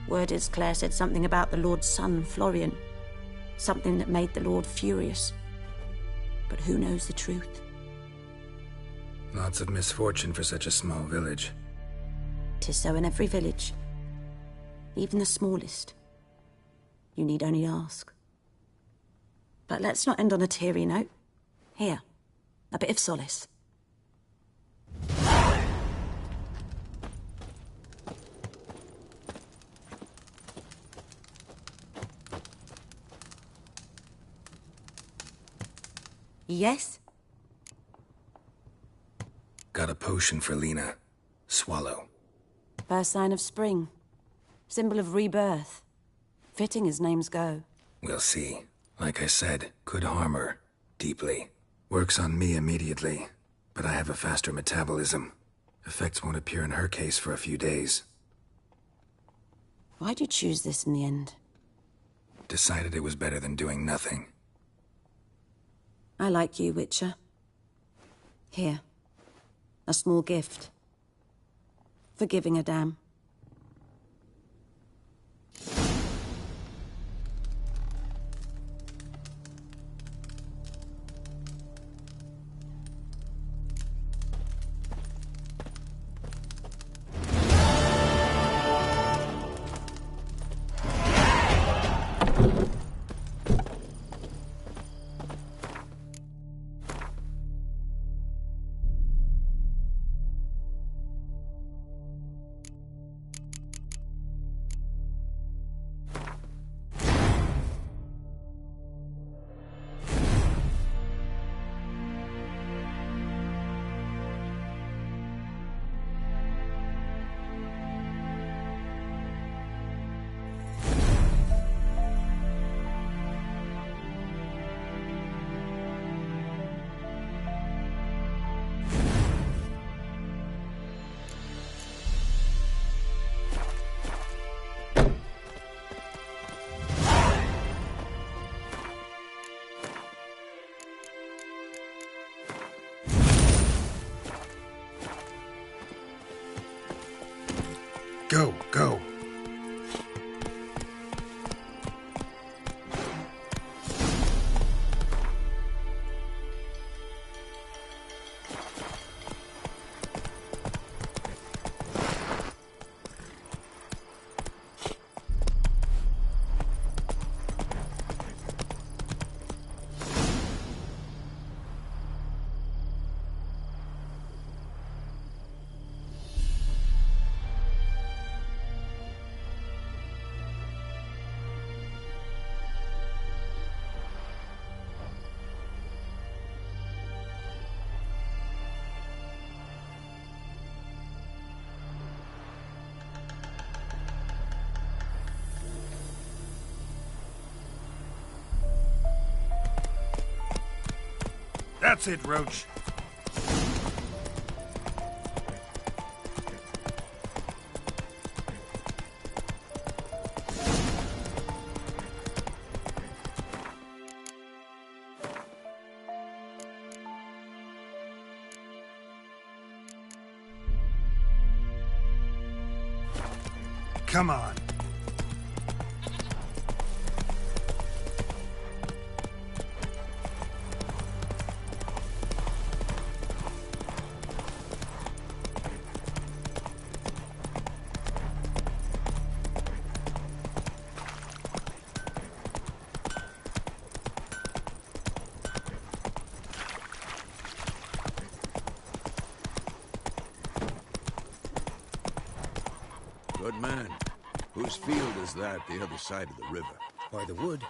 Word is Claire said something about the lord's son, Florian. Something that made the lord furious. But who knows the truth? Lots of misfortune for such a small village. 'Tis so in every village. Even the smallest. You need only ask. But let's not end on a teary note. Here, a bit of solace. Yes? Got a potion for Lena. Swallow. First sign of spring. Symbol of rebirth. Fitting as names go. We'll see. Like I said, could harm her. Deeply. Works on me immediately, but I have a faster metabolism. Effects won't appear in her case for a few days. Why'd you choose this in the end? Decided it was better than doing nothing. I like you, Witcher. Here. A small gift. For giving a damn. That's it, Roach. Come on. Good man. Whose field is that the other side of the river? By the wood.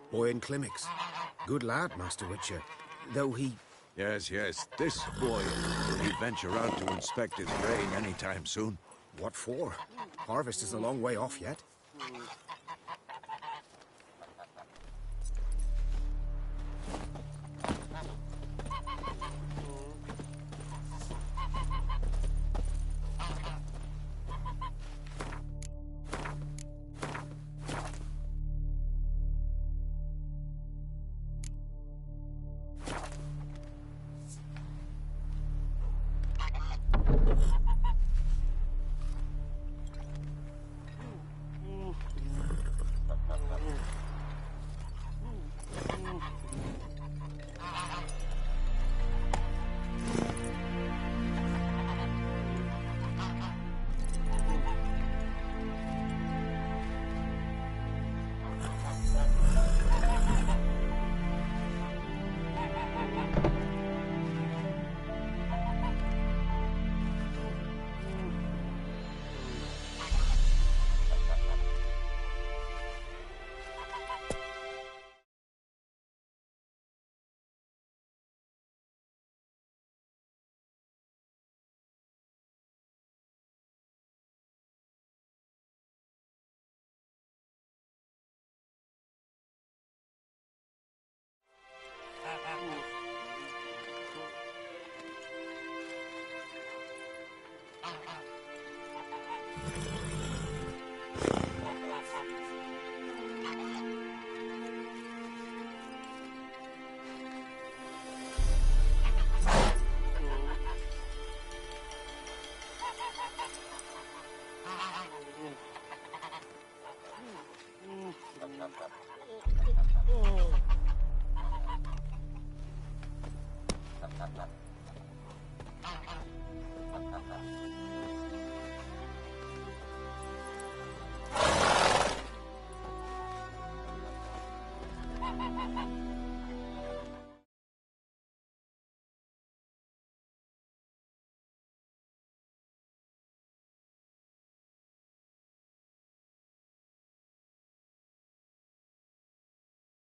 Boy in Climmix. Good lad, Master Witcher. Though he... Yes, yes. This boy, will he venture out to inspect his grain any time soon? What for? Harvest is a long way off yet.